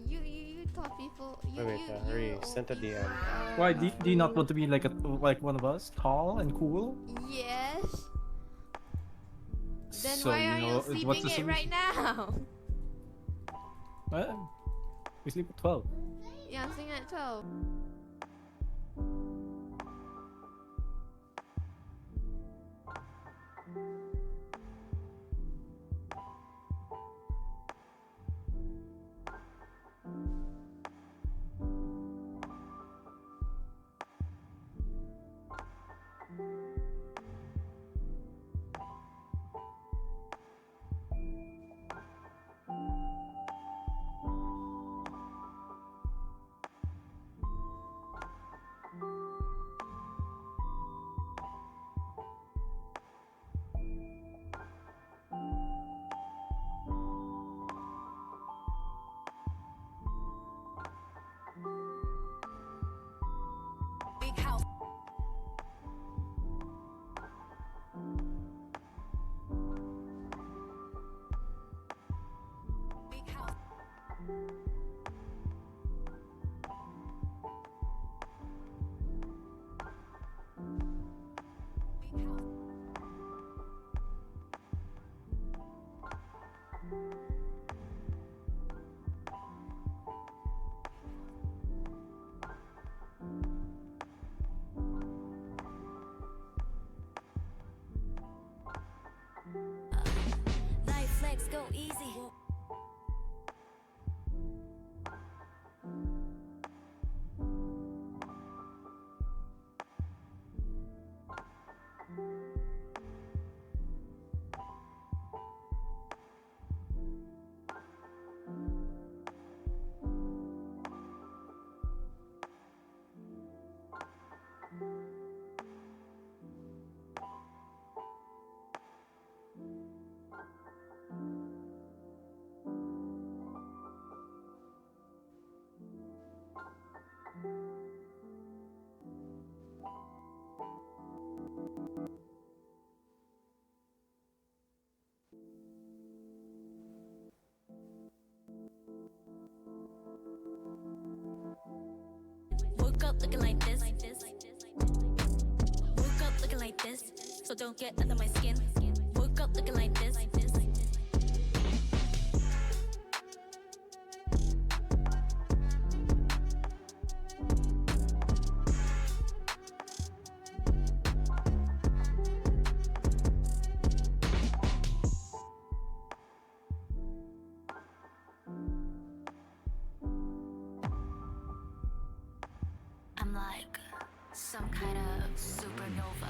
You taught people. Wait, hurry, sent a DM. Why do you not want to be like one of us, tall and cool? Yes. Then So why you are know you what's sleeping the it solution? right now? We sleep at 12. Yeah, I'm sleeping at 12. Big house. Big house. Big house. Life flex go easy. Woke up looking like this. Woke up looking like this. So don't get under my skin. Woke up looking like this. I'm like some kind of supernova.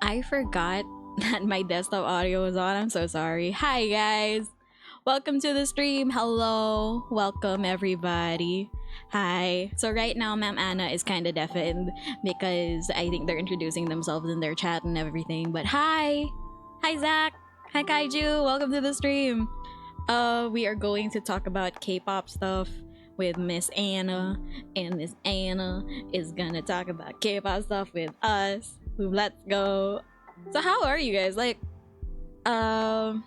I forgot that my desktop audio was on. I'm so sorry. Hi guys. Welcome to the stream. Hello. Welcome everybody. Hi. So right now Ma'am Anna is kind of deafened because I think they're introducing themselves in their chat and everything. But hi. Hi Zach. Hi Kaiju. Welcome to the stream. We are going to talk about K-pop stuff with Miss Anna, and Miss Anna is gonna talk about K-pop stuff with us. Let's go. So how are you guys? Like, my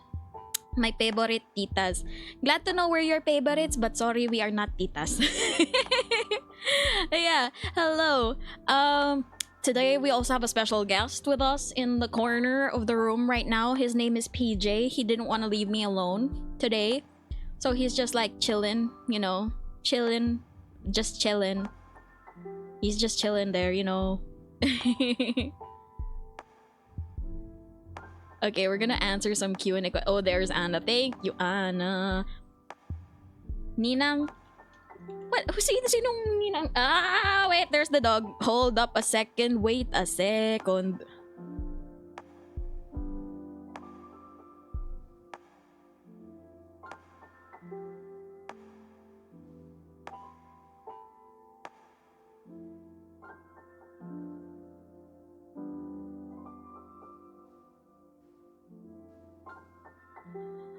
favorite titas. Glad to know we're your favorites, but sorry we are not titas. Yeah, hello. Today we also have a special guest with us in the corner of the room right now. His name is PJ. He didn't want to leave me alone today, so he's just like chilling, you know, chilling, just chilling. He's just chilling there, you know. Okay, we're gonna answer some Q&A. Oh, there's Anna. Thank you, Anna. Ninang? What? Sinong Ninang? Ah, wait, there's the dog. Hold up a second. Wait a second.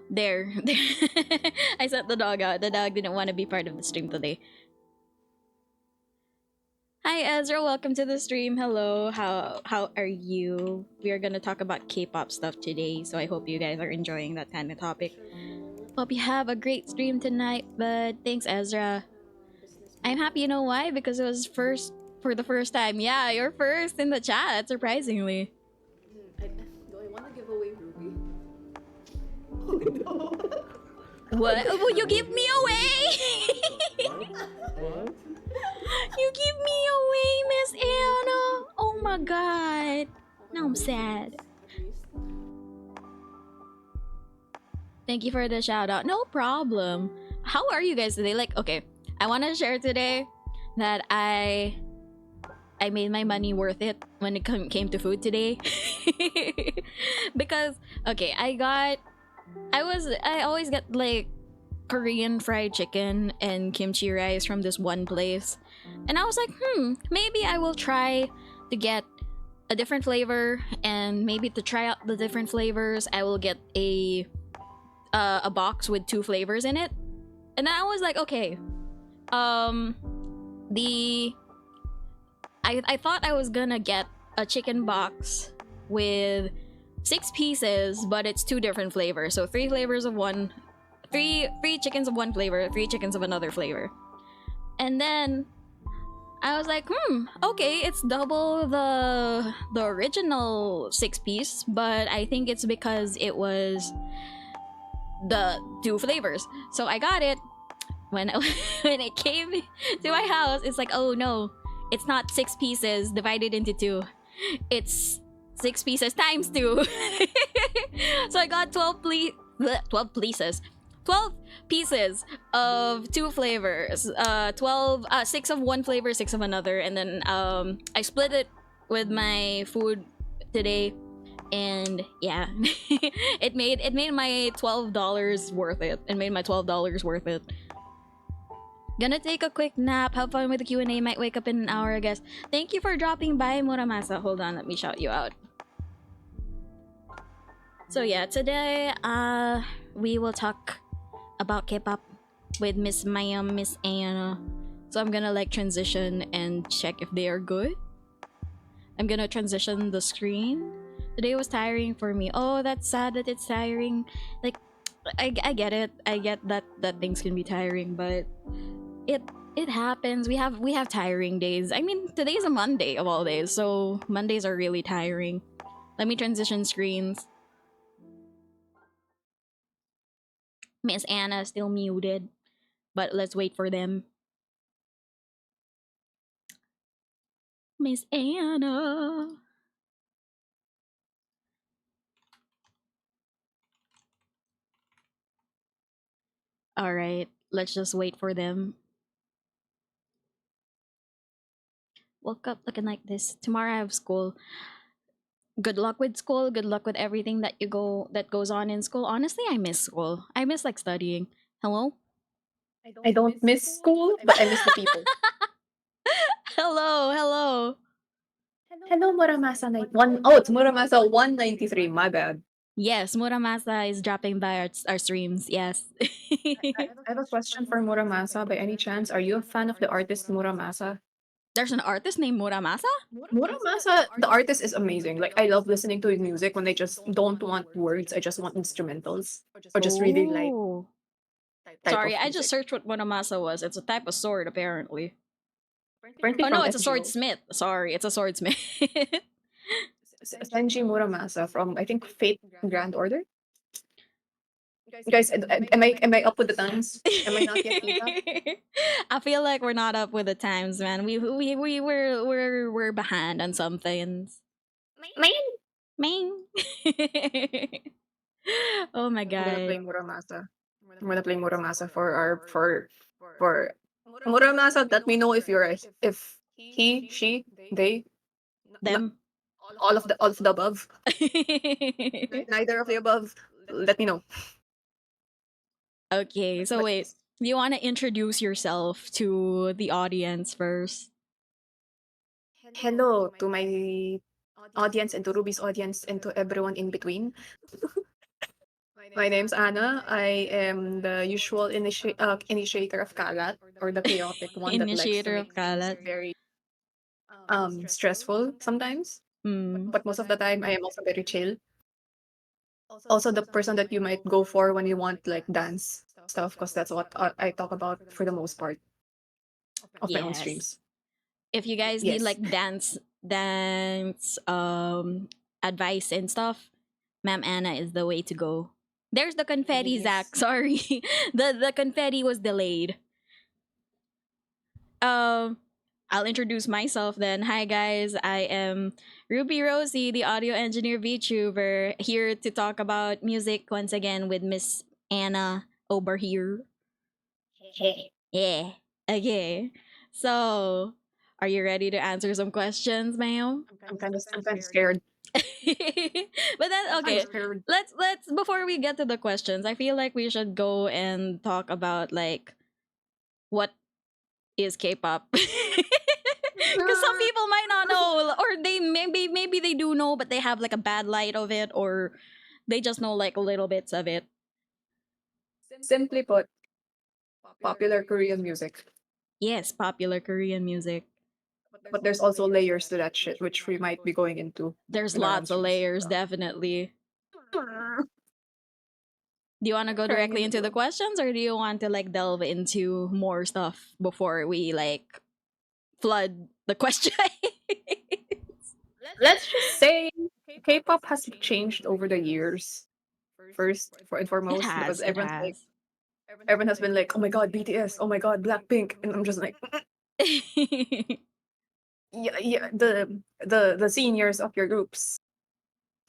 There. I set the dog out. The dog didn't want to be part of the stream today. Hi Ezra, welcome to the stream. Hello. How are you? We are gonna talk about K-pop stuff today, so I hope you guys are enjoying that kind of topic. Hope you have a great stream tonight, but thanks Ezra. I'm happy, you know why? Because it was first for the first time. Yeah, you're first in the chat, surprisingly. Do I want to give away Ruby? What? Oh, you give me away! What? You give me away, Miss Anna! Oh my god. Now I'm sad. Thank you for the shout out. No problem. How are you guys today? Like, okay, I want to share today that I made my money worth it when it came to food today. Because, okay, I always get like Korean fried chicken and kimchi rice from this one place. And I was like, maybe I will try to get a different flavor, and maybe to try out the different flavors, I will get a box with 2 flavors in it. And I was like, okay. I thought I was gonna get a chicken box with 6 pieces, but it's 2 different flavors. So 3 flavors of one, 3 chickens of one flavor, 3 chickens of another flavor. And then I was like, okay, it's double the original 6-piece, but I think it's because it was the 2 flavors. So I got it. When it came to my house, it's like, oh no, it's not 6 pieces divided into 2. It's 6 pieces times 2. So I got 12 pieces of 2 flavors. 6 of one flavor, 6 of another, and then I split it with my food today, and yeah, it made my $12 worth it. It made my $12 worth it. Gonna take a quick nap. Have fun with the Q&A. Might wake up in an hour, I guess. Thank you for dropping by, Muramasa. Hold on, let me shout you out. So yeah, today we will talk about K-pop with Miss Maya, Miss Anna. So I'm gonna like transition and check if they are good. I'm gonna transition the screen. Today was tiring for me. Oh, that's sad that it's tiring. Like, I get it. I get that things can be tiring, but it happens. We have tiring days. I mean, today's a Monday of all days, so Mondays are really tiring. Let me transition screens. Miss Anna is still muted, but let's wait for them. Miss Anna. All right, let's just wait for them. Woke up looking like this. Tomorrow I have school. good luck with school. Good luck with everything that goes on in school. Honestly, I miss school. I miss like studying. Hello? I don't miss school, but I miss the people. Hello, hello. Hello, Muramasa night one. Oh, it's Muramasa 193. My bad. Yes, Muramasa is dropping by our streams. Yes. I have a question for Muramasa. By any chance, are you a fan of the artist Muramasa? There's an artist named Muramasa? Muramasa, the artist is amazing. Like I love listening to his music when I just don't want words. I just want instrumentals or just really like Oh. type of Sorry, I just music. searched what Muramasa was. It's a type of sword, apparently. Apparently Oh no, from it's a SGO. swordsmith. Sorry, it's a swordsmith. Senji Muramasa from I think Fate Grand Order. Guys, am I up with the times? Am I not yet Kita? I feel like we're not up with the times, man. We're behind on some things. Man, Man. Oh my I'm gonna play god. Muramasa. I'm gonna play Muramasa for our for Muramasa. Let me know if you're a, if he, she, they, Them. all of the above, neither of the above. Let me know. Okay, so But wait. Do you want to introduce yourself to the audience first? hello to my audience and to Ruby's audience and to everyone in between. My name's Anna. I am the usual initiator of Kalat or the chaotic one that likes to Initiator make of things Kalat. very stressful sometimes. Hmm. But most of the time I am also very chill. Also the person that you might go for when you want like dance stuff because that's what I talk about for the most part of my own Yes. streams. If you guys need Yes. like dance advice and stuff, Ma'am Anna is the way to go. There's the confetti, Zach. Yes. Sorry. The confetti was delayed. Um I'll introduce myself then. Hi guys, I am Ruby Rosie, the audio engineer VTuber, here to talk about music once again with Miss Anna over here. Hey. Yeah. Okay. So, are you ready to answer some questions, ma'am? I'm kind of scared. But then I'm kind of okay, scared. let's before we get to the questions, I feel like we should go and talk about like what is K-pop. Because some people might not know, or they maybe they do know, but they have like a bad light of it, or they just know like little bits of it. Simply put, popular Korean music. Yes, popular Korean music. But there's also layers to that shit, which we might be going into There's in our own lots of streams. layers, definitely. Do you want to go Crying in directly the into the middle. questions, or do you want to like delve into more stuff before we like flood the question? Let's just say K-pop has changed over the years. First, for and It foremost, because has, it has. everyone has been like, "Oh my god, BTS! Oh my god, Blackpink!" And I'm just like, yeah, yeah. The seniors of your groups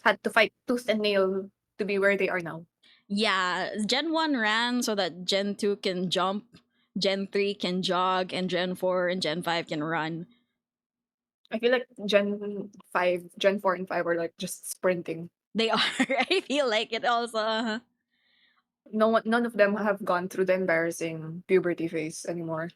had to fight tooth and nail to be where they are now. Yeah, Gen 1 ran so that Gen 2 can jump, Gen 3 can jog, and Gen 4 and Gen 5 can run. I feel like Gen 4 and 5 are like just sprinting. They are. I feel like it also. None of them have gone through the embarrassing puberty phase anymore.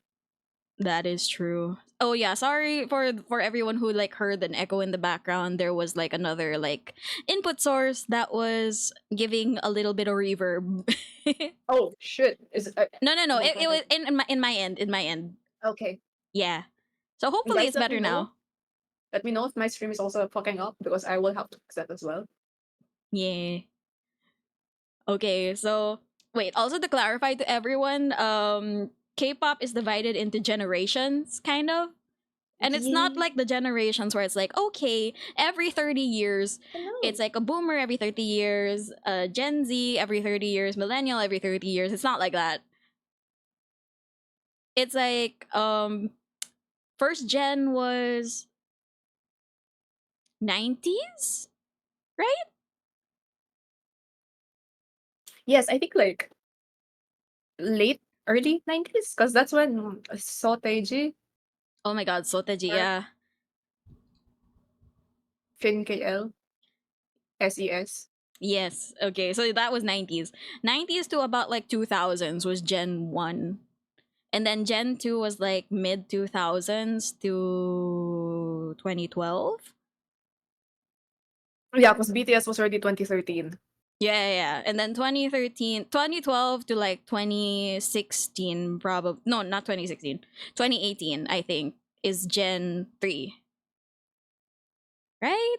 That is true. Oh yeah, sorry for everyone who like heard an echo in the background. There was like another like input source that was giving a little bit of reverb. Oh shit! No, no, no. No, It was in my end. In my end. okay. Yeah. So hopefully Guys, it's better now. Let me know if my stream is also fucking up because I will have to fix that as well. Yeah. Okay, so wait, also to clarify to everyone, K-pop is divided into generations, kind of. And it's not like the generations where it's like, okay, every 30 years, it's like a boomer every 30 years, Gen Z every 30 years, millennial every 30 years. It's not like that. It's like first gen was 90s, right? Yes, I think like early 90s because that's when Soteji, Oh my god, Sotaji, or yeah. Fin KL. SES. Yes. Okay. So that was 90s. 90s to about like 2000s was Gen 1. And then Gen 2 was like mid 2000s to 2012. Yeah, because BTS was already 2013. Yeah. And then 2012 to like 2016, probably. No, not 2016. 2018, I think, is Gen 3. Right?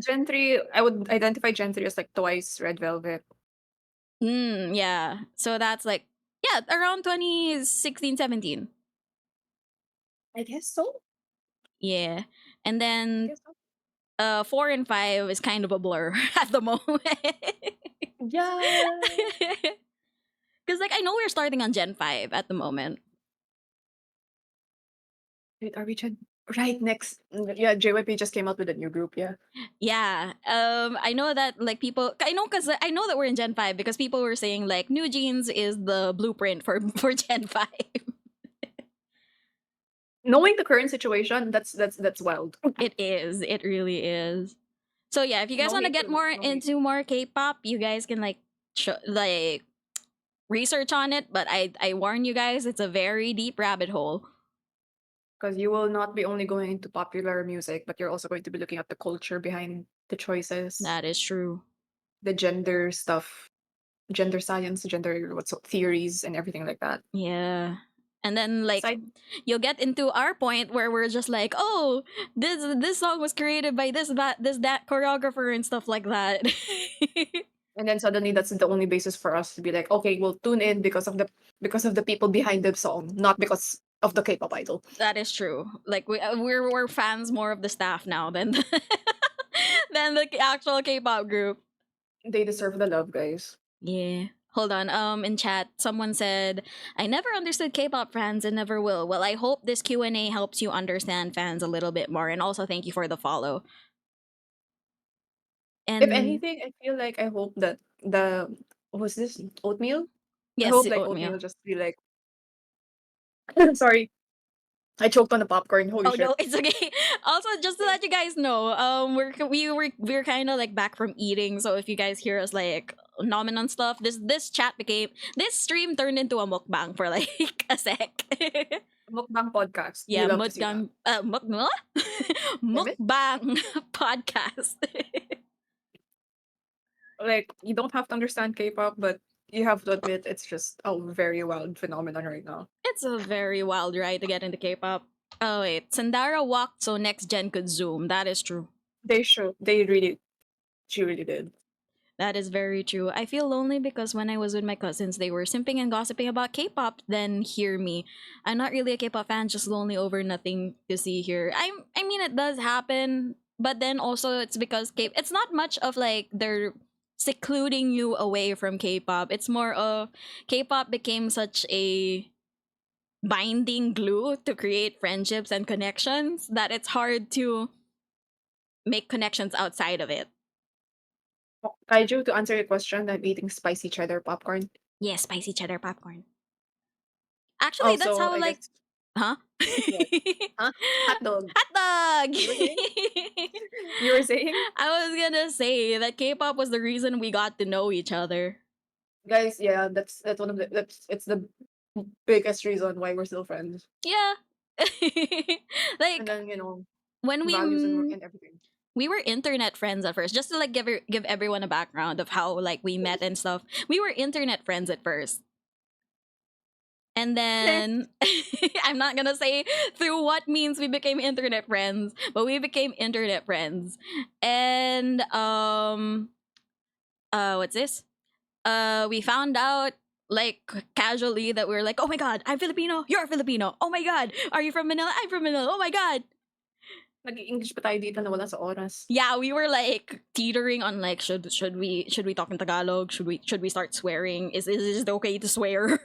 Gen 3, I would identify Gen 3 as like Twice, Red Velvet. Yeah. So that's like, yeah, around 2016, 17. I guess so. Yeah. And I then guess so. 4 and 5 is kind of a blur at the moment. Yeah. Because like I know we're starting on Gen 5 at the moment. Wait, are we Gen? Right, next. Yeah, JYP just came out with a new group, yeah. Yeah. I know that like people I know that we're in Gen 5 because people were saying like New Jeans is the blueprint for Gen 5. Knowing the current situation, that's wild. It is. It really is. So yeah, if you guys No want to hate get to- more no hate. into more K-pop, you guys can like like research on it, but I warn you guys, it's a very deep rabbit hole. Because you will not be only going into popular music, but you're also going to be looking at the culture behind the choices, That is true. the gender stuff, gender science, gender what's theories, and everything like that. Yeah. And then like Side, you'll get into our point where we're just like, oh, this song was created by that choreographer and stuff like that. and then suddenly that's the only basis for us to be like, okay, we'll tune in because of the people behind the song, not because of the K-pop idol. That is true. Like we're fans more of the staff now than than the actual K-pop group. They deserve the love, guys. Yeah. Hold on. In chat, someone said, "I never understood K-pop fans and never will." Well, I hope this Q&A helps you understand fans a little bit more, and also thank you for the follow. And If anything, I feel like I hope that the what's this oatmeal? I yes, hope like oatmeal. oatmeal just be like sorry. I choked on the popcorn. Holy Oh shit. no, it's okay. Also, just to let you guys know, we're kind of like back from eating. So if you guys hear us like nomming on stuff, this stream turned into a mukbang for like a sec. Mukbang podcast. Yeah, You love to see that. mukbang podcast. Like you don't have to understand K-pop, but you have to admit it's just a very wild phenomenon right now. It's a very wild ride to get into K-pop. Oh wait, Sandara walked so next gen could zoom. That is true. She really did. That is very true. I feel lonely because when I was with my cousins, they were simping and gossiping about K-pop. Then hear me. I'm not really a K-pop fan, just lonely over nothing to see here. I mean, it does happen, but then also it's because it's not much of like they're secluding you away from K-pop. It's more of K-pop became such a binding glue to create friendships and connections that it's hard to make connections outside of it. Kaiju, to answer your question, I'm eating spicy cheddar popcorn. Yeah, spicy cheddar popcorn. Actually, that's Also, how I like, guess huh? huh? Hot dog. Hot dog. You were saying? You were saying? I was gonna say that K-pop was the reason we got to know each other. Guys, yeah, that's one of it's the biggest reason why we're still friends. Yeah. And Like then, when values and everything. we were internet friends at first, just to like give everyone a background of how like we met and stuff. We were internet friends at first. And then I'm not gonna say through what means we became internet friends, but we became internet friends. And what's this? We found out like casually that we were like, oh my god, I'm Filipino, you're Filipino. Oh my god, are you from Manila? I'm from Manila. Oh my god. Nag-English pa tayo dito na wala sa oras. Yeah, we were like teetering on like should we talk in Tagalog? Should we start swearing? Is it okay to swear?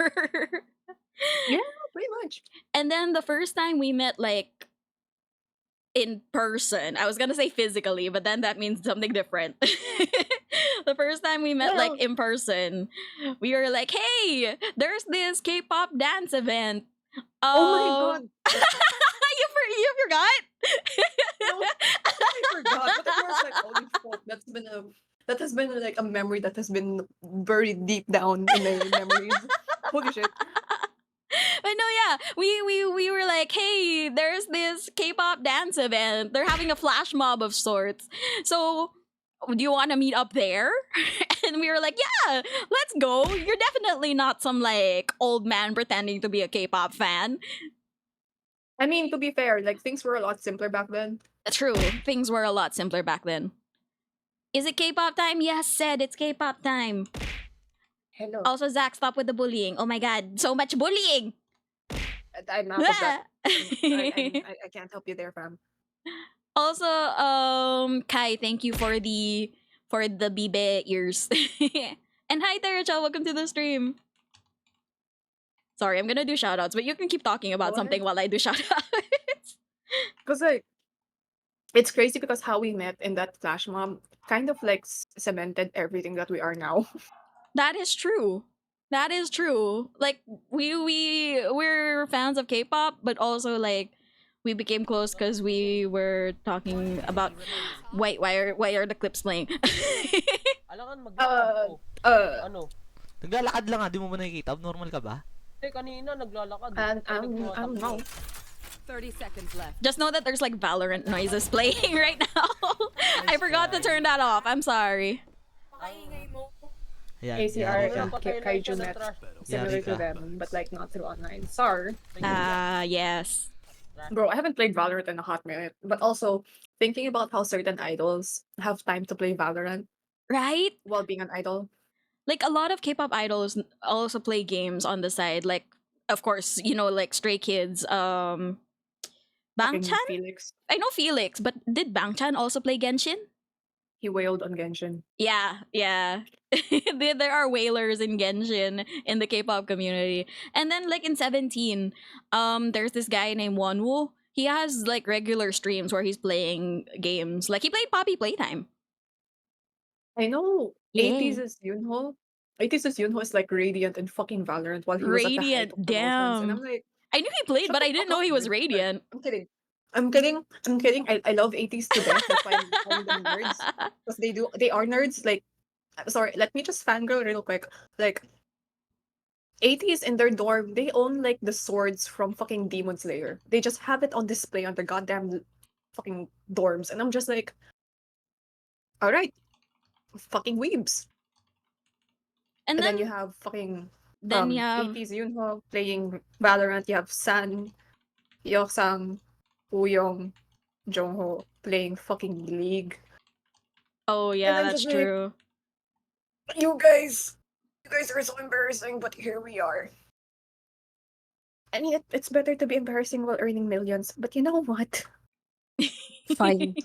Yeah, pretty much. And then the first time we met like in person, I was gonna say physically, but then that means something different. The first time we met like Well- in person, we were like, hey, there's this K-pop dance event. Oh my god. You forgot? No, I forgot, but it was like, holy fuck, that has been like a memory that has been buried deep down in my memories. Holy shit. But no, yeah, we were like, hey, there's this K-pop dance event. They're having a flash mob of sorts. So, do you want to meet up there? And we were like, yeah, let's go. You're definitely not some like old man pretending to be a K-pop fan. I mean, to be fair, like things were a lot simpler back then. True, things were a lot simpler back then. Is it K-pop time? Yes, said it's K-pop time. Hello. Also, Zach, stop with the bullying. Oh my god, so much bullying. I'm out of that. I can't help you there, fam. Also, Kai, thank you for the bibe ears. And hi there, Rachel. Welcome to the stream. Sorry, I'm gonna do shoutouts, but you can keep talking about Go something ahead. while I do shoutouts. Because like, it's crazy because how we met in that flash mob kind of like cemented everything that we are now. That is true. That is true. Like we're fans of K-pop, but also like we became close because we were talking about. Wait, why are the clips playing? Alangan maglakad ko. Ano? Naglalakad lang di mo ba nakikita? Abnormal ka ba? Kanina naglalakad. And I'm now. 30 seconds left. Just know that there's like Valorant noises playing right now. I forgot to turn that off. I'm sorry. Ayan, ACR yari and ka. Kaiju met similar Yari to ka. them, but like not through online. Sorry. Yes. Bro, I haven't played Valorant in a hot minute, but also thinking about how certain idols have time to play Valorant Right? while being an idol. Like a lot of K-pop idols also play games on the side. Like, of course, you know, like Stray Kids, Fucking Bangchan? Felix, I know Felix, but did Bangchan also play Genshin? he wailed on Genshin. Yeah. There are whalers in Genshin in the K-pop community. And then like in 17, there's this guy named Wonwoo. He has like regular streams where he's playing games. Like he played Poppy Playtime. I know. Yeah. 80s is Yunho. 80s is Yunho is like radiant in fucking Valorant while he was at the height Radiant, of promotions. And damn. I'm like, I knew he played, shut but the I didn't fuck know up, he was dude. Like, Radiant. I'm kidding. I love 80s to death. That's why I'm calling them nerds. Because they are nerds. Like, sorry, let me just fangirl real quick. Like, 80s in their dorm, they own like the swords from fucking Demon Slayer. They just have it on display on their goddamn fucking dorms. And I'm just like, alright, fucking weebs. And And then, then you have fucking you have 80s Yunho playing Valorant. You have San, Yeoksang, Wooyoung, Jongho playing fucking League. oh yeah, I'm that's just like, true. You guys are so embarrassing, but here we are. I mean, it's better to be embarrassing while earning millions, but you know what? Fine.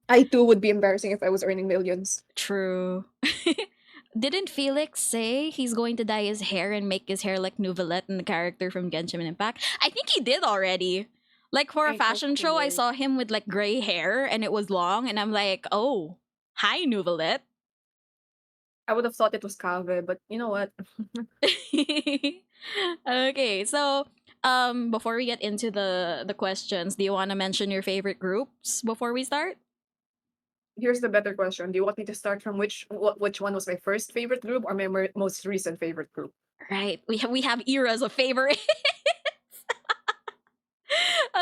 I too would be embarrassing if I was earning millions. True. Didn't Felix say he's going to dye his hair and make his hair like Nouvellette in the character from Genshin Impact? I think he did already. Like for a Ain't no fashion fucking show, I way. saw him with like gray hair and it was long, and I'm like, oh, hi Nouvellette. I would have thought it was Kave, but you know what? Okay, so before we get into the questions, do you want to mention your favorite groups before we start? Here's the better question. Do you want me to start from which one was my first favorite group or my most recent favorite group? Right, we have eras of favorites.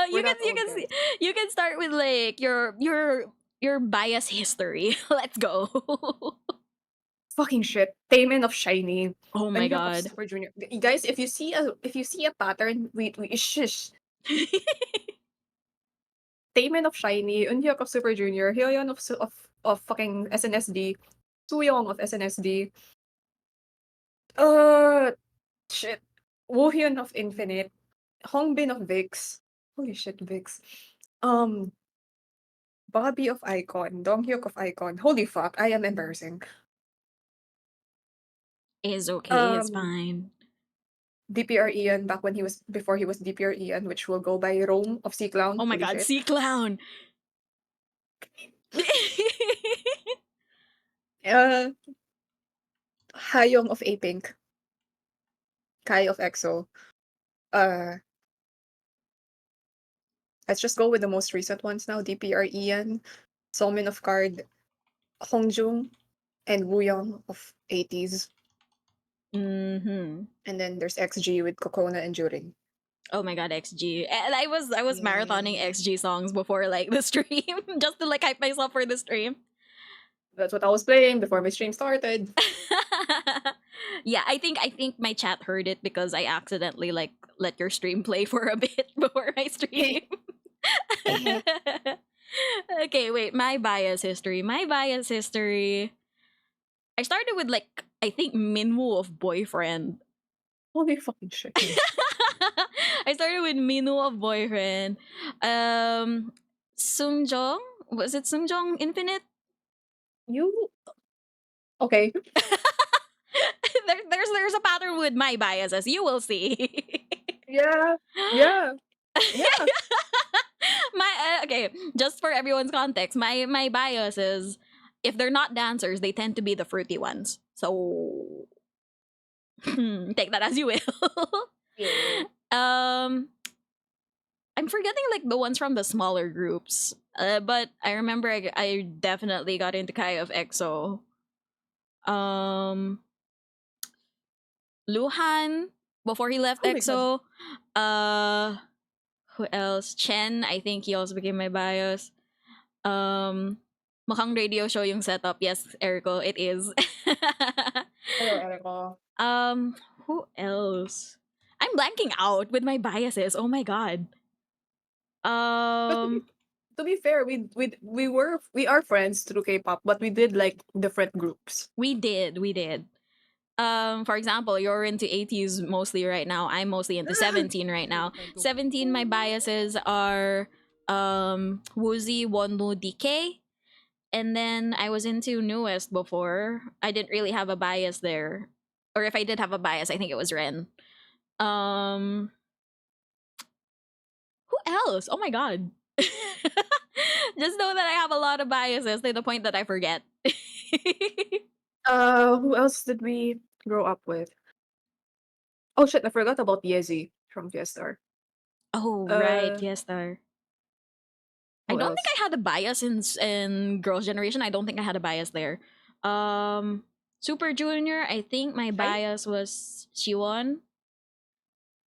You We're can not old, guys. you can start with like your bias history. Let's go. Fucking shit. Payment of Shiny. Oh my Unhyuk of god. Super Junior. Guys, if you see a pattern, we shush. Payment of Shiny, Unhyuk of Super Junior, Hyoyeon of fucking SNSD, Sooyoung of SNSD. Shit. Woohyun of Infinite, Hongbin of VIX. Holy shit, VIX. Bobby of Icon, Donghyuk of Icon. Holy fuck, I am embarrassing. It's okay, it's Um, fine. DPR Ian back when before he was DPR Ian, which will go by Rome of Sea Clown. Oh my Holy god, shit. sea clown. Hayong of A-Pink, Kai of EXO, uh, Let's just go with the most recent ones now. DPR Ian, Somin of Card, Hongjung, and Wooyoung of 80s. Mm-hmm. And then there's XG with Kokona and Juring. Oh my god, XG. And I was marathoning XG songs before like the stream just to like hype myself for the stream. That's what I was playing before my stream started. Yeah, I think my chat heard it because I accidentally like let your stream play for a bit before my stream. Okay, wait, my bias history. My bias history. I started with like I think Minwoo of Boyfriend. Holy fucking shit. I started with Minwoo of Boyfriend. Sungjong? Was it Sungjong Infinite? You okay? There's a pattern with my biases. You will see. Yeah. Yeah. Yeah. My okay, just for everyone's context, my bias is if they're not dancers, they tend to be the fruity ones. So take that as you will. Yeah. I'm forgetting like the ones from the smaller groups. But I remember I definitely got into Kai of EXO. Luhan before he left Oh my EXO. Who else? Chen, I think he also became my bias. Mukhang radio show yung setup. Yes, Erico, it is. Hello, Erico. Who else? I'm blanking out with my biases. Oh my god. To be fair, we are friends through K-pop, but we did like different groups. We did. For example, you're into 80s mostly right now. I'm mostly into 17 right now. 17, my biases are Woozy, Wonmu, DK. And then I was into Newest before. I didn't really have a bias there. Or if I did have a bias, I think it was Ren. Who else? Oh my god. Just know that I have a lot of biases to the point that I forget. Who else did we grow up with? Oh shit, I forgot about Yezi from Fiestar. Oh, right. Uh, Yes, sir. I Who don't else? think I had a bias in Girls' Generation. I don't think I had a bias there. Super Junior, I think my bias was Siwon.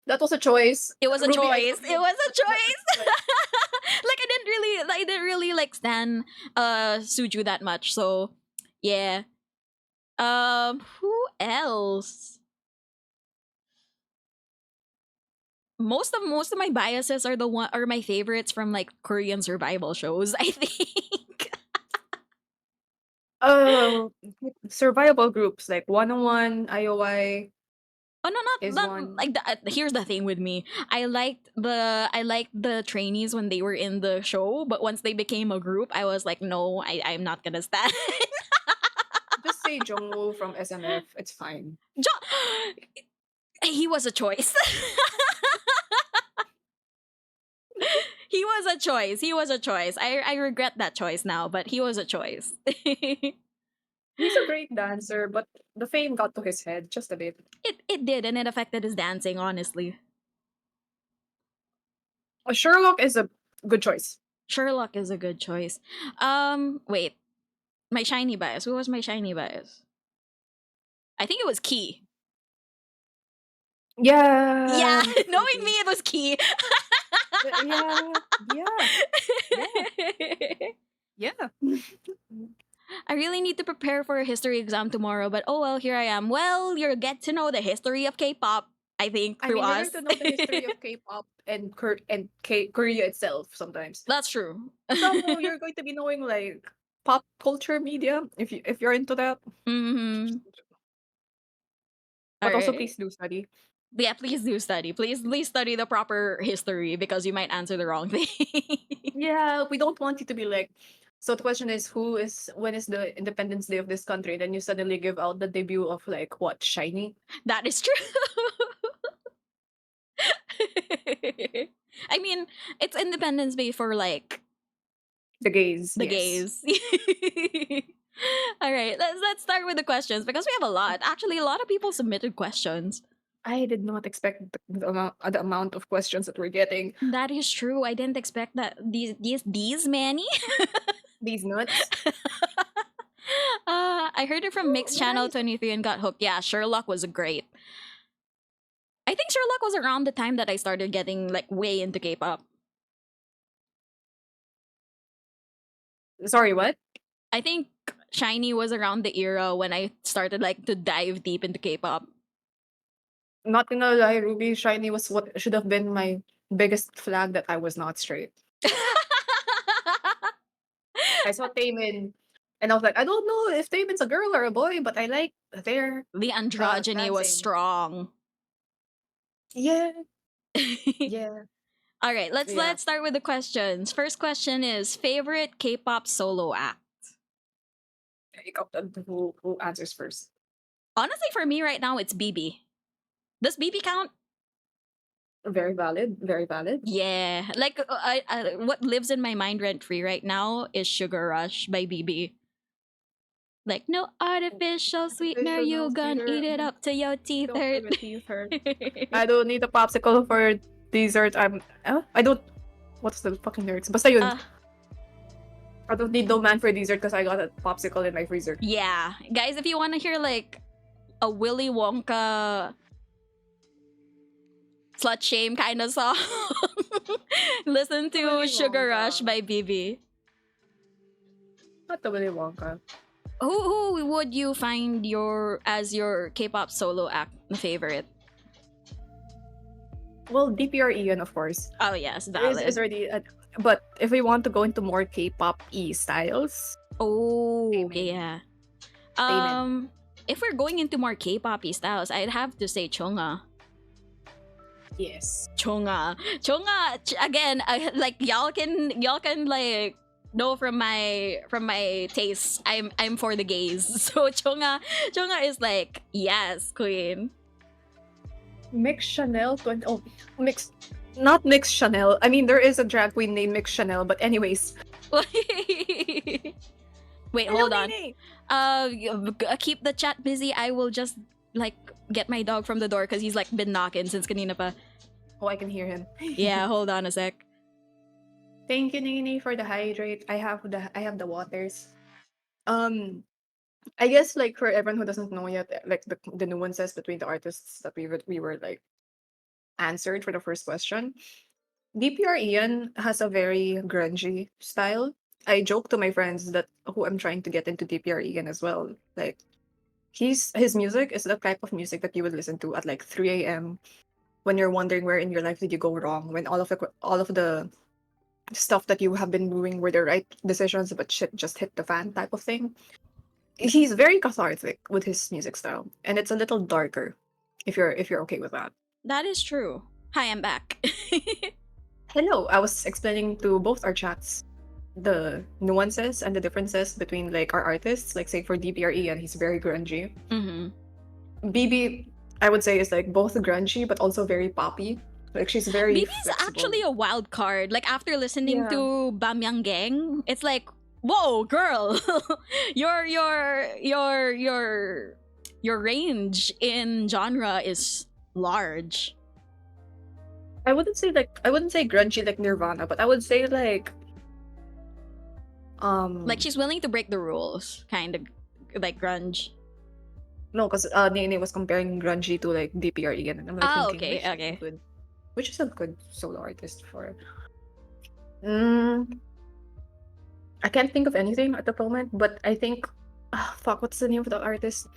That was a choice. It was a Ruby, choice. It was a choice. Like I didn't really like stan Suju that much. So yeah. Who else? Most of my biases are my favorites from like Korean survival shows, I think. Survival groups like 101, IOI. Oh no, Is not one. like that. Here's the thing with me. I liked the trainees when they were in the show, but once they became a group, I was like, no, I'm not gonna stand. Just say Jungwoo from SMF. It's fine. He was a choice. He was a choice. He was a choice. I regret that choice now, but he was a choice. He's a great dancer, but the fame got to his head just a bit. It did, and it affected his dancing, honestly. Sherlock is a good choice. Sherlock is a good choice. Wait. My shiny bias. Who was my shiny bias? I think it was Key. Yeah. Yeah, knowing me, it was Key. Yeah. I really need to prepare for a history exam tomorrow, but oh well, here I am. Well, you'll get to know the history of K-pop, I think, through I mean, us. you learn to know the history of K-pop and Korea itself sometimes. That's true. So you're going to be knowing like pop culture media if you're into that. Mm-hmm. But also, Alright. please do study. Yeah, please do study. Please study the proper history because you might answer the wrong thing. Yeah, we don't want you to be like. So the question is, when is the Independence Day of this country? Then you suddenly give out the debut of like what, Shiny? That is true. I mean, it's Independence Day for like The gays. the yes. gays. All right, let's start with the questions because we have a lot. Actually, a lot of people submitted questions. I did not expect the amount of questions that we're getting. That is true. I didn't expect that these many. These nuts. I heard it from Mix Channel 23 and got hooked. Yeah, Sherlock was great. I think Sherlock was around the time that I started getting like way into K-pop. Sorry, what? I think Shiny was around the era when I started like to dive deep into K-pop. Not gonna lie, Ruby Shiny was what should have been my biggest flag that I was not straight. I saw Taemin, and I was like, I don't know if Taemin's a girl or a boy, but I like their The androgyny was dancing. strong. Yeah, yeah. All right, let's Yeah. start with the questions. First question is favorite K-pop solo act. Who answers first? Honestly, for me right now, it's BB. Does BB count? Very valid. Very valid. Yeah, like what lives in my mind rent free right now is Sugar Rush by BB. Like no artificial sweetener, you Artificial gon' eat it sweetener. up to your teeth Don't hurt. let my teeth hurt. I don't need a popsicle for dessert. I don't. What's the fucking lyrics? Basta yun. I don't need no man for dessert because I got a popsicle in my freezer. Yeah, guys, if you want to hear like a Willy Wonka slut shame kind of song, listen to Willy Sugar Wonka. Rush by BB. Not the Willy Wonka. Who would you find as your K-pop solo act favorite? Well, DPR Ian, of course. Oh yes, Is valid. already. But if we want to go into more K-pop styles, Oh, Amen. okay, yeah. Amen. If we're going into more K-pop styles, I'd have to say Chonga. yes. Chonga, again. Like y'all can like know from my taste. I'm for the gays. So Chonga is like yes, queen. Mix Chanel. Mix. Not Mix Chanel. I mean, there is a drag queen named Mix Chanel, but anyways. Wait, hold on. Keep the chat busy. I will just like get my dog from the door because he's like been knocking since kanina pa. Oh, I can hear him. Yeah, hold on a sec. Thank you, Nini, for the hydrate. I have the waters. I guess like for everyone who doesn't know yet, like the nuances between the artists that we were like answered for the first question. DPR Ian has a very grungy style. I joke to my friends that who I'm trying to get into DPR Ian as well. Like his music is the type of music that you would listen to at like 3 a.m. when you're wondering where in your life did you go wrong, when all of the stuff that you have been doing were the right decisions, but shit just hit the fan type of thing. He's very cathartic with his music style, and it's a little darker. If you're okay with that. That is true. Hi, I'm back. Hello, I was explaining to both our chats the nuances and the differences between like our artists. Like say for DPRE, and he's very grungy. Mm-hmm. BB, I would say is like both grungy but also very poppy. Like she's very. BB's flexible. actually a wild card. Like after listening Yeah. to Bamyang Gang, it's like, whoa, girl, your range in genre is large. I wouldn't say grungy like Nirvana, but I would say like Like she's willing to break the rules, kind of like grunge. no, because Nene was comparing grungy to like DPRE, and I'm like Ah, thinking, okay. which is a good solo artist for. I can't think of anything at the moment, but I think, fuck, what's the name of the artist?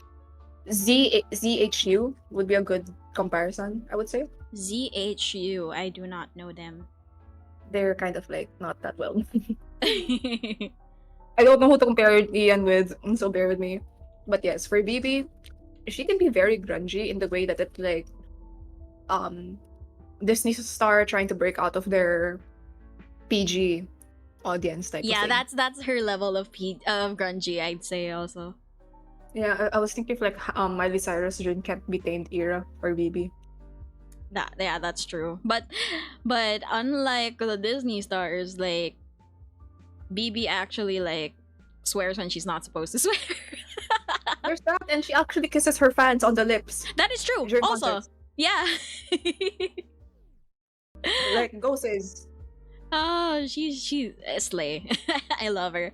ZHU would be a good comparison, I would say. ZHU, I do not know them. They're kind of like not that well. I don't know who to compare Ian with, so bear with me. But yes, for BB, she can be very grungy in the way that it like Disney star trying to break out of their PG audience type Yeah, of thing. that's her level of grungy, I'd say also. Yeah, I was thinking of like Miley Cyrus during Can't Be Tamed era for BB. Yeah, that's true. But unlike the Disney stars, like BB actually like swears when she's not supposed to swear. There's that, and she actually kisses her fans on the lips. That is true. During Also, concerts. Yeah. Like, go sis. Oh, she's a slay. I love her.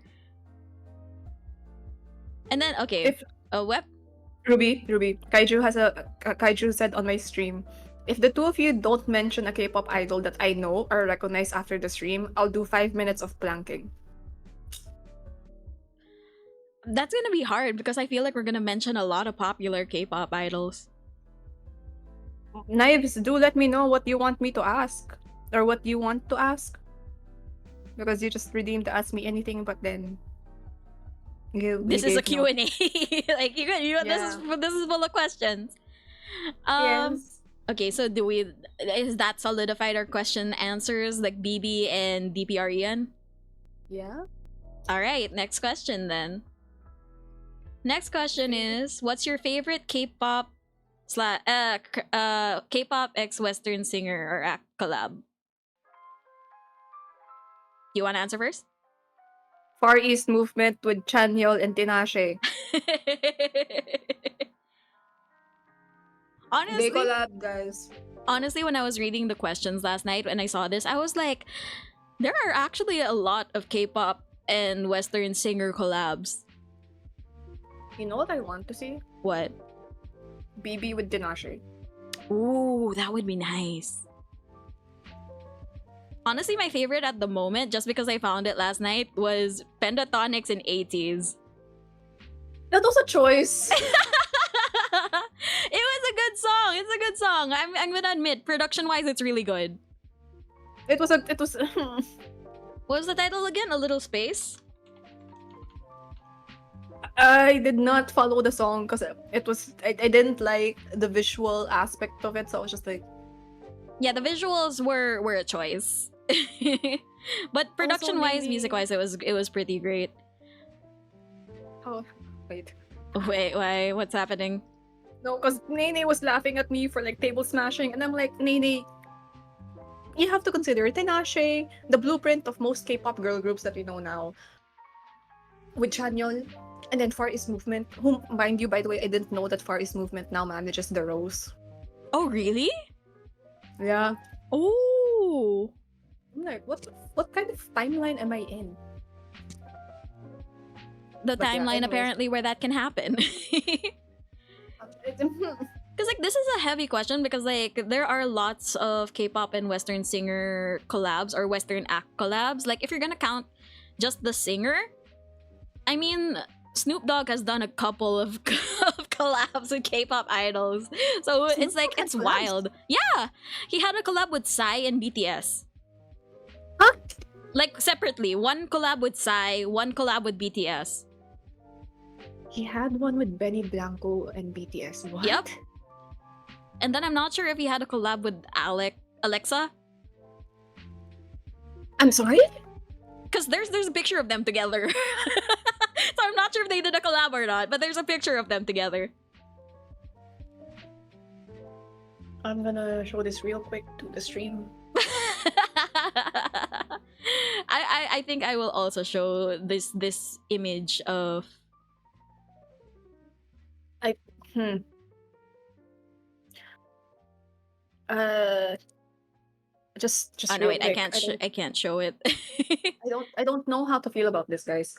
And then okay, If web. Ruby, Kaiju said on my stream, if the two of you don't mention a K-pop idol that I know or recognize after the stream, I'll do 5 minutes of planking. That's gonna be hard because I feel like we're gonna mention a lot of popular K-pop idols. Knives, do let me know what you want me to ask. Or what you want to ask. Because you just redeemed to ask me anything, but then This is a gave no- Q&A. Like this is full of questions. Yes. Okay, so is that solidified our question answers like BB and DPREN? Yeah. All right, next question then. Next question is, what's your favorite K-pop K-pop x Western singer or act collab? You want to answer first? Far East Movement with Chanyeol and Tinashe. They Honestly, collab, guys. honestly, when I was reading the questions last night when I saw this, I was like, there are actually a lot of K-pop and Western singer collabs. You know what I want to see? What? BB with Tinashe. Ooh, that would be nice. Honestly, my favorite at the moment, just because I found it last night, was Pentatonics in 80s. That was a choice. It was a good song. It's a good song. I'm gonna admit, production-wise, it's really good. It was What was the title again? A Little Space? I did not follow the song because I didn't like the visual aspect of it, so I was just like, Yeah, the visuals were a choice. But production-wise, maybe- music-wise, it was pretty great. oh wait. Wait, why? What's happening? No, because Nene was laughing at me for like table smashing, and I'm like, Nene, you have to consider Tinashe, the blueprint of most K-pop girl groups that we know now. With Chanyeol, and then Far East Movement, whom, mind you, by the way, I didn't know that Far East Movement now manages the Rose. Oh, really? Yeah. Oh. I'm like, what kind of timeline am I in? The But yeah, timeline anyways. apparently where that can happen. Because like this is a heavy question because like there are lots of K-pop and Western singer collabs or Western act collabs. Like if you're gonna count just the singer, I mean Snoop Dogg has done a couple of collabs with K-pop idols, so Snoop it's like Dogg it's has collabs? wild. Yeah, he had a collab with Psy and BTS. Huh? Like separately, one collab with Psy, one collab with BTS. He had one with Benny Blanco and BTS. What? Yep. And then I'm not sure if he had a collab with Alexa. I'm sorry? Because there's a picture of them together. So I'm not sure if they did a collab or not, but there's a picture of them together. I'm gonna show this real quick to the stream. I think I will also show this image of Just oh no real wait, I quick. can't show it. I don't know how to feel about this, guys.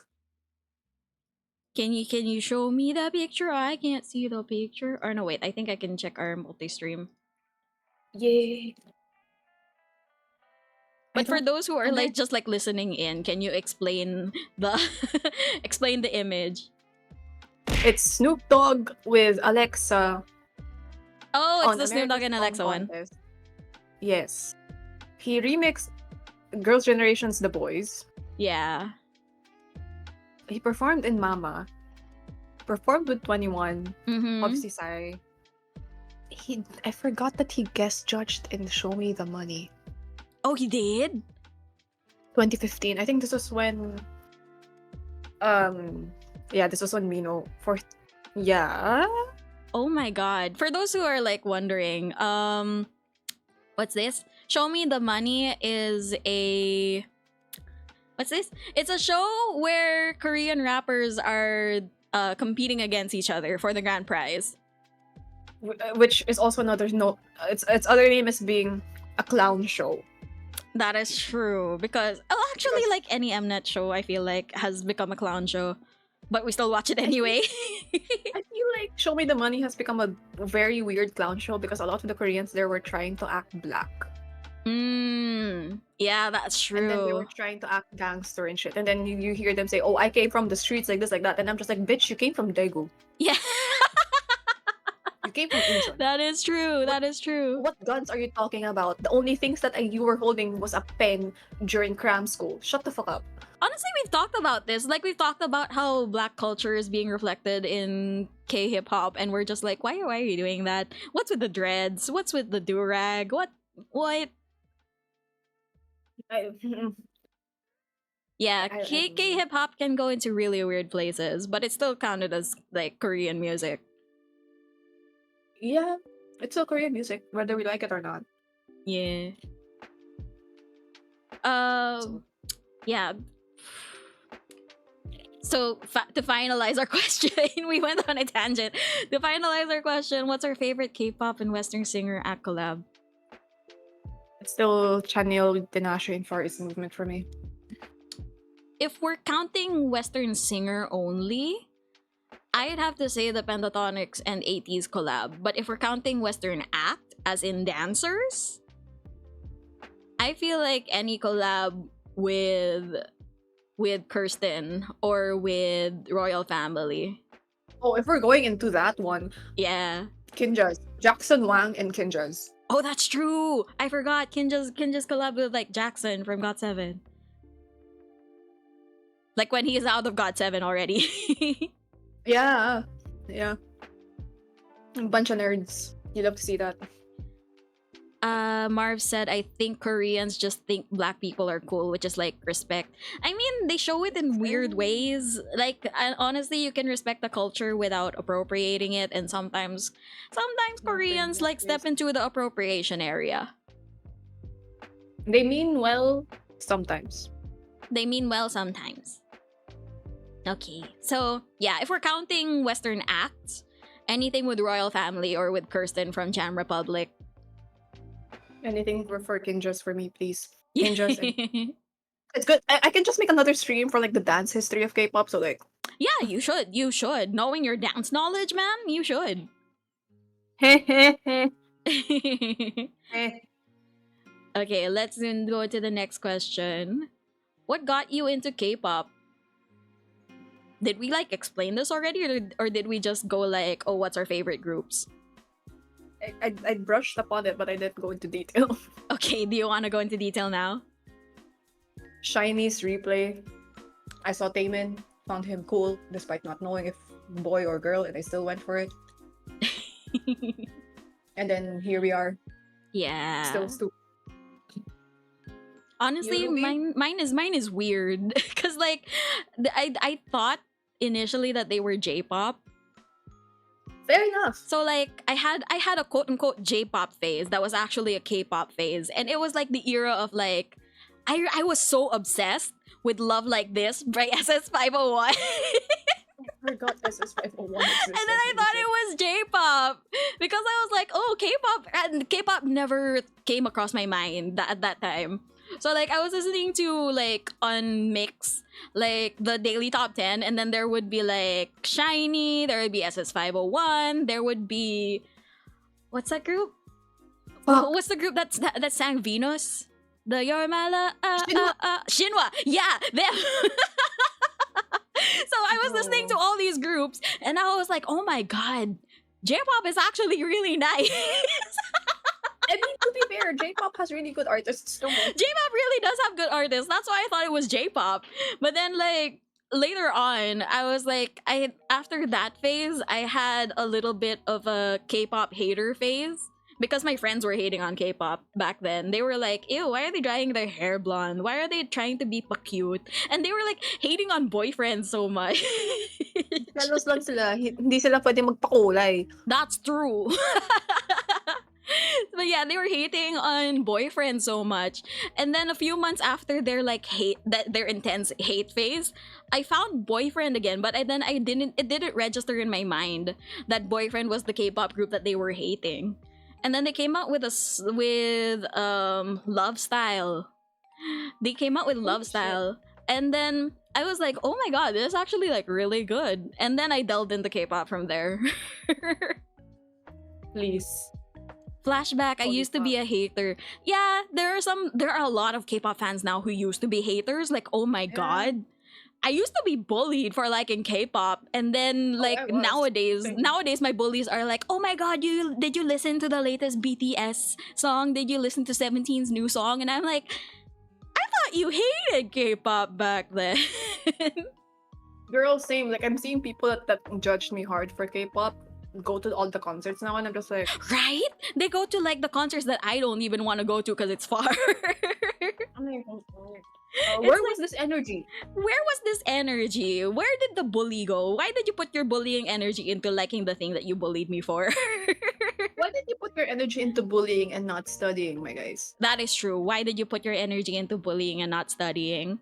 Can you show me the picture? I can't see the picture. Or no wait, I think I can check our multi-stream. Yay. But for don't- those who are I like don't- just like listening in, can you explain the explain the image? It's Snoop Dogg with Alexa. Oh, it's on the Snoop Dogg America's and Song Alexa one. Contest. Yes. He remixed Girls' Generation's The Boys. Yeah. He performed in Mama. Performed with 21. Mm-hmm. Obviously, Sai. I forgot that he guest judged in Show Me the Money. Oh, he did? 2015. I think this was when this was when Mino yeah. Oh my god. For those who are like wondering, what's this? Show Me the Money is a what's this? It's a show where Korean rappers are competing against each other for the grand prize. which is also another no. Its other name is being a clown show. That is true because actually, like any Mnet show, I feel like has become a clown show, but we still watch it anyway. I feel like Show Me the Money has become a very weird clown show because a lot of the Koreans there were trying to act black. Yeah, that's true. And then they were trying to act gangster and shit. And then you hear them say, "Oh, I came from the streets like this, like that." And I'm just like, "Bitch, you came from Daegu. Yeah. You came from Incheon. That is true. That is true. What guns are you talking about? The only things that you were holding was a pen during cram school. Shut the fuck up." Honestly, we've talked about this. Like, we've talked about how black culture is being reflected in K-hip hop, and we're just like, why are you doing that? What's with the dreads? What's with the do-rag? What? Yeah, K-hip hop can go into really weird places, but it's still counted as, like, Korean music. Yeah, it's still Korean music, whether we like it or not. Yeah. Yeah. So to finalize our question, we went on a tangent. To finalize our question, what's our favorite K-pop and Western singer at collab? It's still Chanyeol, Tinashe, and Far East Movement for me. If we're counting Western singer only, I'd have to say the Pentatonics and 80s collab. But if we're counting Western act, as in dancers, I feel like any collab with Kirsten or with Royal Family. Oh, if we're going into that one, yeah, Kinja's, Jackson Wang and Kinja's. Oh, that's true. I forgot Kinja's collab with like Jackson from GOT7. Like when he is out of GOT7 already. Yeah. A bunch of nerds. You love to see that. Marv said, I think Koreans just think black people are cool, which is like respect. I mean, they show it in weird ways. Like, honestly, you can respect the culture without appropriating it, and sometimes Koreans like step into the appropriation area. They mean well sometimes. They mean well sometimes. Okay, so yeah, if we're counting Western acts, anything with Royal Family or with Kirsten from Jam Republic. Anything for Kinjas for me, please. Kinjas. It's good. I can just make another stream for like the dance history of K-pop. So like, yeah, you should. You should. Knowing your dance knowledge, man, you should. Okay, let's then go to the next question. What got you into K-pop? Did we like explain this already, or did we just go like, oh, what's our favorite groups? I brushed upon it, but I didn't go into detail. Okay, do you want to go into detail now? Shiny's replay. I saw Taemin, found him cool, despite not knowing if boy or girl, and I still went for it. And then here we are. Yeah. Still stupid. Honestly, mine is weird because like I thought initially that they were J-pop. Fair enough. So like I had a quote unquote J-pop phase that was actually a K-pop phase, and it was like the era of like I was so obsessed with Love Like This by SS501. I forgot SS501 existed. And then I thought it was J-pop because I was like, oh, K-pop, and K-pop never came across my mind at that time. So like I was listening to like on Mix, like the daily top 10, and then there would be like SHINee, there would be SS501, there would be, what's that group? What's the group that sang Venus? The Yormala Shinhwa. Yeah, them. So I was listening to all these groups, and I was like, oh my god, J-pop is actually really nice. I mean, to be fair, J-pop has really good artists too. J-pop really does have good artists. That's why I thought it was J-pop. But then, like, later on, I was like, after that phase, I had a little bit of a K-pop hater phase. Because my friends were hating on K-pop back then. They were like, ew, why are they dyeing their hair blonde? Why are they trying to be pa-cute? And they were like hating on boyfriends so much. Galos lang sila. Hindi sila pwede magpakulay. That's true. But yeah, they were hating on boyfriend so much. And then a few months after their like their intense hate phase, I found boyfriend again, but then it didn't register in my mind that boyfriend was the K-pop group that they were hating. And then they came out with Love Style. They came out with Love Style. And then I was like, oh my god, this is actually like really good. And then I delved into K-pop from there. Please. Flashback, I Holy used to be a hater. Yeah, there are a lot of K-pop fans now who used to be haters. Like, oh my god. I used to be bullied for liking K-pop, and then I like was. nowadays Same. my bullies are like, oh my god, did you listen to the latest BTS song? Did you listen to 17's new song? And I'm like, I thought you hated K-pop back then. Girl, same. Like I'm seeing people that judged me hard for K-pop go to all the concerts now, and I'm just like, Right? They go to like the concerts that I don't even want to go to because it's far. I'm like, It's where like- was this energy? Where was this energy? Where did the bully go? Why did you put your bullying energy into liking the thing that you bullied me for? Why did you put your energy into bullying and not studying, my guys? That is true. Why did you put your energy into bullying and not studying?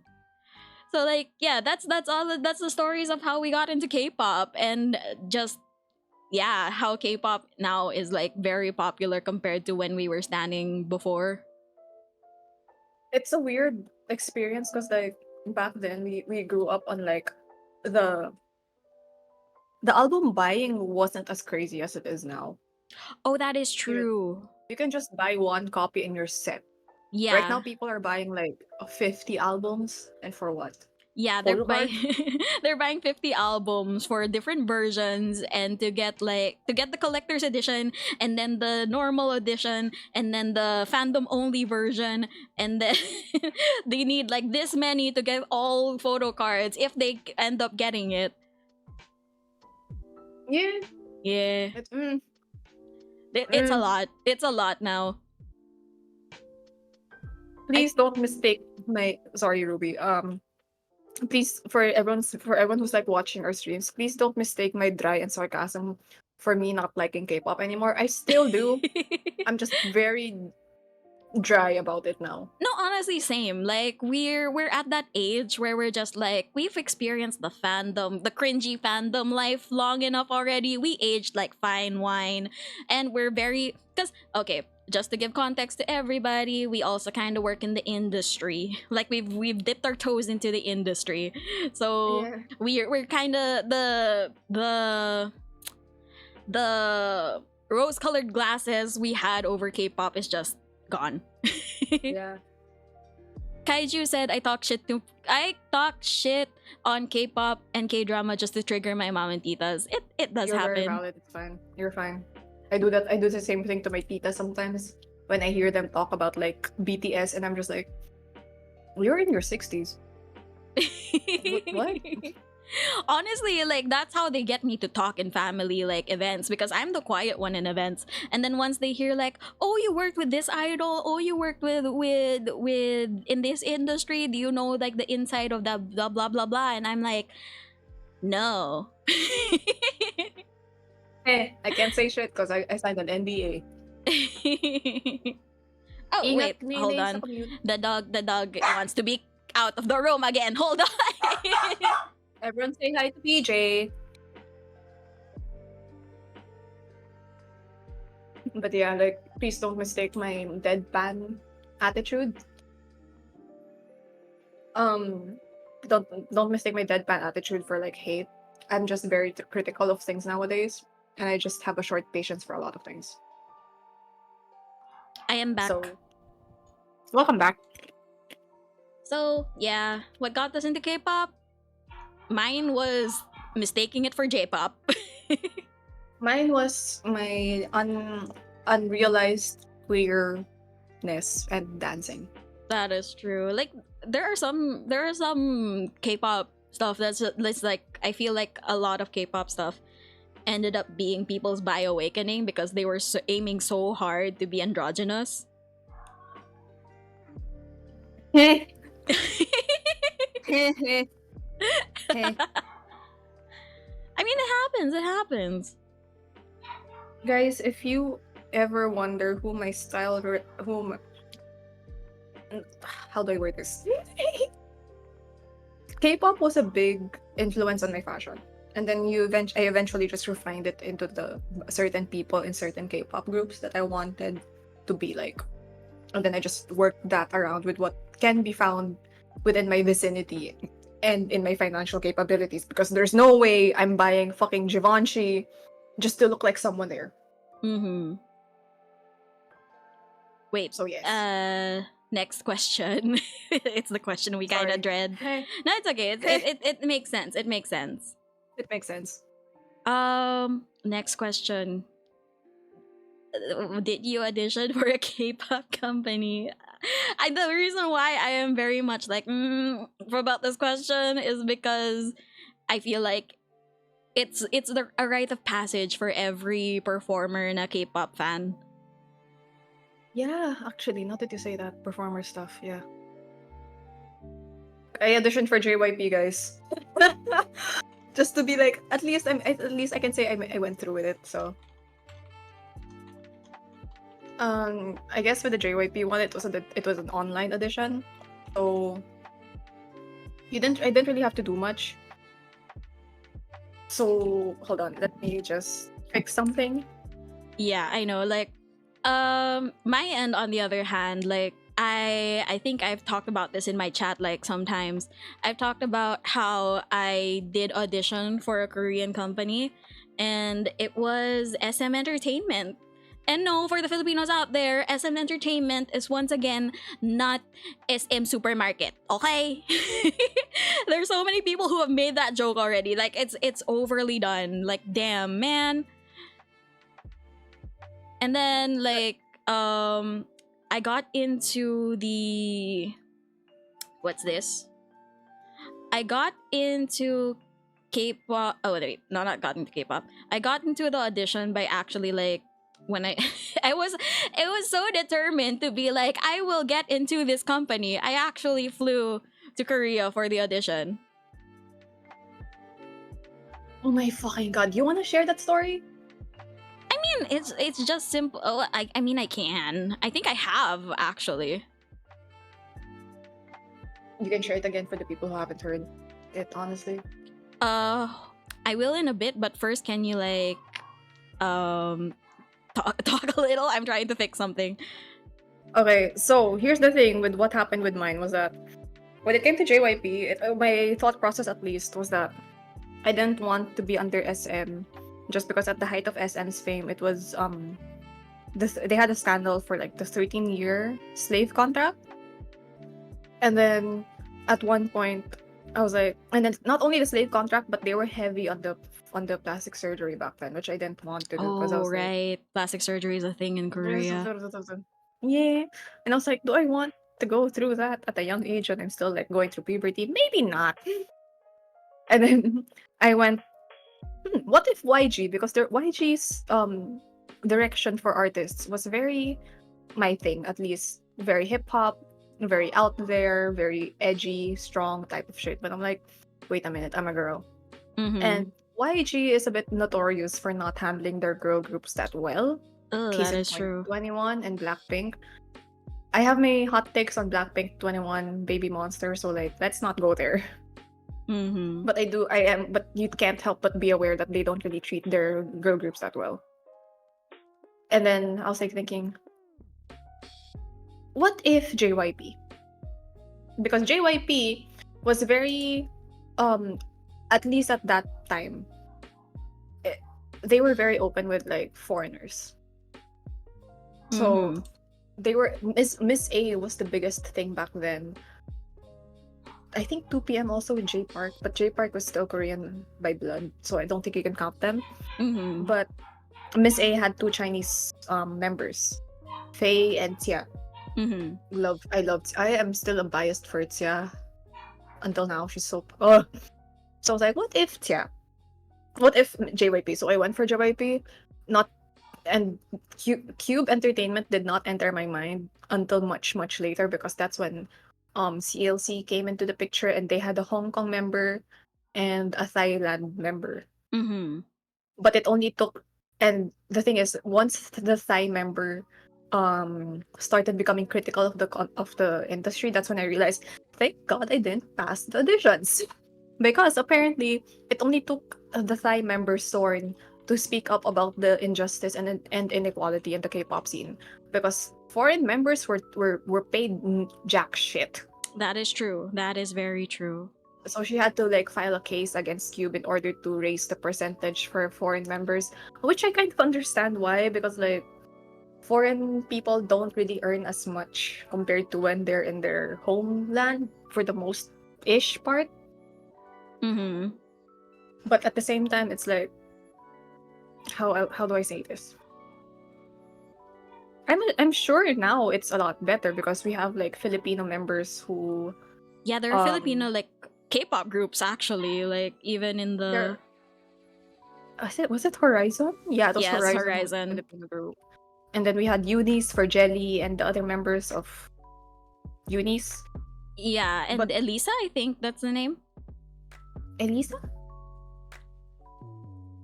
So like, yeah, that's the stories of how we got into K-pop, and just yeah, how K-pop now is like very popular compared to when we were standing before. It's a weird experience because like back then we grew up on like the album buying wasn't as crazy as it is now. Oh, that is true. You can just buy one copy and you're set. Yeah. Right now people are buying like 50 albums, and for what? Yeah, they're Photo buying they're buying 50 albums for different versions, and to get the collector's edition, and then the normal edition, and then the fandom only version, and then they need like this many to get all photo cards if they end up getting it. Yeah. Yeah. It's, It's a lot. It's a lot now. please don't mistake my sorry, Ruby. Please, for everyone who's like watching our streams, please don't mistake my dry and sarcasm for me not liking K-pop anymore. I still do. I'm just very dry about it now. No, honestly, same. Like we're at that age where we're just like, we've experienced the fandom, the cringy fandom life long enough already. We aged like fine wine, and we're very because okay. Just to give context to everybody, we also kind of work in the industry. Like we've dipped our toes into the industry, so we're kind of the rose-colored glasses we had over K-pop is just gone. Yeah. Kaiju said I talk shit on K-pop and K-drama just to trigger my mom and titas. It does You're happen. very valid. It's fine. You're fine. I do that. I do the same thing to my tita sometimes when I hear them talk about like BTS, and I'm just like, you're in your 60s. What? Honestly, like that's how they get me to talk in family like events, because I'm the quiet one in events. And then once they hear like, oh, you worked with this idol, oh, you worked with in this industry, do you know like the inside of that blah blah blah blah? And I'm like, no. I can't say shit because I signed an NDA. Oh wait, hold on. The dog wants to be out of the room again. Hold on. Everyone say hi to PJ. But yeah, like please don't mistake my deadpan attitude. Don't mistake my deadpan attitude for like hate. I'm just very critical of things nowadays, and I just have a short patience for a lot of things. I am back. So, welcome back. So, yeah, what got us into K-pop? Mine was mistaking it for J-pop. Mine was my unrealized queerness and dancing. That is true. Like there are some K-pop stuff that's like, I feel like a lot of K-pop stuff ended up being people's bi-awakening because they were aiming so hard to be androgynous. I I mean, it happens. Guys, if you ever wonder who my style, how do I word this? K-pop was a big influence on my fashion. And then I eventually just refined it into the certain people in certain K-pop groups that I wanted to be like. And then I just worked that around with what can be found within my vicinity and in my financial capabilities, because there's no way I'm buying fucking Givenchy just to look like someone there. Mm-hmm. Wait. So yes. Next question. It's the question we kind of Sorry. dread. Hey, No, it's okay. It makes sense. It makes sense. it makes sense. Next question. Did you audition for a K-pop company? The reason why I am very much like about this question is because I feel like it's a rite of passage for every performer and a K-pop fan. Yeah, actually, not that you say that, performer stuff, yeah. I auditioned for JYP, guys. Just to be like, at least I can say I went through with it. So, I guess with the JYP one, it was an online audition, so I didn't really have to do much. So hold on, let me just fix something. Yeah, I know. Like, my end on the other hand, like I think I've talked about this in my chat. Like sometimes I've talked about how I did audition for a Korean company, and it was SM Entertainment. And no, for the Filipinos out there, SM Entertainment is once again not SM Supermarket. Okay, there's so many people who have made that joke already. Like it's overly done. Like damn man. And then like I got into the what's this? I got into K-pop. Oh wait, no, not got into K-pop. I got into the audition by actually like when I I was so determined to be like I will get into this company. I actually flew to Korea for the audition. Oh my fucking god! You want to share that story? I mean, it's just simple. Oh, I mean, I can. I think I have actually. You can share it again for the people who haven't heard it. Honestly. I will in a bit, but first, can you like, talk a little? I'm trying to fix something. Okay, so here's the thing with what happened with mine was that when it came to JYP, my thought process at least was that I didn't want to be under SM just because at the height of SM's fame, it was they had a scandal for like the 13-year slave contract, and then at one point I was like, and then not only the slave contract, but they were heavy on the plastic surgery back then, which I didn't want to do because I Oh was like, right, plastic surgery is a thing in Korea. yeah, and I was like, do I want to go through that at a young age when I'm still like going through puberty? Maybe not. And then I went, what if YG? Because YG's direction for artists was very my thing, at least very hip hop, very out there, very edgy, strong type of shit. But I'm like, wait a minute, I'm a girl. Mm-hmm. And YG is a bit notorious for not handling their girl groups that well. Oh, Case that in is point, true. 21 and Blackpink. I have my hot takes on Blackpink, 21, Baby Monster, so like let's not go there. Mm-hmm. But but you can't help but be aware that they don't really treat their girl groups that well. And then I was like thinking, what if JYP? Because JYP was very, at least at that time, they were very open with like foreigners. So Mhm. they were Miss A was the biggest thing back then. I think 2PM also with J Park, but J Park was still Korean by blood, so I don't think you can count them. Mm-hmm. But Miss A had two Chinese members, Faye and Tia. Mm-hmm. I am still a biased for Tia. Until now, she's so. Oh. So I was like, what if Tia? What if JYP? So I went for JYP. Not and Cube Entertainment did not enter my mind until much later, because that's when CLC came into the picture, and they had a Hong Kong member and a Thailand member. Mm-hmm. But it only took And the thing is, once the Thai member started becoming critical of the industry, that's when I realized, thank God I didn't pass the auditions. Because apparently it only took the Thai member Sorn to speak up about the injustice and inequality in the K-pop scene. Because foreign members were paid jack shit. That is true. That is very true. So she had to like file a case against Cube in order to raise the percentage for foreign members, which I kind of understand why, because like foreign people don't really earn as much compared to when they're in their homeland for the most ish part. Mm-hmm. But at the same time, it's like, how do I say this? I'm sure now it's a lot better because we have like Filipino members who Yeah, there are Um, Filipino like K-pop groups actually, like even in the there was it Horizon? Yeah, it was Yes, Horizon. Was the Horizon. Filipino group. And then we had Eunice for Jelly and the other members of Eunice. Yeah, and But- Elisa, I think that's the name. Elisa?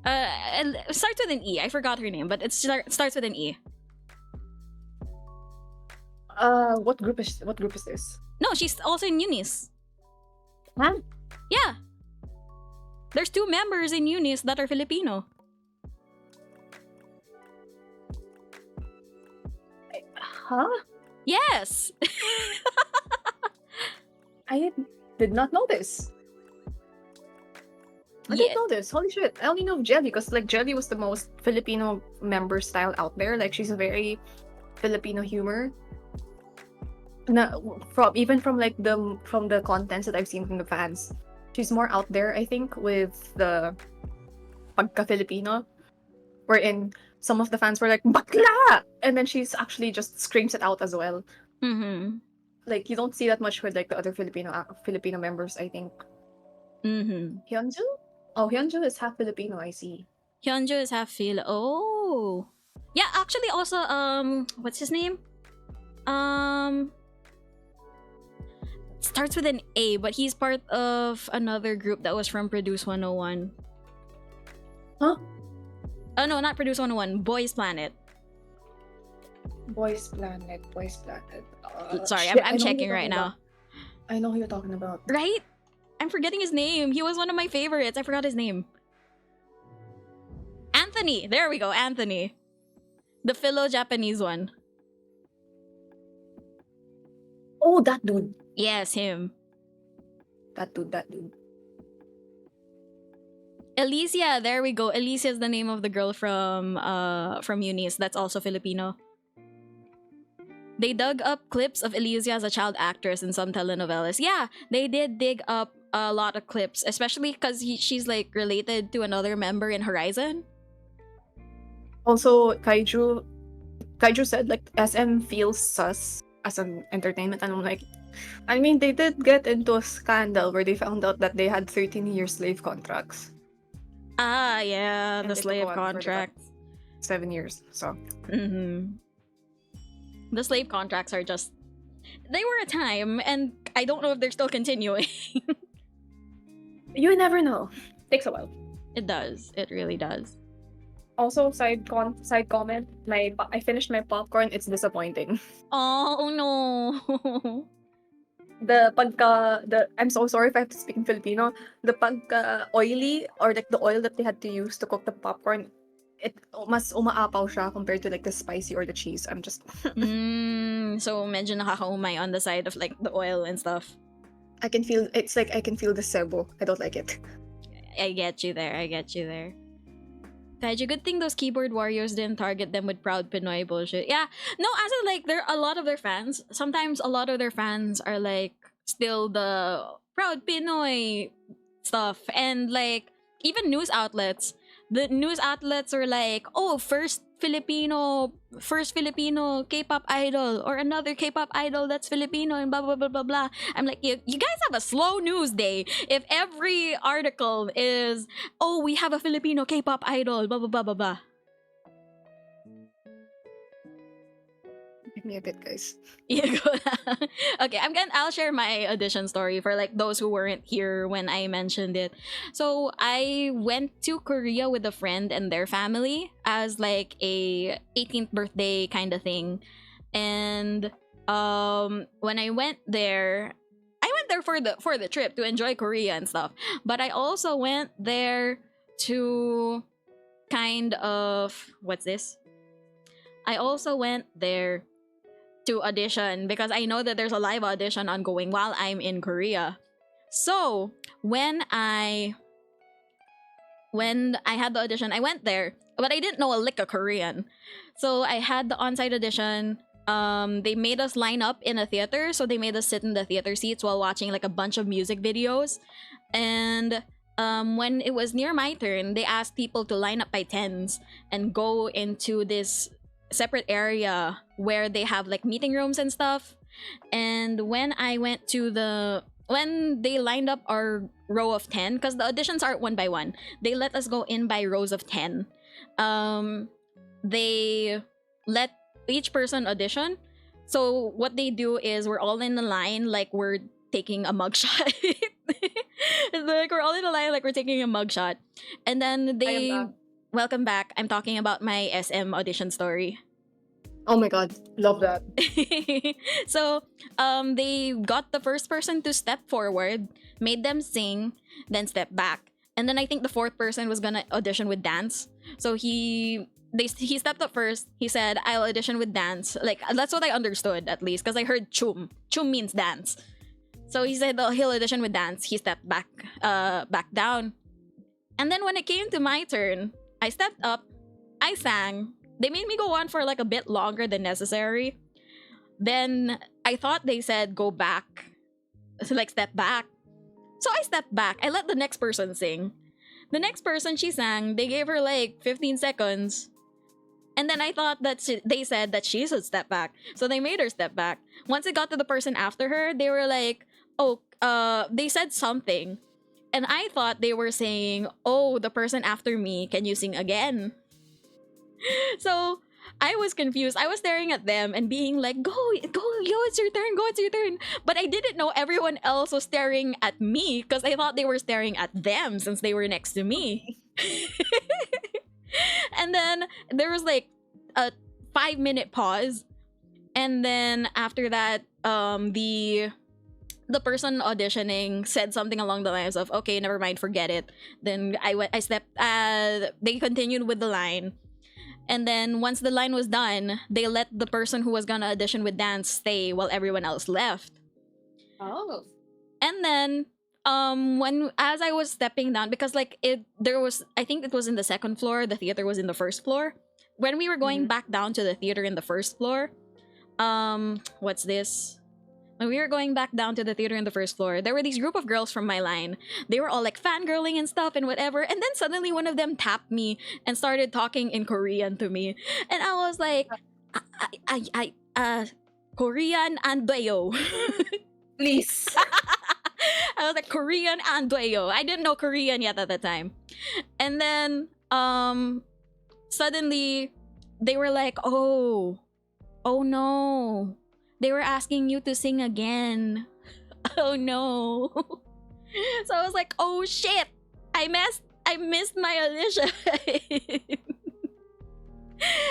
It starts with an E. I forgot her name, but it starts with an E. What group is this? No, she's also in Eunice. Huh? Yeah. There's 2 members in Eunice that are Filipino. Huh? Yes. I did not know this. I Yeah. didn't know this. Holy shit. I only know Jelly because like Jelly was the most Filipino member style out there. Like she's a very Filipino humor. Na, from like from the contents that I've seen from the fans. She's more out there, I think, with the pagka Filipino. Wherein some of the fans were like, bakla! And then she's actually just screams it out as well. Mm-hmm. Like you don't see that much with like the other Filipino members, I think. Mm-hmm. Hyunju? Oh, Hyunju is half Filipino, I see. Hyunjo is half Fil. Oh. Yeah, actually also what's his name? Starts with an A, but he's part of another group that was from Produce 101. Huh? Oh no, not Produce 101, Boys Planet. Boys Planet. Sorry, shit, I I'm know who checking you're right talking now. about. I know who you're talking about. Right? I'm forgetting his name. He was one of my favorites. I forgot his name. Anthony. There we go, Anthony. The Philo-Japanese one. Oh, that dude. Yes, him. That dude. Alicia, there we go. Alicia is the name of the girl from Eunice. That's also Filipino. They dug up clips of Alicia as a child actress in some telenovelas. Yeah, they did dig up a lot of clips, especially because she's like related to another member in Horizon. Also, Kaiju said like SM feels sus as an entertainment, and I'm like, I mean, they did get into a scandal where they found out that they had 13-year slave contracts. Ah, yeah, And the it took slave a while for the contract. 7 years. So Mm-hmm. The slave contracts are just... They were a time, and I don't know if they're still continuing. you never know. Takes a while. It does. It really does. Also, side comment. I finished my popcorn. It's disappointing. Oh no. I'm so sorry if I have to speak in Filipino. The pagka oily, or like the oil that they had to use to cook the popcorn, it mas umaapaw siya compared to like the spicy or the cheese. I'm just So medyo nakakaumay on the side of like the oil and stuff. I can feel the sebo. I don't like it. I get you there. Kaiju, good thing those keyboard warriors didn't target them with proud Pinoy bullshit. Yeah, no, as in like there are a lot of their fans. Sometimes a lot of their fans are like still the proud Pinoy stuff, and like even news outlets. The news outlets are like, oh, first Filipino K-pop idol, or another K-pop idol that's Filipino, and blah blah blah blah blah. I'm like, you guys have a slow news day if every article is, oh, we have a Filipino K-pop idol, blah blah blah blah blah. Give me a bit, guys. Yeah, go lang. Okay, I'll share my audition story for like those who weren't here when I mentioned it. So I went to Korea with a friend and their family as like a 18th birthday kind of thing. And when I went there, for the trip to enjoy Korea and stuff. But I also went there to kind of what's this? I also went there to audition because I know that there's a live audition ongoing while I'm in Korea. So when I had the audition, I went there, but I didn't know a lick of Korean. So I had the on-site audition. They made us line up in a theater, so they made us sit in the theater seats while watching like a bunch of music videos. And when it was near my turn, they asked people to line up by tens and go into this separate area where they have like meeting rooms and stuff. And when they lined up our row of 10, because the auditions aren't one by one, they let us go in by rows of 10. They let each person audition. So what they do is we're all in the line like we're taking a mugshot. Like we're all in a line like we're taking a mugshot. And then they welcome back. I'm talking about my SM audition story. Oh my god, love that. So they got the first person to step forward, made them sing, then step back. And then I think the fourth person was gonna audition with dance. So he stepped up first. He said, I'll audition with dance. Like, that's what I understood, at least, because I heard chum. Chum means dance. So he said, oh, he'll audition with dance. He stepped back down. And then when it came to my turn, I stepped up. I sang. They made me go on for like a bit longer than necessary. Then I thought they said, go back. So like, step back. So I stepped back. I let the next person sing. The next person, she sang. They gave her like 15 seconds. And then I thought that they said that she should step back. So they made her step back. Once it got to the person after her, they were like, oh, they said something. And I thought they were saying, oh, the person after me, can you sing again? So I was confused. I was staring at them and being like, go, yo, it's your turn, it's your turn. But I didn't know everyone else was staring at me because I thought they were staring at them since they were next to me. And then there was like a 5-minute pause. And then after that, the person auditioning said something along the lines of, okay, never mind, forget it. Then I stepped, they continued with the line. And then once the line was done, they let the person who was gonna audition with dance stay while everyone else left. Oh. And then as I was stepping down, because like I think it was in the second floor, the theater was in the first floor. When we were going back down to the theater in the first floor, what's this? When we were going back down to the theater in the first floor, there were these group of girls from my line. They were all like fangirling and stuff and whatever. And then suddenly one of them tapped me and started talking in Korean to me. And I was like, Korean and doyo. Please. I was like, Korean and doyo. I didn't know Korean yet at the time. And then suddenly they were like, oh no. They were asking you to sing again. Oh no. So I was like, oh shit. I missed my audition.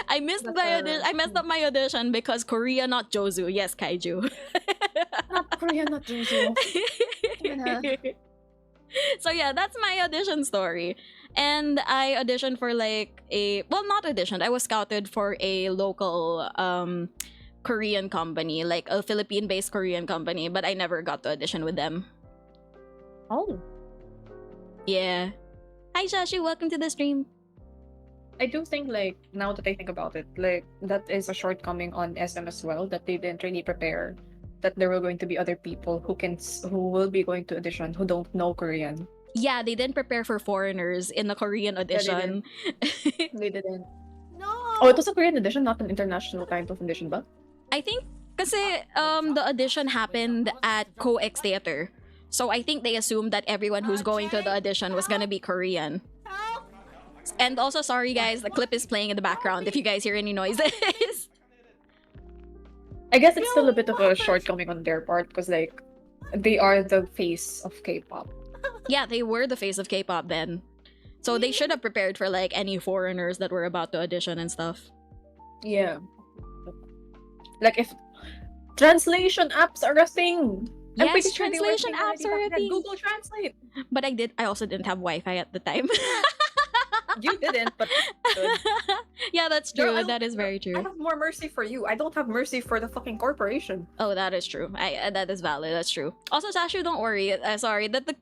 I messed up my audition because Korea, not Jozu. Yes, Kaiju. Not Korea, not Jojo. So yeah, that's my audition story. And I auditioned for like not auditioned. I was scouted for a local Korean company, like a Philippine-based Korean company, but I never got to audition with them. Oh. Yeah. Hi, Shashi. Welcome to the stream. I do think, like, now that I think about it, like, that is a shortcoming on SM as well, that they didn't really prepare that there were going to be other people who will be going to audition who don't know Korean. Yeah, they didn't prepare for foreigners in the Korean audition. Yeah, they didn't. No. Oh, it was a Korean audition, not an international kind of audition, ba? I think kasi the audition happened at COEX Theater. So I think they assumed that everyone who's going to the audition was gonna be Korean. And also, sorry guys, the clip is playing in the background if you guys hear any noises. I guess it's still a bit of a shortcoming on their part because like they are the face of K-pop. Yeah, they were the face of K-pop then. So they should have prepared for like any foreigners that were about to audition and stuff. Yeah. Like if translation apps are a thing. I'm pretty Yes, sure they were translation saying apps already are a back then. thing. Google Translate. But I also didn't have Wi-Fi at the time. You didn't, but good. Yeah, that's Girl, true. I don't- That is very I true. have more mercy for you. I don't have mercy for the fucking corporation. Oh, that is true. That is valid. That's true. Also, Sasha, don't worry. Sorry that the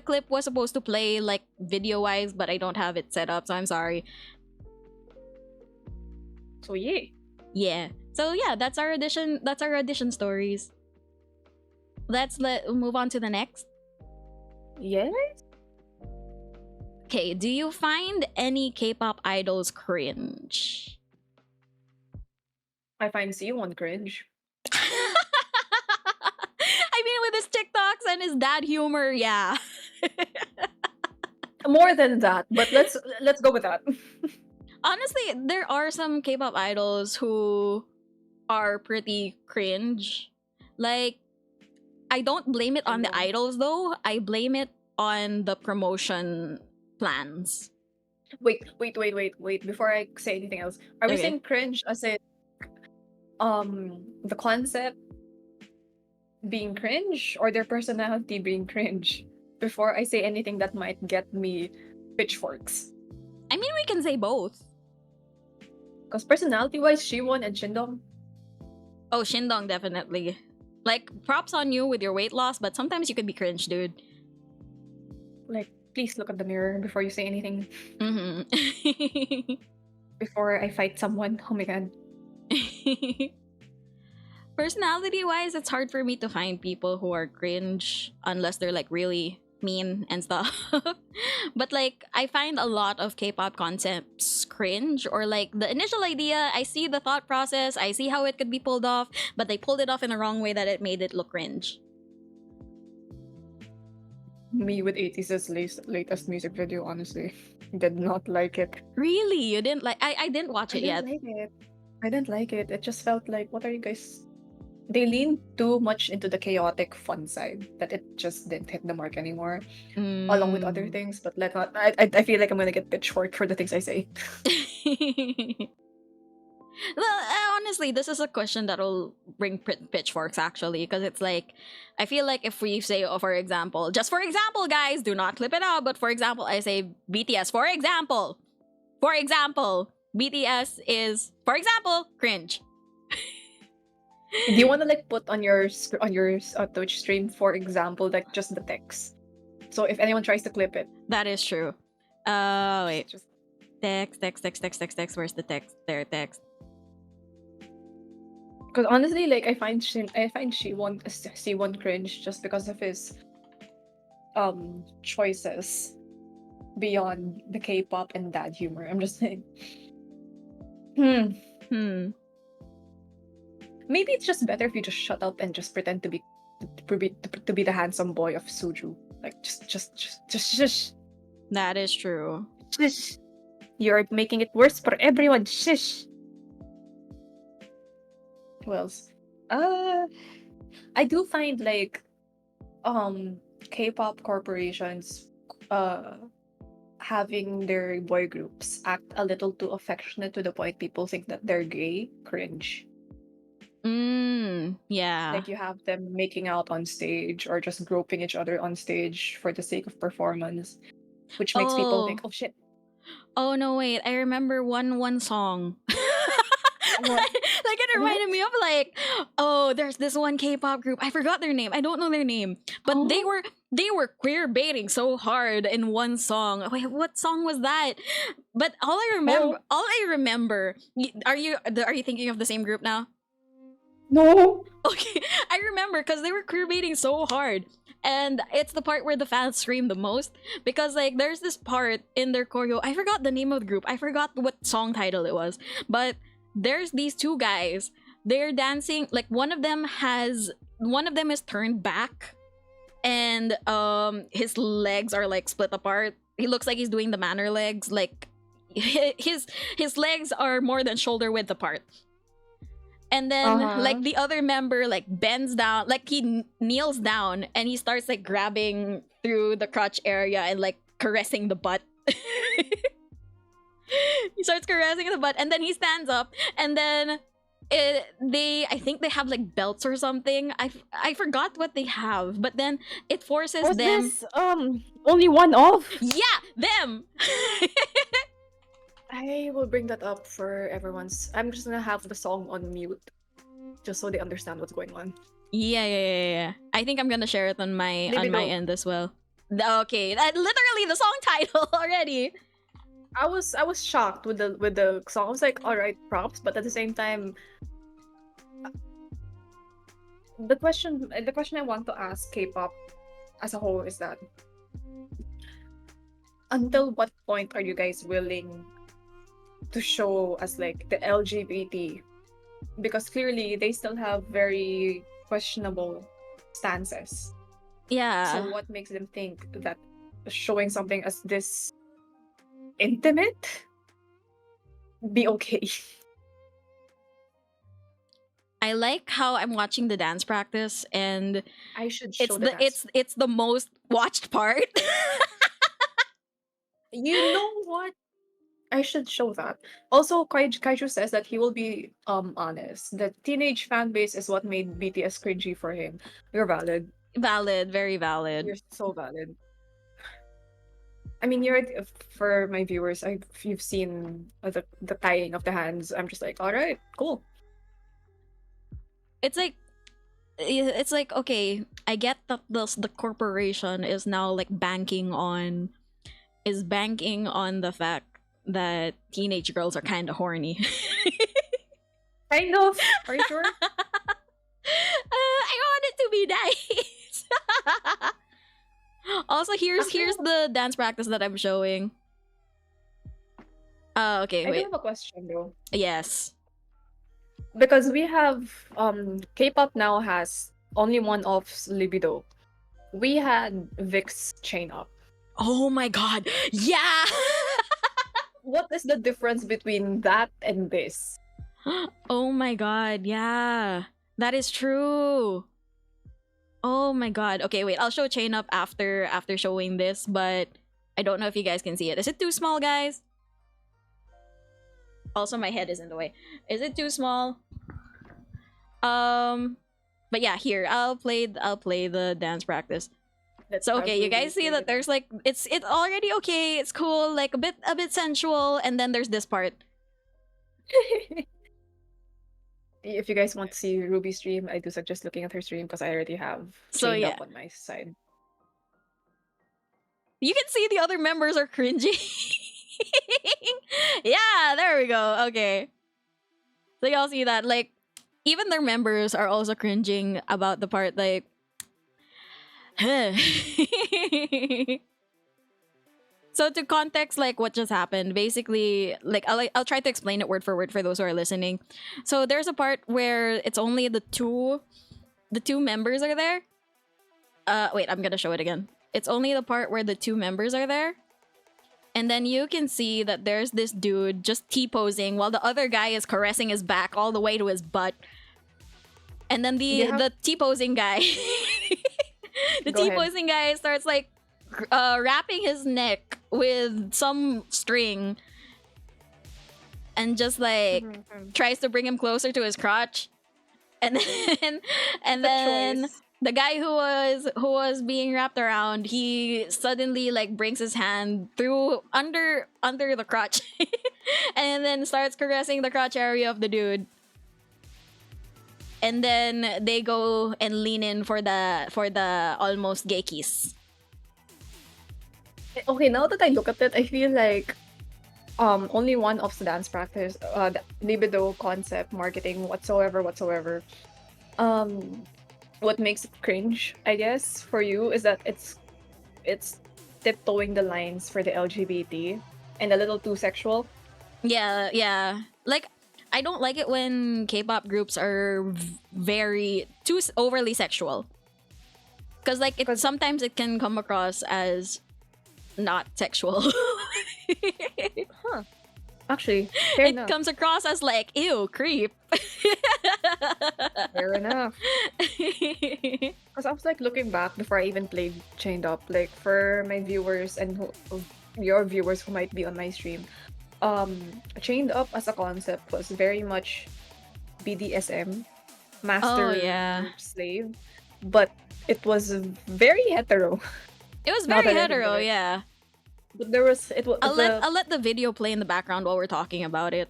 clip was supposed to play like video wise, but I don't have it set up, so I'm sorry. So yeah. Yeah. So yeah, that's our audition. That's our audition stories. Let's move on to the next. Yeah. Okay. Do you find any K-pop idols cringe? I find C1 cringe. I mean, with his TikToks and his dad humor, yeah. More than that, but let's go with that. Honestly, there are some K-pop idols who are pretty cringe. Like, I don't blame it on the idols though. I blame it on the promotion plans. Wait. Before I say anything else, are we Okay. saying cringe as in the concept being cringe or their personality being cringe? Before I say anything that might get me pitchforks. I mean, we can say both. Because personality-wise, Shiwon and Shindong. Oh, Shindong definitely. Like, props on you with your weight loss, but sometimes you could be cringe, dude. Like, please look at the mirror before you say anything. Mm-hmm. Before I fight someone. Oh my god. Personality-wise, it's hard for me to find people who are cringe unless they're like really mean and stuff. But like, I find a lot of K-pop concepts cringe, or like the initial idea, I see the thought process, I see how it could be pulled off, but they pulled it off in the wrong way that it made it look cringe. Me with 80's latest music video, honestly. Did not like it. Really? You didn't like? I didn't watch it yet. I didn't like it. It just felt like, what are you guys? They leaned too much into the chaotic fun side that it just didn't hit the mark anymore, along with other Mm. things. But let not. I feel like I'm gonna get pitchfork for the things I say. Well, honestly, this is a question that'll bring pitchforks actually, because it's like, I feel like if we say, oh, for example, just for example, guys, do not clip it out, but for example, I say BTS, for example, BTS is, for example, cringe. Do you want to like put on your Twitch stream, for example, like just the text? So if anyone tries to clip it, That is true. Wait. just Text. Where's the text? There, text. because honestly, like I find C1 cringe just because of his choices beyond the K-pop and dad humor. I'm just saying. Maybe it's just better if you just shut up and just pretend to be the handsome boy of Suju. Like just That is true. shush. You're making it worse for everyone. Shush. Who else? I do find like K-pop corporations having their boy groups act a little too affectionate to the point people think that they're gay cringe. Yeah. Like you have them making out on stage or just groping each other on stage for the sake of performance, which makes people think, oh shit. Oh no, wait! I remember one song. Like it reminded me of like, oh, there's this one K-pop group. I forgot their name. I don't know their name, but they were queer baiting so hard in one song. Wait, what song was that? But all I remember. Are you thinking of the same group now? No. Okay, I remember because they were queer baiting so hard. And it's the part where the fans scream the most because like there's this part in their choreo. I forgot the name of the group. I forgot what song title it was. But there's these two guys. They're dancing like one of them is turned back and his legs are like split apart. He looks like he's doing the manner legs, like his legs are more than shoulder width apart. and then like the other member like bends down, like he kneels down, and he starts like grabbing through the crotch area and like caressing the butt. He starts caressing the butt, and then he stands up, and then I think they have like belts or something. I forgot what they have, but then it forces Was them. this only one off? Yeah, them. I will bring that up for everyone's. I'm just gonna have the song on mute, just so they understand what's going on. Yeah. I think I'm gonna share it on my Libido. end as well. Okay, that literally the song title already. I was shocked with the song. I was like, all right, props, but at the same time, the question I want to ask K-pop as a whole is that until what point are you guys willing to show as like the LGBT? Because clearly they still have very questionable stances. Yeah. So what makes them think that showing something as this intimate be okay? I like how I'm watching the dance practice, and I should show it's the dance. it's the most watched part. You know what? I should show that. Also, Kaiju says that he will be honest. The teenage fan base is what made BTS cringy for him. You're valid. Valid, very valid. You're so valid. I mean, you're for my viewers. You've seen the tying of the hands. I'm just like, all right, cool. It's like okay, I get that the corporation is now like banking on the fact that teenage girls are kind of horny. Kind of. Are you sure? I want it to be nice. Also, here's the dance practice that I'm showing. Okay, I do wait. have a question though. Yes. Because we have K-pop now has only one of libido. We had Vic's chain up. Oh my god. Yeah. What is the difference between that and this? Oh my god. Yeah. That is true. Oh my god. Okay, wait. I'll show chain up after showing this, but I don't know if you guys can see it. Is it too small, guys? Also, my head is in the way. Is it too small? But yeah, here I'll play the dance practice. So okay, you guys see that there's like it's already okay. It's cool, like a bit sensual, and then there's this part. If you guys want to see Ruby's stream, I do suggest looking at her stream because I already have So, chained yeah. up on my side. You can see the other members are cringing. Yeah, there we go. Okay. So y'all see that, like, even their members are also cringing about the part, like, So to context, like, what just happened, basically, like, I'll try to explain it word for word for those who are listening. So there's a part where it's only the two members are there. Wait, I'm gonna show it again. It's only the part where the two members are there. And then you can see that there's this dude just T-posing while the other guy is caressing his back all the way to his butt. And then the T-posing guy, the Go ahead. T-posing guy starts like wrapping his neck with some string and just like tries to bring him closer to his crotch. And then the guy who was being wrapped around, he suddenly like brings his hand through under the crotch and then starts caressing the crotch area of the dude. And then they go and lean in for the almost gay kiss. Okay, now that I look at it, I feel like only one of the dance practice, the libido concept, marketing, whatsoever. What makes it cringe, I guess, for you is that it's tiptoeing the lines for the LGBT and a little too sexual. Yeah. Like, I don't like it when K-pop groups are very too overly sexual. Because like sometimes it can come across as not sexual. Actually, fair It enough. comes across as like, ew, creep. Fair enough. Because I was like looking back before I even played Chained Up, like for my viewers and your viewers who might be on my stream, Chained Up as a concept was very much BDSM, master Oh, yeah. slave, but it was very hetero. It was Now very that I think of hetero, it. yeah. But there was it was I'll let the video play in the background while we're talking about it.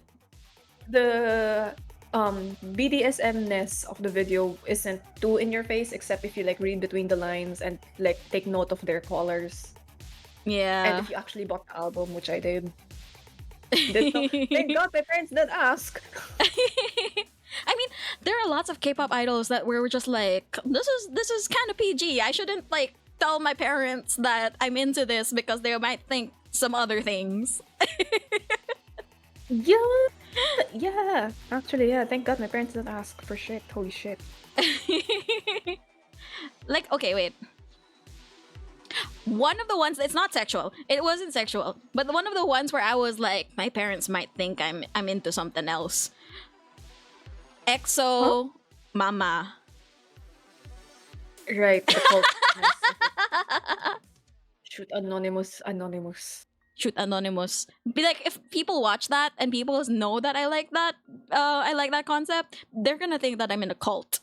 the BDSM-ness of the video isn't too in your face, except if you like read between the lines and like take note of their colors. And Yeah. if you actually bought the album, which I did. Thank God my parents did ask. I mean, there are lots of K-pop idols that were just like, this is kind of PG. I shouldn't like tell my parents that I'm into this because they might think some other things. Yeah. Actually, yeah. Thank God my parents didn't ask for shit. Holy shit. Like, okay, wait. One of the ones, it's not sexual. It wasn't sexual, but one of the ones where I was like, my parents might think I'm into something else. EXO, Mama. Right. The cultness of it. Shoot, anonymous. Shoot, Anonymous. Be like, if people watch that and people know that I like that concept, they're gonna think that I'm in a cult.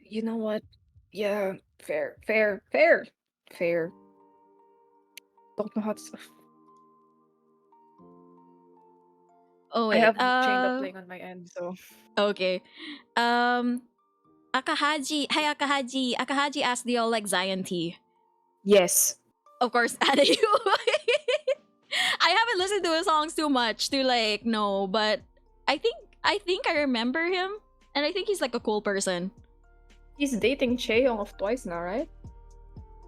You know what? Yeah, fair. Don't know how to. Oh I wait. have Chained Up playing on my end, so. Okay. Akahaji. Hi, Akahaji. Akahaji asked, do y'all like Zion T? Yes. Of course, Anna, you. I haven't listened to his songs too much to like know, but I think I remember him, and I think he's like a cool person. He's dating Chaeyoung of Twice now, right?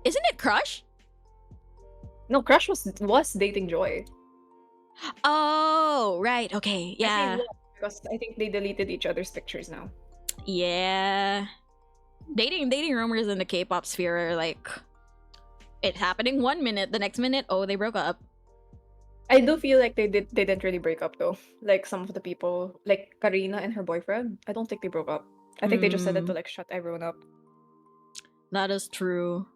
Isn't it Crush? No, Crush was dating Joy. Oh, right. Okay. I Yeah. say was, because I think they deleted each other's pictures now. Yeah. Dating rumors in the K-pop sphere are like, it's happening one minute, the next minute, oh, they broke up. I do feel like they didn't really break up though. Like some of the people, like Karina and her boyfriend, I don't think they broke up. I think they just said it to like shut everyone up. That is true.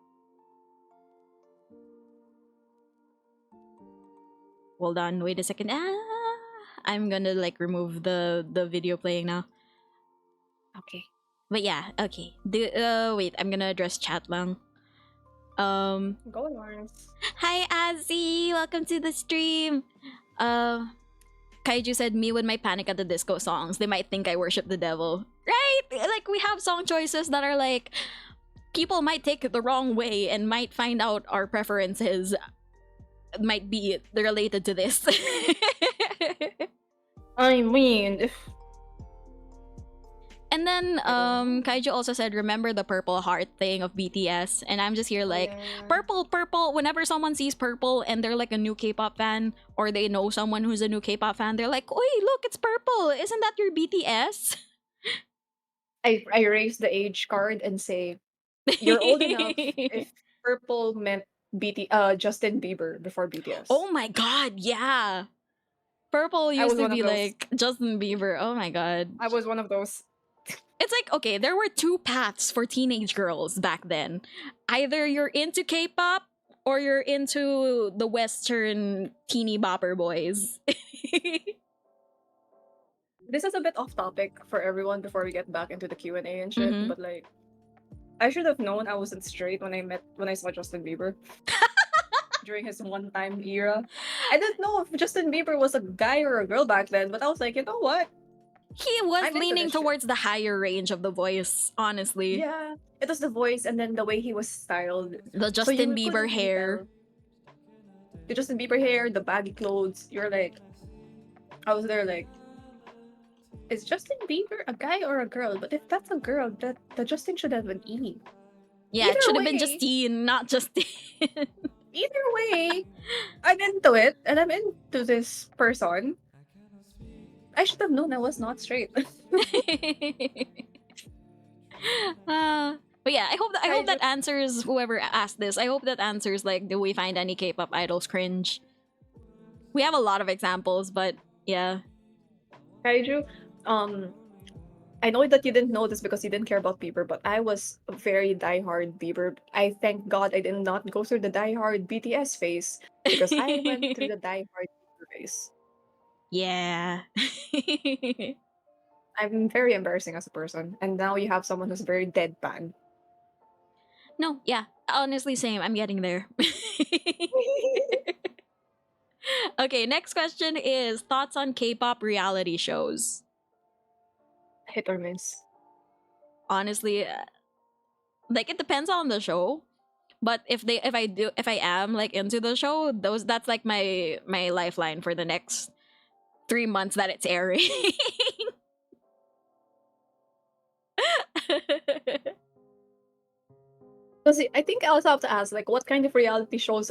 Hold on, wait a second. I'm gonna like remove the video playing now. Okay. But yeah, okay. Wait, I'm gonna address chat lang. Go Lawrence. Hi Azzy, welcome to the stream. Kaiju said, me with my Panic at the Disco songs. They might think I worship the devil. Right? Like, we have song choices that are like, people might take it the wrong way and might find out our preferences might be related to this. I mean, if And then Kaiju also said, remember the purple heart thing of BTS? And I'm just here like, purple. Whenever someone sees purple and they're like a new K-pop fan, or they know someone who's a new K-pop fan, they're like, oi, look, it's purple. Isn't that your BTS? I raise the age card and say, you're old enough if purple meant Justin Bieber before BTS. Oh my god, yeah. Purple was used to one of be those. like Justin Bieber. Oh my god. I was one of those. It's like, okay, there were two paths for teenage girls back then. Either you're into K-pop or you're into the Western teeny bopper boys. This is a bit off topic for everyone before we get back into the Q&A and shit, Mhm. but like, I should have known I wasn't straight when I saw Justin Bieber during his one-time era. I didn't know if Justin Bieber was a guy or a girl back then, but I was like, you know what? He was I'm into leaning this shit. towards the higher range of the voice, honestly. Yeah, it was the voice and then the way he was styled. The So Justin you Bieber couldn't really hair. tell. The Justin Bieber hair, the baggy clothes. You're like, I was there like, is Justin Bieber a guy or a girl? But if that's a girl, that the Justin should have an E. Yeah, it Either should have been way- Justine, not Justine. Either way, I'm into it and I'm into this person. I should have known I was not straight. But yeah, I hope that answers whoever asked this. I hope that answers like, do we find any K-pop idols cringe? We have a lot of examples, but yeah. Kaiju, I know that you didn't know this because you didn't care about Bieber, but I was a very diehard Bieber. I thank God I did not go through the diehard BTS phase because I went through the diehard Bieber phase. Yeah. I'm very embarrassing as a person, and now you have someone who's very deadpan. No, yeah. Honestly, same. I'm getting there. Okay, next question is thoughts on K-pop reality shows. Hit or miss. Honestly, like it depends on the show. But if I am like into the show, that's like my lifeline for the next 3 months that it's airing. Because I think I also have to ask, like, what kind of reality shows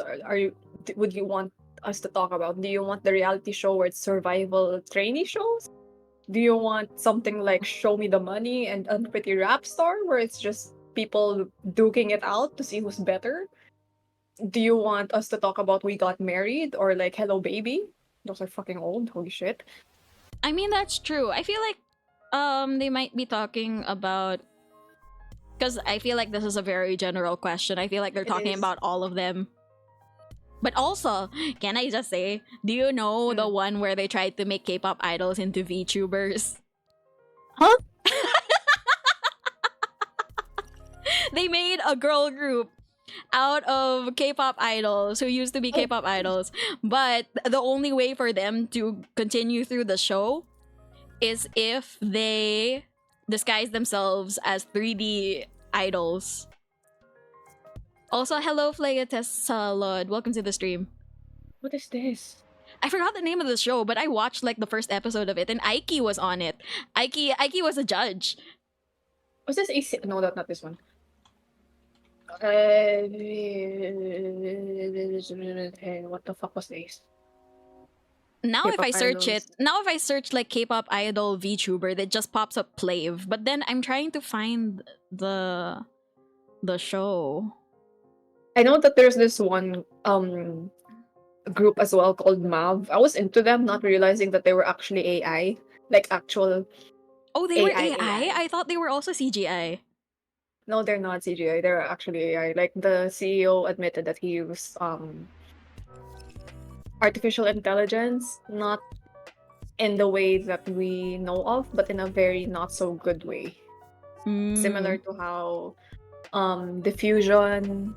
would you want us to talk about? Do you want the reality show where it's survival trainee shows? Do you want something like Show Me the Money and Unpretty Rap Star, where it's just people duking it out to see who's better? Do you want us to talk about We Got Married or like Hello Baby? Those are fucking old. Holy shit. I mean, that's true. I feel like they might be talking about, because I feel like this is a very general question. I feel like they're It talking is. about all of them. But also, can I just say, do you know the one where they tried to make K-pop idols into VTubers? Huh? They made a girl group out of K-pop idols who used to be K-pop idols, but the only way for them to continue through the show is if they disguise themselves as 3D idols. Also, hello Flayatessalod, welcome to the stream. What is this? I forgot the name of the show, but I watched like the first episode of it, and Aiki was on it. Aiki was a judge. Was this AC? No, not this one. What the fuck was this? Now if I K-pop search idols. if I search like K-pop idol VTuber, that just pops up Plave. But then I'm trying to find the show. I know that there's this one group as well called Mav. I was into them, not realizing that they were actually AI, like actual. Oh, they were AI. AI? I thought they were also CGI. No, they're not CGI. They're actually AI. Like the CEO admitted that he used artificial intelligence, not in the way that we know of, but in a very not so good way. Similar to how diffusion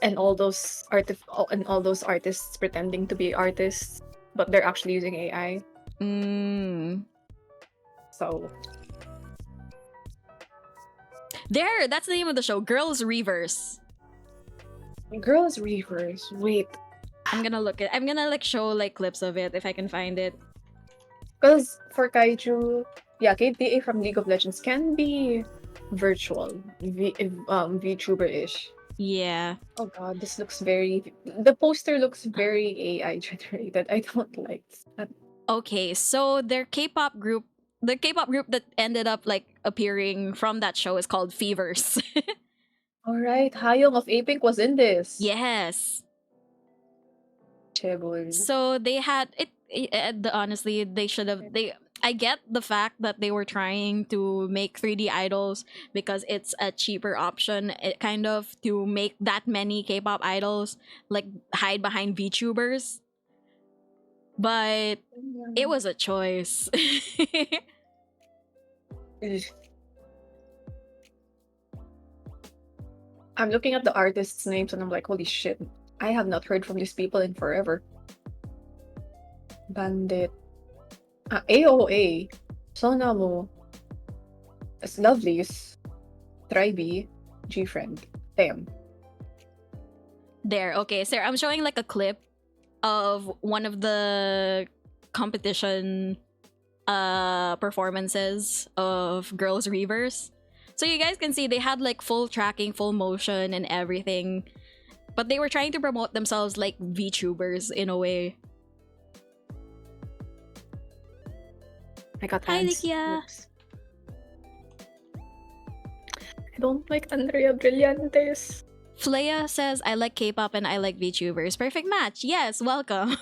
and all those artists pretending to be artists, but they're actually using AI. So there, that's the name of the show, Girls Reverse. Girls Reverse. Wait, I'm gonna like show like clips of it if I can find it. because for kaiju, yeah, KPA from League of Legends can be virtual, VTuber-ish. Yeah. Oh god, this looks very. The poster looks very AI generated. I don't like that. Okay, so their K-pop group, the K-pop group that ended up like appearing from that show is called Fevers. Alright, Hayoung of Apink was in this. Yes. Chebol. So they had it. Honestly, they should have. I get the fact that they were trying to make 3D idols because it's a cheaper option, kind of, to make that many K-pop idols like hide behind VTubers. But it was a choice. I'm looking at the artists' names and I'm like, holy shit, I have not heard from these people in forever. Bandit. AOA. Sonamu. Lovelies. Tribe. G-Friend. Damn. There, okay, sir. I'm showing like a clip of one of the competition performances of Girls Reverse. So you guys can see they had like full tracking, full motion and everything. But they were trying to promote themselves like VTubers in a way. I got Hi, hands. Likia. Oops. I don't like Andrea Brillantes. Flea says, I like K-pop and I like VTubers. Perfect match. Yes, welcome.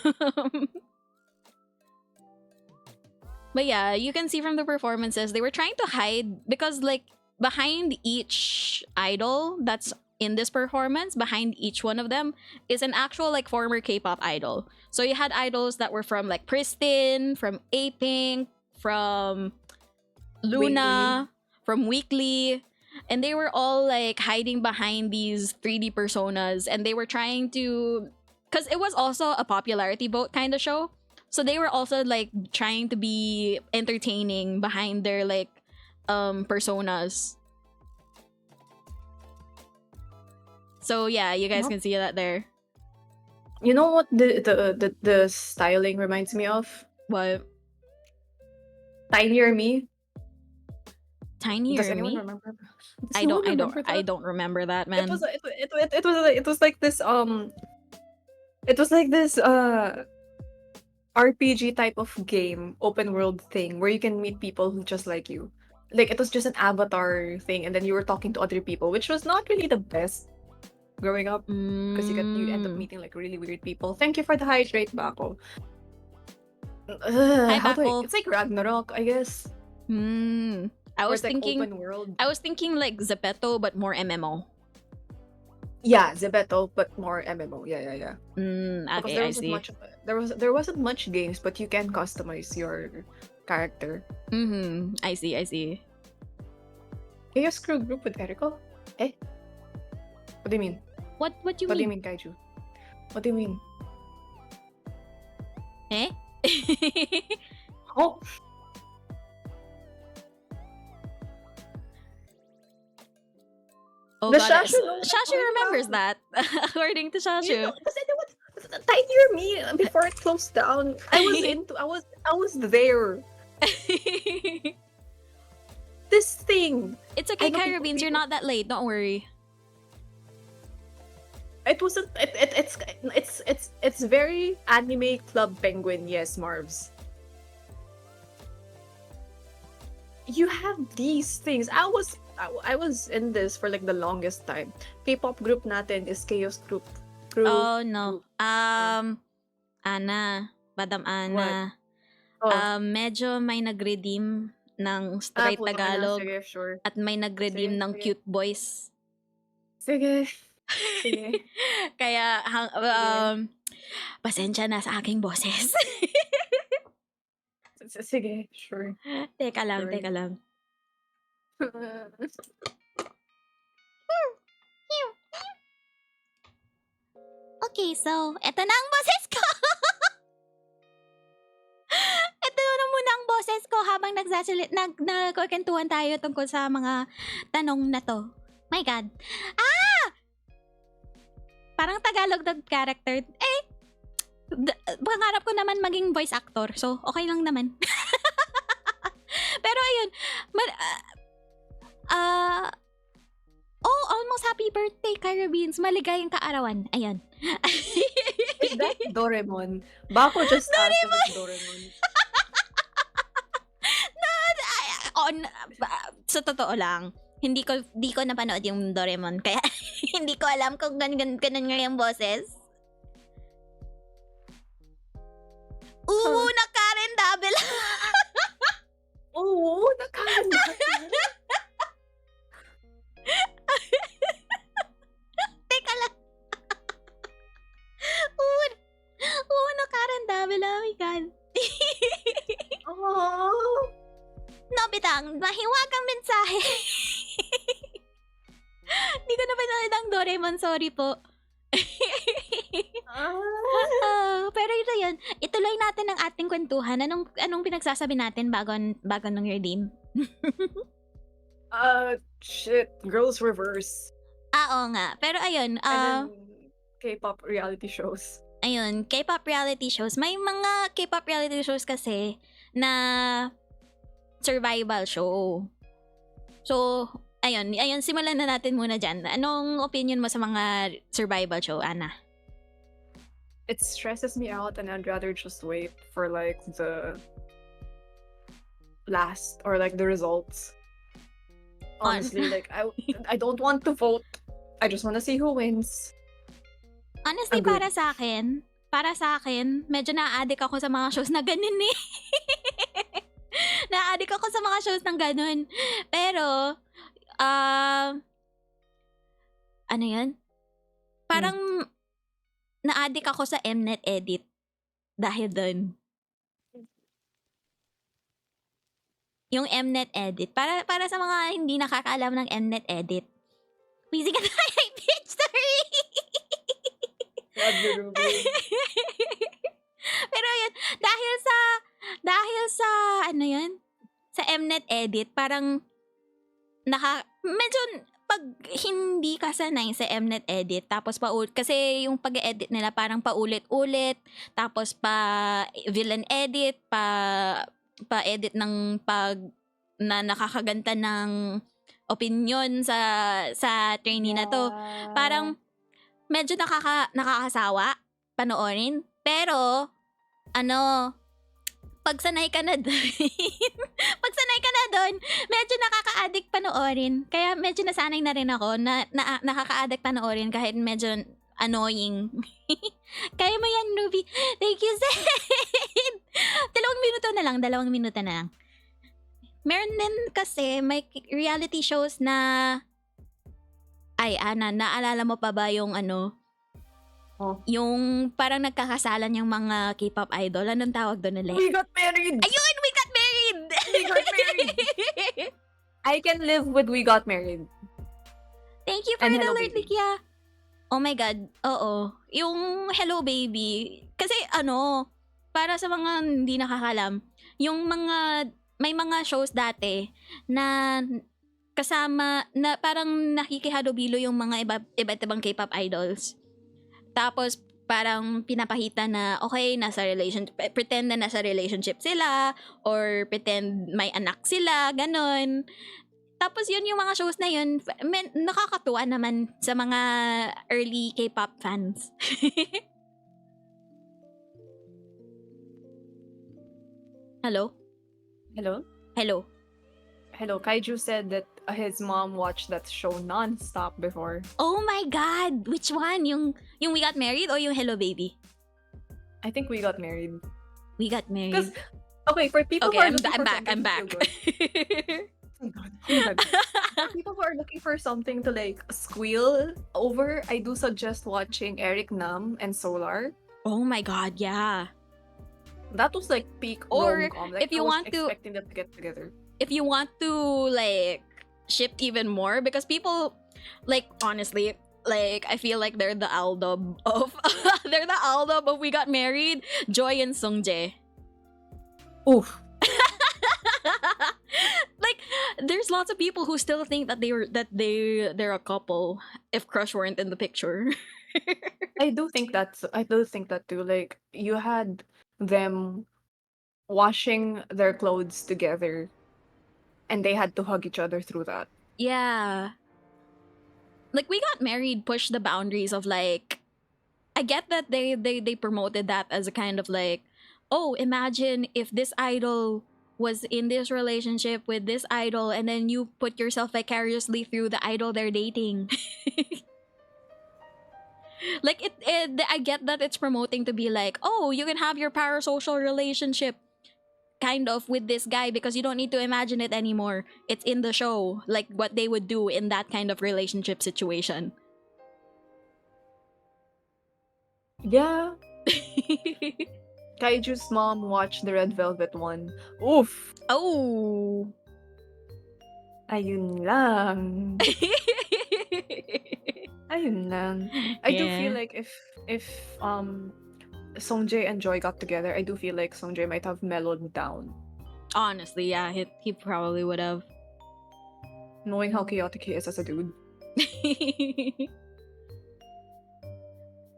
But yeah, you can see from the performances, they were trying to hide because like behind each idol that's in this performance, behind each one of them is an actual like former K-pop idol. So you had idols that were from like Pristin, from A-Pink, from Luna, from Weekly, and they were all like hiding behind these 3D personas, and they were trying to, because it was also a popularity vote kind of show, so they were also like trying to be entertaining behind their like personas. So yeah, you guys can see that there. You know what the styling reminds me of? What? Tinier Me. Tinier Does anyone Me? remember? Does I anyone don't remember I that? don't remember that, man. It was like this it was like this RPG type of game, open world thing where you can meet people who just like you. Like it was just an avatar thing, and then you were talking to other people, which was not really the best growing up because you end up meeting like really weird people. Thank you for the hydrate, Bako. Hi, Bako. It's like Ragnarok, I guess. I Or was it's like thinking open world. I was thinking like Zepeto but more MMO. Yeah, Zebeto, but more MMO. Yeah. Because Okay, there I wasn't see. much. There wasn't much games, but you can customize your character. I see. Chaos Crew group with Eriko? Eh? What do you mean? What do you What do you mean? mean, Kaiju? What do you mean? Eh? Oh, Oh The god, Shashu knows what I'm Shashu talking remembers about. that. According to you Shashu. know, because there was Tinier Me before it closed down. I was there. This thing. It's okay, I know Kyra people- Beans, you're people- not that late, don't worry. It wasn't. It's very anime Club Penguin. Yes, Marvs. You have these things. I was in this for like the longest time. K-pop group natin is Chaos Group. Crew. Oh no. Group. Ana, Madam Ana. Oh, Medyo may nag-redeem ng straight putang ina, Tagalog sige, sure. at may nag-redeem Sige, ng sige. cute boys. Sige. Sige. Kaya pasensya na sa aking boses. Sige, sure. Teka lang, Sure. teka lang. Okay, so, eto na ang boses ko. Ito na muna ang boses ko habang nagkwentuhan tayo tungkol sa mga tanong na to. My God. Parang Tagalog na character. Pangarap ko naman maging voice actor. So, okay lang naman. Pero ayun. Almost happy birthday, Kyra Beans. Maligayang kaarawan. Ayan. Is that Doraemon? Bako just asked if it's Doraemon. Sa totoo lang, di ko napanood yung Doraemon. Kaya hindi ko alam kung ganun nga yung boses. Na Karen Dabel. Oo, nakakanda. Teka lang. Na Karen Dabel. Oh my God. Oh. Nobitang, mahiwagang mensahe. Hindi ko napanood ang Doraemon. Sorry po. Pero ito yun. Ituloy natin ang ating kwentuhan. Anong pinagsasabi natin bago nung redeem? Shit. Girls Reverse. Oo nga. Pero ayun. And then K-pop reality shows. Ayun. K-pop reality shows. May mga K-pop reality shows kasi na survival show. So, ayun, simulan na natin muna dyan. Anong opinion mo sa mga survival show, Ana? It stresses me out and I'd rather just wait for like the last or like the results. Honestly, like I don't want to vote. I just want to see who wins. Honestly, Agreed. para sa akin, medyo na-addict ako sa mga shows na ganun eh. Na-addict ako sa mga shows ng ganun. Pero, ano yan? Parang, na-addict ako sa Mnet edit. Dahil dun. Yung Mnet edit. Para sa mga hindi nakakaalam ng Mnet edit. Busy ka tayo, bitch, sorry! Pero yun, dahil sa ano yun? Sa Mnet edit, parang medyo pag hindi ka sanay sa Mnet edit, tapos kasi yung pag-edit nila parang paulit-ulit, tapos villain edit, pa-edit ng na nakakaganta ng opinion sa trainee na to. Parang medyo nakakasawa panoorin. Pero, pag sanay ka na doon, medyo nakaka-addict panoorin. Kaya medyo nasanay na rin ako na nakaka-addict panoorin kahit medyo annoying. Kaya mo yan, Ruby. Thank you, Zed. 2 minuto na lang. Meron din kasi may reality shows na Ana, naalala mo pa ba yung yung parang nagkakasalan yung mga K-pop idol? Anong tawag doon ulit? We got married! Ayun! We got married! We got married! I can live with We Got Married. Thank you for And the Hello alert, Baby. Likia. Oh my God. Oo. Yung Hello Baby. Kasi para sa mga hindi nakakalam, may mga shows dati na kasama, na parang nakikihalubilo yung mga iba't ibang K-pop idols. Tapos, parang pinapahita na, okay, pretend na nasa relationship sila, or pretend may anak sila, ganon. Tapos yun yung mga shows na yun, nakakatuwa naman sa mga early K-pop fans. Hello? Hello? Hello? Hello, Kaiju said that his mom watched that show non-stop before. Oh my God! Which one? Yung We Got Married o yung Hello Baby? I think We Got Married. We Got Married. Because, okay, for people Okay, who are I'm looking for back. something I'm to back. feel good. Oh my God. For people who are looking for something to like squeal over, I do suggest watching Eric Nam and Solar. Oh my God, yeah. That was like peak Or rom-com. Like, if you I was want to- expecting them to get together. If you want to like ship even more, because people, like, honestly, like, I feel like they're the Aldab of We Got Married, Joy and Sungjae. Oof. Like, there's lots of people who still think that they're a couple if Crush weren't in the picture. I do think that too. Like, you had them washing their clothes together, and they had to hug each other through that. Yeah. Like, We Got Married pushed the boundaries of, like, I get that they promoted that as a kind of like, oh, imagine if this idol was in this relationship with this idol and then you put yourself vicariously through the idol they're dating. Like, I get that it's promoting to be like, oh, you can have your parasocial relationship kind of with this guy because you don't need to imagine it anymore. It's in the show, like what they would do in that kind of relationship situation. Yeah. Kaiju's mom watched the Red Velvet one. Oof. Oh. Ayun lang. Ayun lang. I do Yeah. feel like if Songjae and Joy got together, I do feel like Songjae might have mellowed down, Honestly, yeah, he probably would have. knowing how chaotic he is as a dude.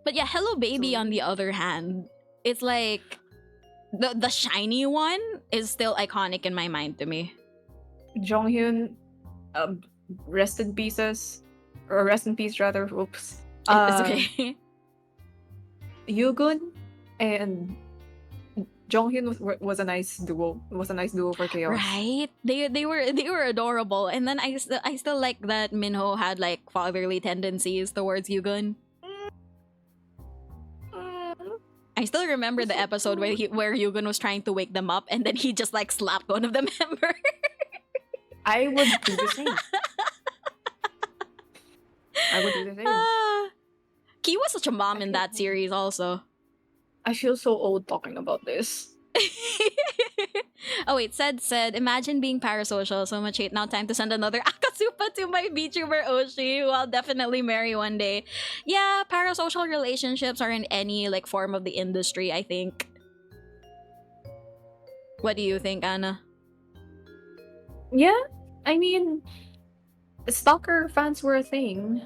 But yeah, Hello Baby on the other hand, it's like the shiny one is still iconic in my mind to me. Jonghyun, rest in pieces, or rest in peace rather. Oops. It's okay. Yugun and Jonghyun was a nice duo. Was a nice duo for chaos. Right? They were adorable. And then I still like that Minho had like fatherly tendencies towards Yugun. I still remember the episode where Yugen was trying to wake them up and then he just like slapped one of the members. I would do the same. I would do the same. Key was such a mom in that series also. I feel so old talking about this. Oh wait, said, imagine being parasocial, so much hate, now time to send another Akatsupa to my VTuber Oshi, who I'll definitely marry one day. Yeah, parasocial relationships are in any like form of the industry, I think. What do you think, Anna? Yeah, I mean, stalker fans were a thing.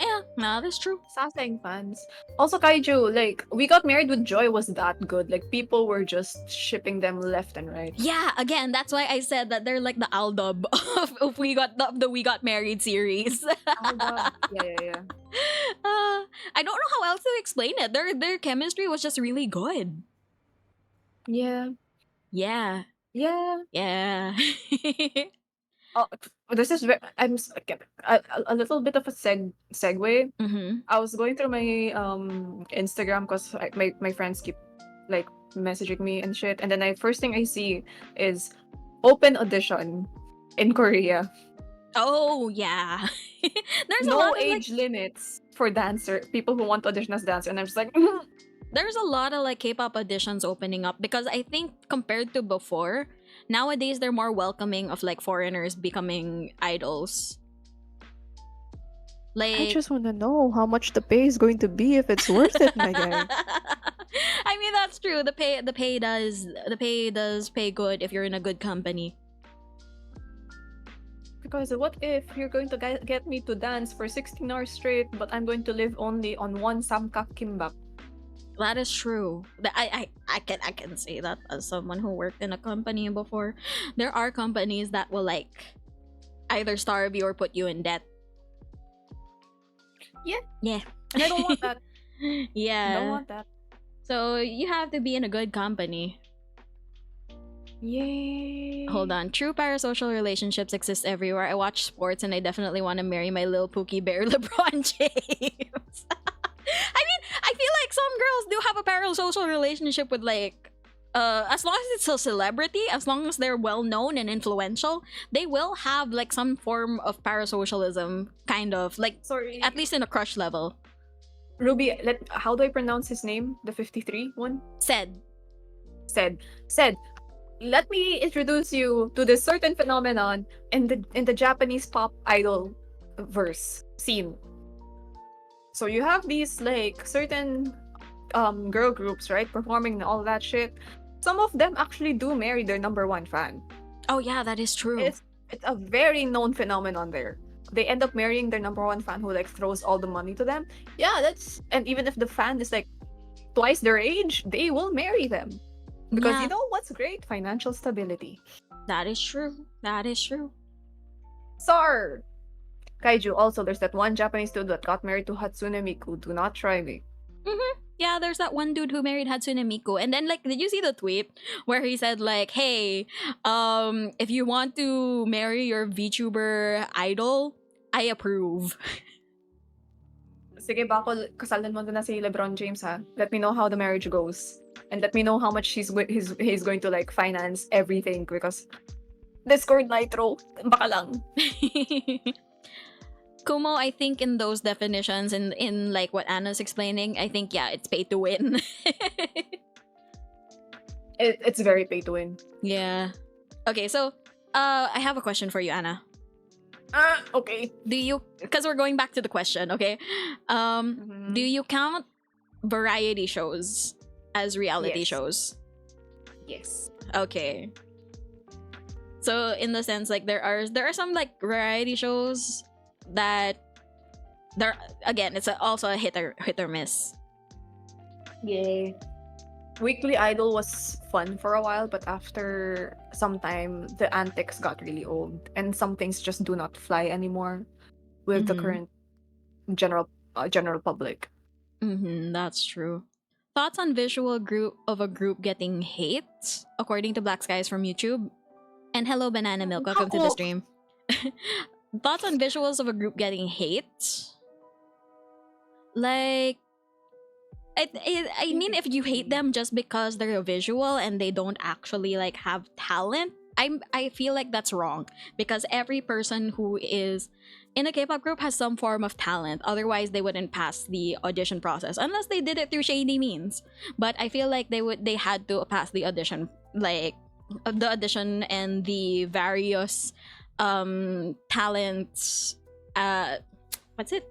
Yeah, no, that's true. Sasang fans. Also, Kaiju, like, We Got Married with Joy was that good. Like, people were just shipping them left and right. Yeah, again, that's why I said that they're like the Aldub of We Got Married series. Oh, God. Yeah. I don't know how else to explain it. Their chemistry was just really good. Yeah. Yeah. Yeah. Oh, this is okay, a little bit of a segue. Mm-hmm. I was going through my Instagram because my friends keep like messaging me and shit, and then first thing I see is open audition in Korea. Oh yeah. There's a No lot of age limits for people who want to audition as dancer, and I'm just like, there's a lot of like K-pop auditions opening up because I think compared to before, nowadays they're more welcoming of like foreigners becoming idols. Like I just want to know how much the pay is going to be, if it's worth it, my guy. I mean that's true. The pay does pay good if you're in a good company. Because what if you're going to get me to dance for 16 hours straight, but I'm going to live only on one samkak kimbap? That is true. I can say that as someone who worked in a company before. There are companies that will like either starve you or put you in debt. Yeah. And I don't want that. Yeah. I don't want that. So you have to be in a good company. Yay. Hold on. True parasocial relationships exist everywhere. I watch sports and I definitely want to marry my little Pookie Bear LeBron James. I mean, I feel like some girls do have a parasocial relationship with like as long as it's a celebrity, as long as they're well known and influential, they will have like some form of parasocialism, kind of like Sorry. at least in a crush level. Ruby, how do I pronounce his name? The 53 one? Said. Let me introduce you to this certain phenomenon in the Japanese pop idol verse scene. So you have these like certain girl groups, right, performing and all that shit. Some of them actually do marry their number one fan. Oh yeah, that is true. It's a very known phenomenon there. They end up marrying their number one fan who like throws all the money to them. Yeah, and even if the fan is like twice their age, they will marry them. Because Yeah. you know what's great? Financial stability. That is true. Sir! Kaiju, also, there's that one Japanese dude that got married to Hatsune Miku. Do not try me. Yeah, there's that one dude who married Hatsune Miku. And then like, did you see the tweet where he said like, hey, if you want to marry your VTuber idol, I approve. Sige, bako, kasalan mo na si LeBron James, ha? Let me know how the marriage goes. And let me know how much he's going to like finance everything, because Discord Nitro, baka lang. Kumo, I think in those definitions, in like what Anna's explaining, I think yeah, it's pay to win. It's very pay to win. Yeah. Okay, so I have a question for you, Anna. Okay. Do you, because we're going back to the question, okay? Do you count variety shows as reality Yes. shows? Yes. Okay. So in the sense like there are some like variety shows that there again it's also a hit or miss. Yay. Weekly Idol was fun for a while, but after some time, the antics got really old, and some things just do not fly anymore with the Mhm. current general public. That's true. Thoughts on visual of a group getting hate, according to Black Skies from YouTube. And hello, Banana Milk. Welcome to the Ako. stream. Thoughts on visuals of a group getting hate? Like, I mean, if you hate them just because they're a visual and they don't actually like have talent, I feel like that's wrong, because every person who is in a K-pop group has some form of talent. Otherwise, they wouldn't pass the audition process unless they did it through shady means. But I feel like they had to pass the audition, like the audition and the various talents. What's it?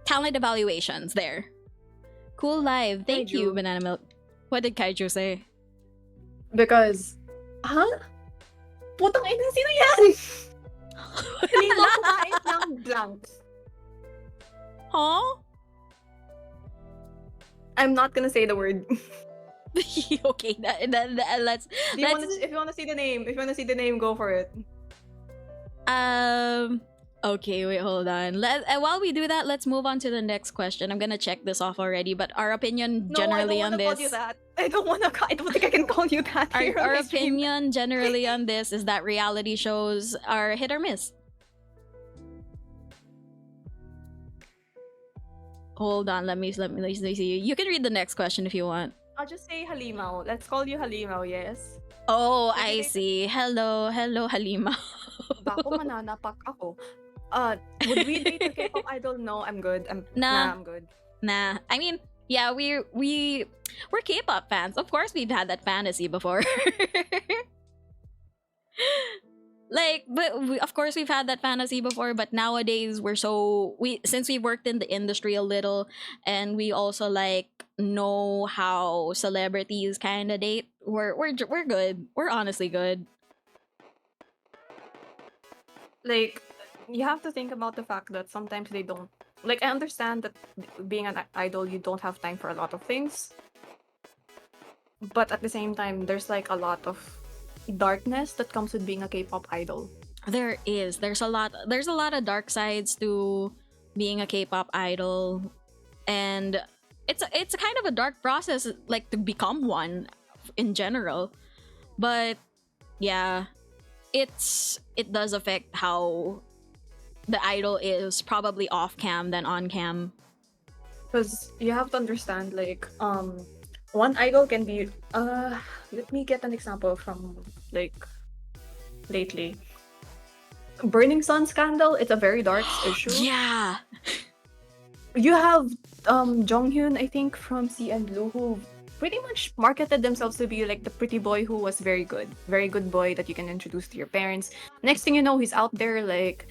Talent evaluations there. Cool live. Thank you, Kaiju. Banana Milk. What did Kaiju say? Because, Putang ina, sino yan? Hindi mo kumain ng blank. Huh? I'm not gonna say the word. Okay, let's. If you wanna see the name, go for it. Okay, wait, hold on. While we do that, let's move on to the next question. I'm gonna check this off already, but our opinion generally on this. I don't think I can call you that. Our opinion generally on this is that reality shows are hit or miss. Hold on, let me see. You can read the next question if you want. I'll just say Halimaw. Let's call you Halimaw, yes? Oh, I see. Hello, Halima. Bako mananapak ako. Would we date a K-pop idol? No, I'm good. Nah. I'm good. Nah, I mean, yeah, we're K-pop fans. Of course, we've had that fantasy before. Like, of course we've had that fantasy before, but nowadays since we worked in the industry a little, and we also like know how celebrities kind of date. We're good. We're honestly good. Like, you have to think about the fact that sometimes they don't. Like, I understand that being an idol, you don't have time for a lot of things. But at the same time, there's like a lot of darkness that comes with being a K-pop idol. There is. There's a lot of dark sides to being a K-pop idol, and it's a kind of a dark process, like to become one in general. But yeah, it does affect how the idol is probably off cam than on cam. Because you have to understand, like, one idol can be let me get an example from like lately. Burning Sun scandal, it's a very dark issue. Yeah. You have Jonghyun, I think, from CN Blue, who pretty much marketed themselves to be like the pretty boy who was very good boy that you can introduce to your parents. Next thing you know, he's out there like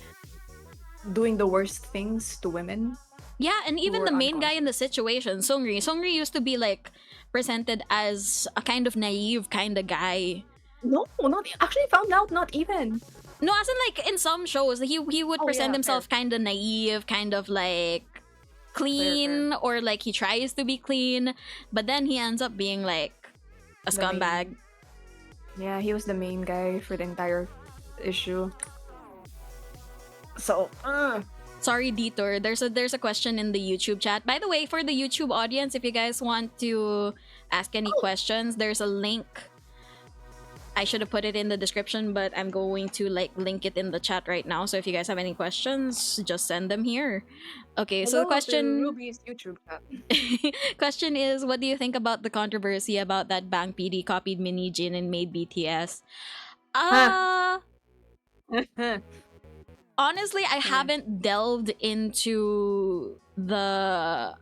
doing the worst things to women. Yeah, and even who the are main guy in the situation, Seungri used to be like presented as a kind of naive kind of guy. No, not actually found out, not even. No, as in like in some shows, he would Oh, present yeah, himself kind of naive, kind of like clean, or like he tries to be clean, but then he ends up being like a The main- scumbag. Yeah, he was the main guy for the entire issue. So, Sorry, detour. There's a question in the YouTube chat. By the way, for the YouTube audience, if you guys want to ask any questions, there's a link. I should have put it in the description, but I'm going to like link it in the chat right now. So if you guys have any questions, just send them here. Okay, so the hello to question Ruby's YouTube chat. question is, what do you think about the controversy about that Bang PD copied Mini Jin and made BTS? Honestly, I haven't delved into the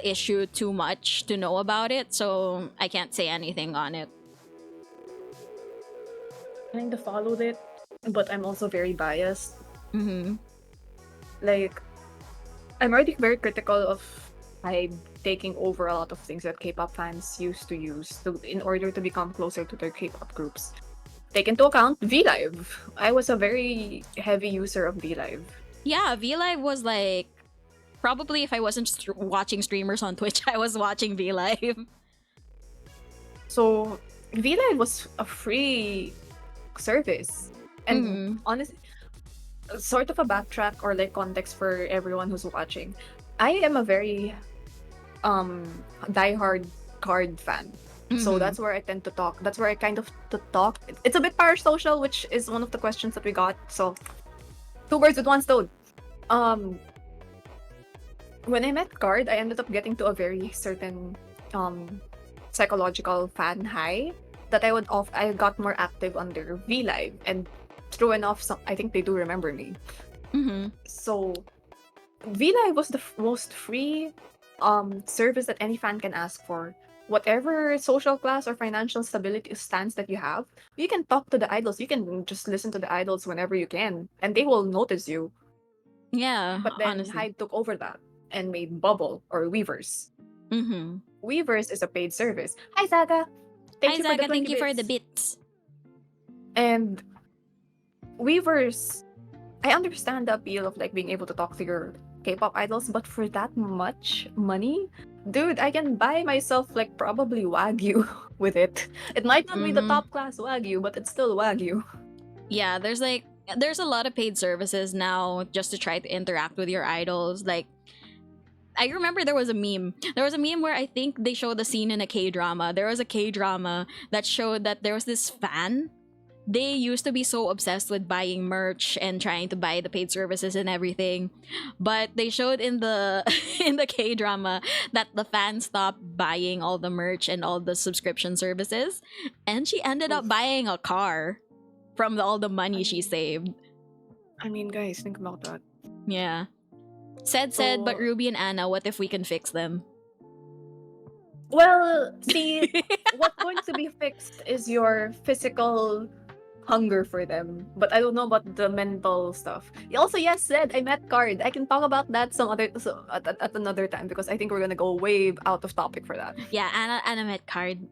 issue too much to know about it, so I can't say anything on it. Kind of followed it, but I'm also very biased. Mm-hmm. Like, I'm already very critical of HYBE taking over a lot of things that K-pop fans used to use in order to become closer to their K-pop groups. Take into account VLive. I was a very heavy user of VLive. Yeah, VLive was like, probably if I wasn't watching streamers on Twitch, I was watching VLive. So VLive was a free service, and honestly, sort of a backtrack or like context for everyone who's watching. I am a very diehard card fan. So that's where I tend to talk. That's where I kind of talk. It's a bit parasocial, which is one of the questions that we got. So, two birds with one stone. When I met Card, I ended up getting to a very certain psychological fan high that I got more active under V Live, and true enough, I think they do remember me. Mm-hmm. So V Live was the most free service that any fan can ask for. Whatever social class or financial stability stance that you have, you can talk to the idols. You can just listen to the idols whenever you can, and they will notice you. Yeah, But then honestly. Hyde took over that and made Bubble or Weavers. Mm-hmm. Weavers is a paid service. Hi Zaga! Thank Hi, you for the Zaga. 20 Thank you for the bits. bits. And Weavers, I understand the appeal of like being able to talk to your K-pop idols, but for that much money, dude, I can buy myself like probably Wagyu with it. It might not be the Mhm. top class Wagyu, but it's still Wagyu. Yeah, there's a lot of paid services now just to try to interact with your idols. Like, I remember there was a meme. There was a meme where I think they showed the scene in a K-drama. There was a K-drama that showed that there was this fan. They used to be so obsessed with buying merch and trying to buy the paid services and everything. But they showed in the in the K-drama that the fan stopped buying all the merch and all the subscription services, and she ended up Oof. buying a car from all the money she saved. I mean, guys, think about that. Yeah. Said, but So- Ruby and Anna, what if we can fix them? Well, see, what's going to be fixed is your physical hunger for them, but I don't know about the mental stuff. Also, yes, said I met Card. I can talk about that at another time because I think we're gonna go way out of topic for that. Yeah, Anna met Card.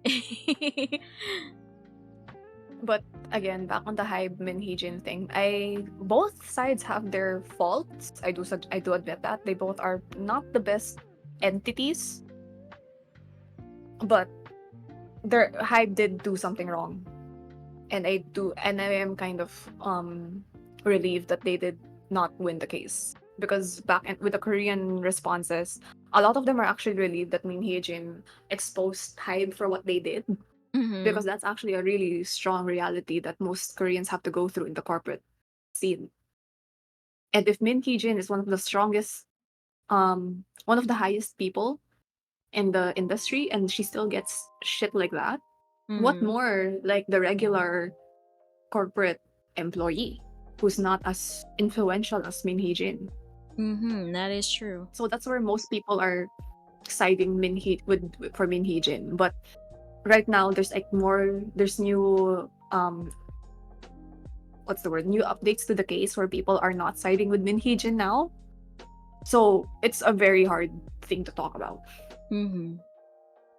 But again, back on the Hybe Min Heejin thing, both sides have their faults. I do admit that they both are not the best entities, but their Hybe did do something wrong, and I am kind of relieved that they did not win the case, because with the Korean responses, a lot of them are actually relieved that Min Heejin exposed Hybe for what they did. Mhm. Because that's actually a really strong reality that most Koreans have to go through in the corporate scene. And if Min Hee-jin is one of the strongest, one of the highest people in the industry, and she still gets shit like that, what Mhm. more like the regular corporate employee who's not as influential as Min Hee-jin? That is true. So that's where most people are siding for Min Hee-jin, but right now there's new new updates to the case where people are not siding with Min Hee-jin now, so it's a very hard thing to talk about.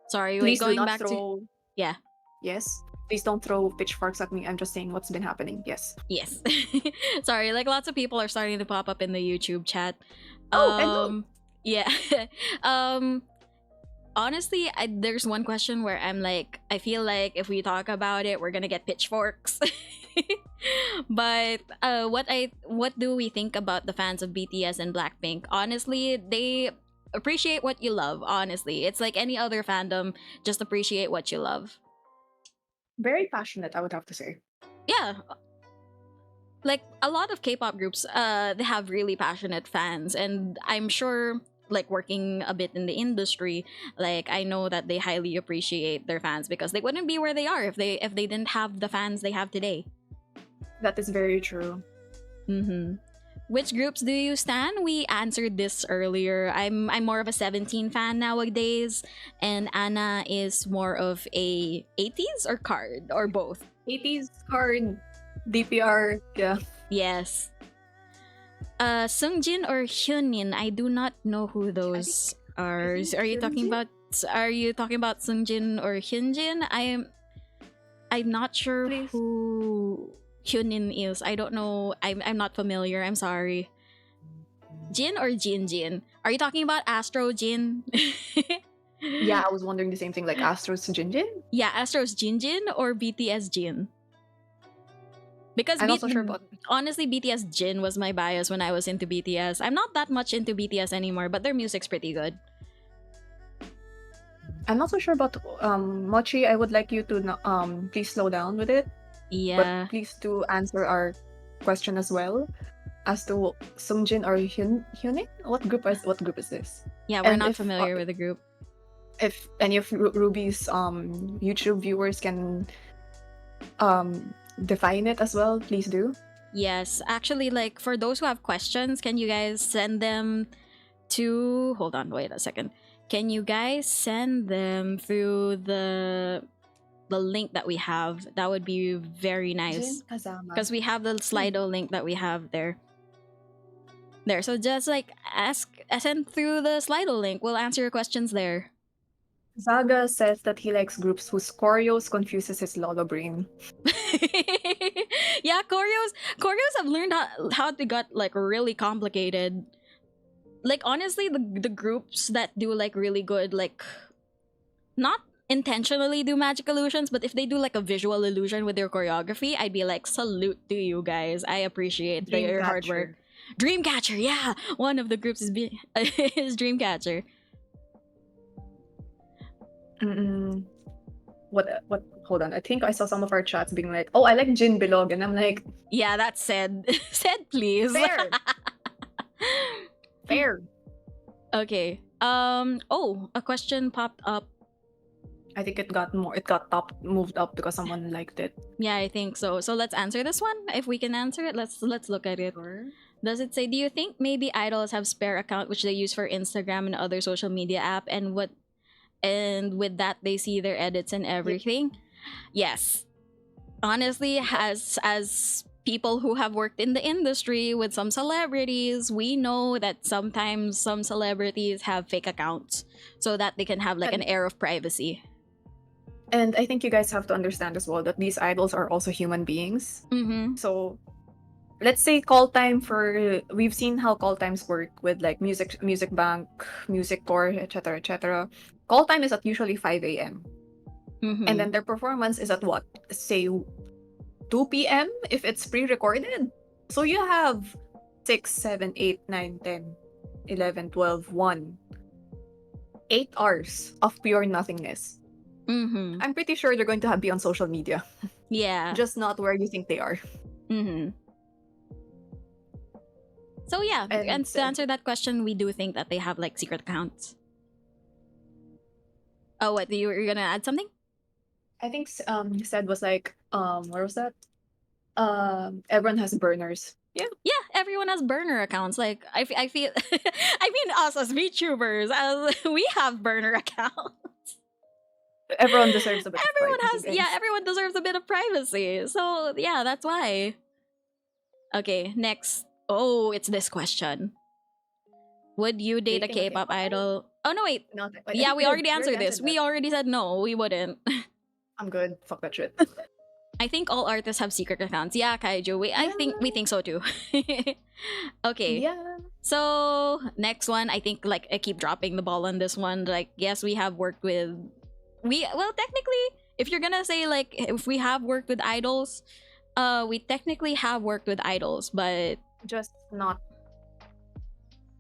Sorry, Please going do not back to throw yeah. Yes, please don't throw pitchforks at me. I'm just saying what's been happening. Yes. Yes. Sorry, like lots of people are starting to pop up in the YouTube chat. Oh, hello. Yeah. Honestly, there's one question where I'm like, I feel like if we talk about it, we're gonna get pitchforks. But what do we think about the fans of BTS and Blackpink? Honestly, they appreciate what you love. Honestly, it's like any other fandom. Just appreciate what you love. Very passionate, I would have to say. Yeah, like a lot of K-pop groups, they have really passionate fans, and I'm sure, like working a bit in the industry, like I know that they highly appreciate their fans because they wouldn't be where they are if they didn't have the fans they have today. That is very true. Which groups do you stan? We answered this earlier. I'm more of a 17 fan nowadays, and Anna is more of a 80s or Card or both. 80s Card, DPR, yeah. Yes. Sungjin or Hyunin? I do not know who those are. I think Are you talking Hyunjin? about Sungjin or Hyunjin? I'm not sure Please. who Hyunin is. I don't know. I'm not familiar. I'm sorry. Jin or Jin? Are you talking about Astro Jin? Yeah, I was wondering the same thing, like Astro's Jinjin? Yeah, Astro's Jin or BTS Jin? Because I'm not so sure about honestly, BTS Jin was my bias when I was into BTS. I'm not that much into BTS anymore, but their music's pretty good. I'm not so sure about Mochi. I would like you to please slow down with it. Yeah. But please do answer our question as well. as to Sungjin or Hyunin. What group is this? Yeah, we're And not if, familiar with the group. If any of Ruby's YouTube viewers can define it as well, please do. Yes, actually, like for those who have questions, can you guys send them to? Hold on, wait a second. Can you guys send them through the link that we have? That would be very nice Jin Kazama. because we have the Slido link that we have there. There, so just like send through the Slido link. We'll answer your questions there. Zaga says that he likes groups whose choreos confuses his lolo brain. Yeah, choreos have learned how to get like really complicated. Like honestly, the groups that do like really good, like not intentionally do magic illusions, but if they do like a visual illusion with their choreography, I'd be like, salute to you guys. I appreciate your hard work. Dreamcatcher, yeah, one of the groups is is Dreamcatcher. What? Hold on. I think I saw some of our chats being like, "Oh, I like Jin Bilog," and I'm like, yeah, that's said. Said, please. fair. Fair. Okay. Oh, a question popped up. I think it got moved up because someone liked it. Yeah, I think so. So let's answer this one. If we can answer it, let's look at it. Does it say, do you think maybe idols have spare account which they use for Instagram and other social media app, and with that they see their edits and everything? Yes. Honestly, as people who have worked in the industry with some celebrities, we know that sometimes some celebrities have fake accounts so that they can have like an air of privacy. And I think you guys have to understand as well that these idols are also human beings. Mm-hmm. So let's say call time we've seen how call times work with like music bank, music core, etc., etc. Call time is at usually 5 a.m. Mm-hmm. And then their performance is at what? Say 2 p.m. if it's pre-recorded. So you have 6, 7, 8, 9, 10, 11, 12, 1. 8 hours of pure nothingness. Mm-hmm. I'm pretty sure they're going to be on social media. Yeah. Just not where you think they are. Mm-hmm. So yeah, and to answer that question, we do think that they have like secret accounts. Oh, what? You're gonna add something? I think said was like where was that? Everyone has burners. Yeah. Yeah, everyone has burner accounts. Like I feel I mean us as VTubers, as we have burner accounts. Everyone deserves a bit of privacy, guys. Yeah, everyone deserves a bit of privacy. So yeah, that's why. Okay, next. Oh, it's this question. Would you date a K-pop idol? Oh no, wait. Yeah, we already answered this. We already said no, we wouldn't. I'm good. Fuck that shit. I think all artists have secret accounts. Yeah, Kaiju. We think so too. Okay. Yeah. So next one, I think like I keep dropping the ball on this one. Like, yes, we have worked with technically, if you're gonna say like if we have worked with idols, we technically have worked with idols, but just not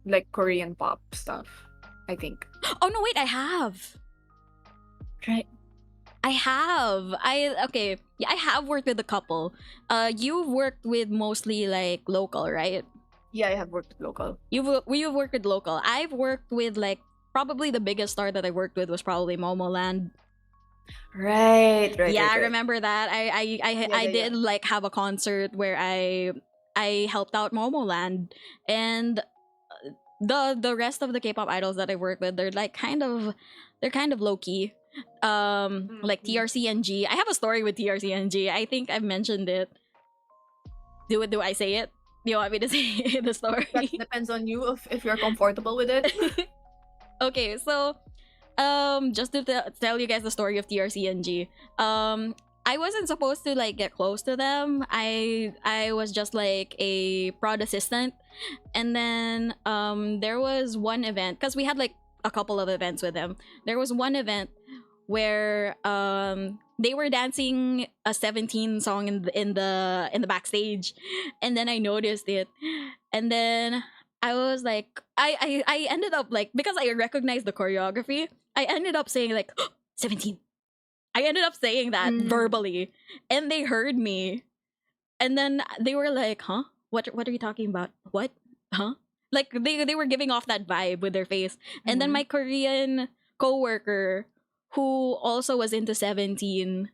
like Korean pop stuff, I think. Oh no, wait, I have. Right. I have. Okay. Yeah, I have worked with a couple. You've worked with mostly like local, right? Yeah, I have worked with local. You've worked with local. I've worked with like probably the biggest star that I worked with was probably Momoland. Right. Yeah, right. I remember that. I did like have a concert where I helped out Momoland, and the rest of the K-pop idols that I work with, they're kind of low key. Like TRCNG. I have a story with TRCNG. I think I've mentioned it. Do I say it? Do you want me to say the story? That depends on you if you're comfortable with it. Okay, so just to tell you guys the story of TRCNG. I wasn't supposed to like get close to them. I was just like a prod assistant, and then there was one event because we had like a couple of events with them. There was one event where they were dancing a 17 song in the backstage, and then I noticed it, and then I was like, I ended up like, because I recognized the choreography, I ended up saying like 17. I ended up saying that verbally, and they heard me, and then they were like, huh? What are you talking about? What? Huh? Like they were giving off that vibe with their face. And then Mhm. my Korean coworker who also was into 17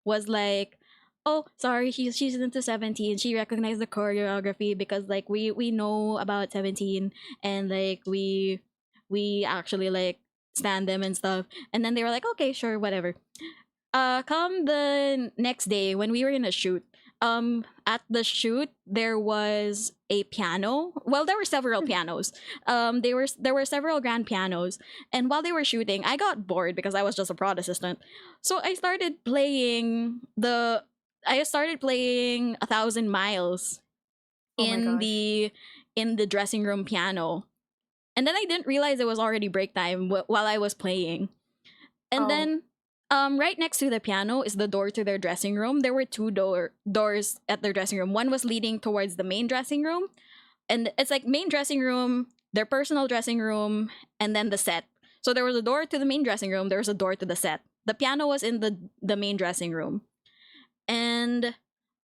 was like, "Oh, sorry, she's into 17. She recognized the choreography because like we know about 17 and like we actually like stand them and stuff." And then they were like, "Okay, sure, whatever." Come the next day when we were in a shoot, at the shoot there was a piano. Well, there were several pianos. There were several grand pianos, and while they were shooting I got bored because I was just a prod assistant, so I started playing 1,000 miles Oh my in gosh. the dressing room piano. And then I didn't realize it was already break time while I was playing. And Oh. then right next to the piano is the door to their dressing room. There were two doors at their dressing room. One was leading towards the main dressing room, and it's like main dressing room, their personal dressing room, and then the set. So there was a door to the main dressing room, there was a door to the set. The piano was in the main dressing room. And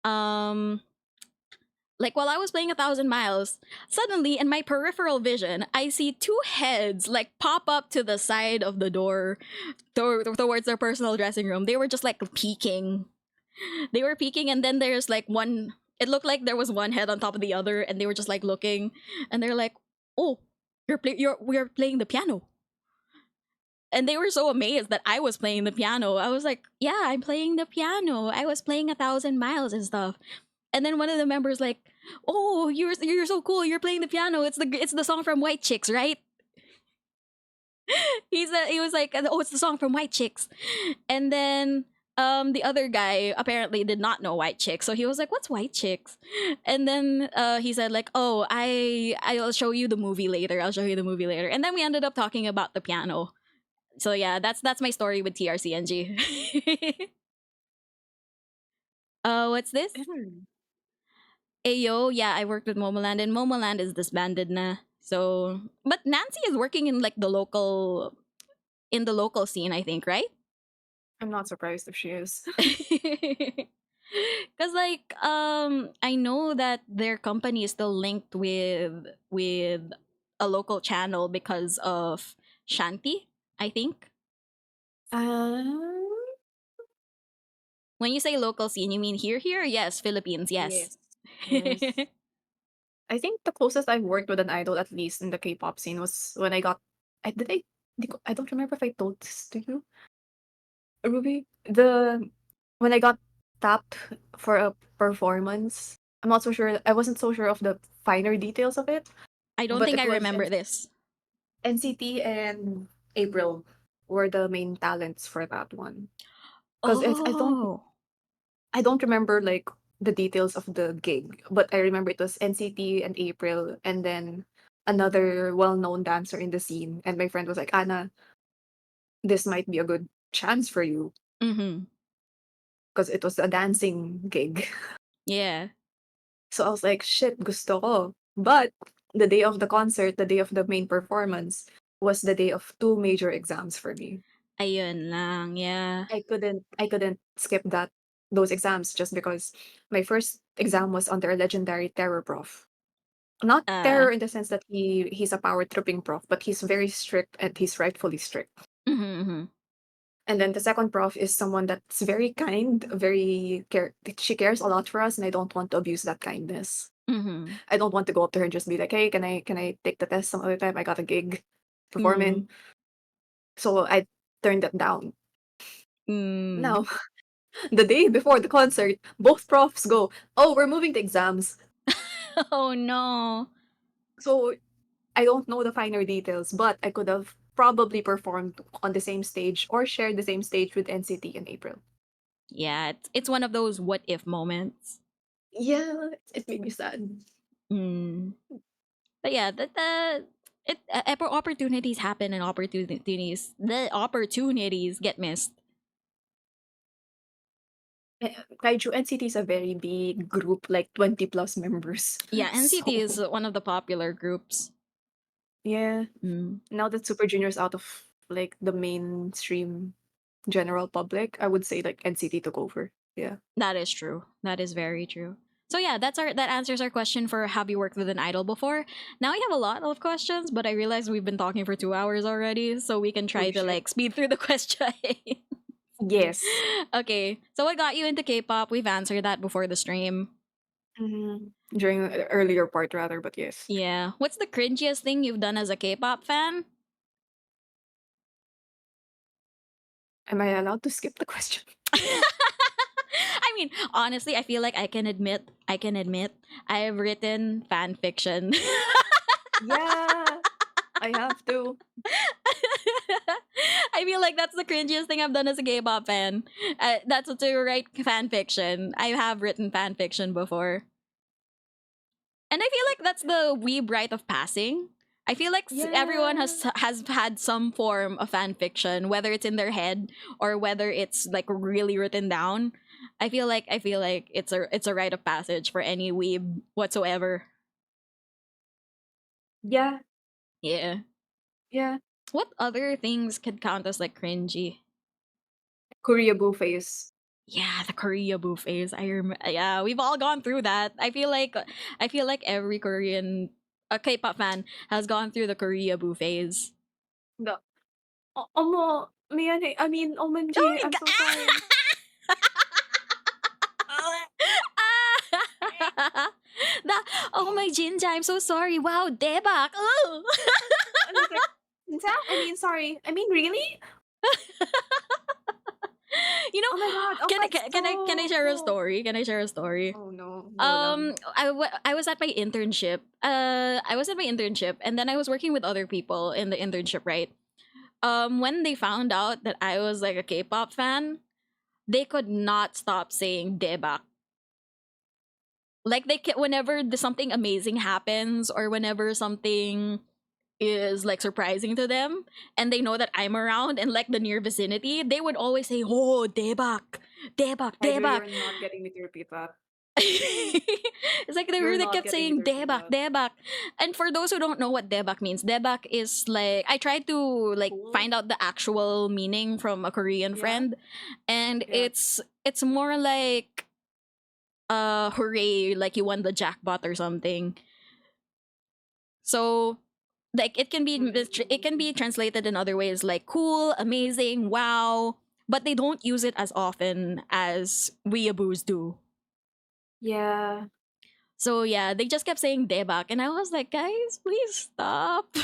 um like while I was playing 1,000 miles, suddenly in my peripheral vision, I see two heads like pop up to the side of the door towards their personal dressing room. They were just like peeking. They were peeking, and then there's like one. It looked like there was one head on top of the other, and they were just like looking, and they're like, "Oh, we're playing the piano." And they were so amazed that I was playing the piano. I was like, "Yeah, I'm playing the piano. I was playing 1,000 miles and stuff." And then one of the members like, "Oh, you're so cool. You're playing the piano. It's the song from White Chicks, right?" He was like, "Oh, it's the song from White Chicks." And then the other guy apparently did not know White Chicks, so he was like, "What's White Chicks?" And then he said like, "Oh, I'll show you the movie later. I'll show you the movie later." And then we ended up talking about the piano. So yeah, that's my story with TRCNG. What's this? Mhm. Ayo, yeah, I worked with Momoland, and Momoland is disbanded na. So, but Nancy is working in like the local scene, I think, right? I'm not surprised if she is. Cause like I know that their company is still linked with a local channel because of Shanti, I think. Um, When you say local scene, you mean here? Yes, Philippines, yes. yes. Yes. I think the closest I've worked with an idol, at least in the K-pop scene, was when I got. I don't remember if I told this to you, Ruby. When I got tapped for a performance. I'm not so sure. I wasn't so sure of the finer details of it, I don't but think it I was remember this. NCT and April were the main talents for that one. Because Oh. I don't remember like the details of the gig, but I remember it was NCT and April, and then another well-known dancer in the scene. And my friend was like, "Anna, this might be a good chance for you," Mm-hmm. because it was a dancing gig. Yeah. So I was like, "Shit, gusto ko." But the day of the concert, the day of the main performance, was the day of two major exams for me. Ayun lang, yeah. I couldn't skip those exams just because my first exam was under a legendary terror prof. Not Uh, terror in the sense that he's a power tripping prof, but he's very strict and he's rightfully strict. mm-hmm, mm-hmm. And then the second prof is someone that's very kind, very care. She cares a lot for us, and I don't want to abuse that kindness. Mm-hmm. I don't want to go up to her and just be like, "Hey, can I take the test some other time? I got a gig Mm. performing." So I turned that down. Mm. Now, the day before the concert, both profs go, "Oh, we're moving to exams." Oh no. So I don't know the finer details, but I could have probably performed on the same stage or shared the same stage with NCT in April. Yeah, it's one of those what if moments. Yeah, it made me sad. Mm. But yeah, opportunities happen and opportunities get missed. Kaiju NCT is a very big group, like 20 plus members. Yeah, NCT So is one of the popular groups. yeah, Mm. now that Super Junior's out of like the mainstream general public, I would say like NCT took over. Yeah. That is true. That is very true. So yeah, that answers our question for have you worked with an idol before. Now we have a lot of questions, but I realize we've been talking for 2 hours already, so we can try Holy to shit. like speed through the question. Yes. Okay, so what got you into K-pop? We've answered that before the stream. During the earlier part rather, but yes. Yeah. What's the cringiest thing you've done as a K-pop fan? Am I allowed to skip the question? I mean, honestly, I feel like I can admit I've written fan fiction. Yeah, I have to. I feel like that's the cringiest thing I've done as a K-pop fan. That's to write fan fiction. I have written fan fiction before. And I feel like that's the weeb rite of passing. I feel like everyone has had some form of fan fiction, whether it's in their head or whether it's like really written down. I feel like it's a rite of passage for any weeb whatsoever. Yeah, Yeah. yeah. What other things could count as like cringy? Korea Boo phase. Yeah, the Korea boo phase. Yeah, we've all gone through that. I feel like every Korean K-pop fan has gone through the Korea boo phase. The I mean, OMG, Oh my I'm God. so sorry. the oh my Jinja, I'm so sorry. Wow, debak. Oh. Sorry. I mean, really? You know, Oh my God. Oh, can I share a story? Can I share a story? Oh no. No, I was at my internship. I was at my internship, and then I was working with other people in the internship, right? When they found out that I was like a K-pop fan, they could not stop saying debak. Like whenever something amazing happens or whenever something is like surprising to them and they know that I'm around and like the near vicinity, they would always say, "Oh, debak, debak, I know debak." you're not getting me to repeat that. It's like they You're really not kept getting saying me to repeat debak, that. debak. And for those who don't know what debak means, debak is like I tried to like Cool. find out the actual meaning from a Korean Yeah. friend, and Yeah. it's more like hooray, like you won the jackpot or something. So like it can be translated in other ways like cool, amazing, wow, but they don't use it as often as weeaboos do. Yeah. So yeah, they just kept saying debak, and I was like, guys, please stop.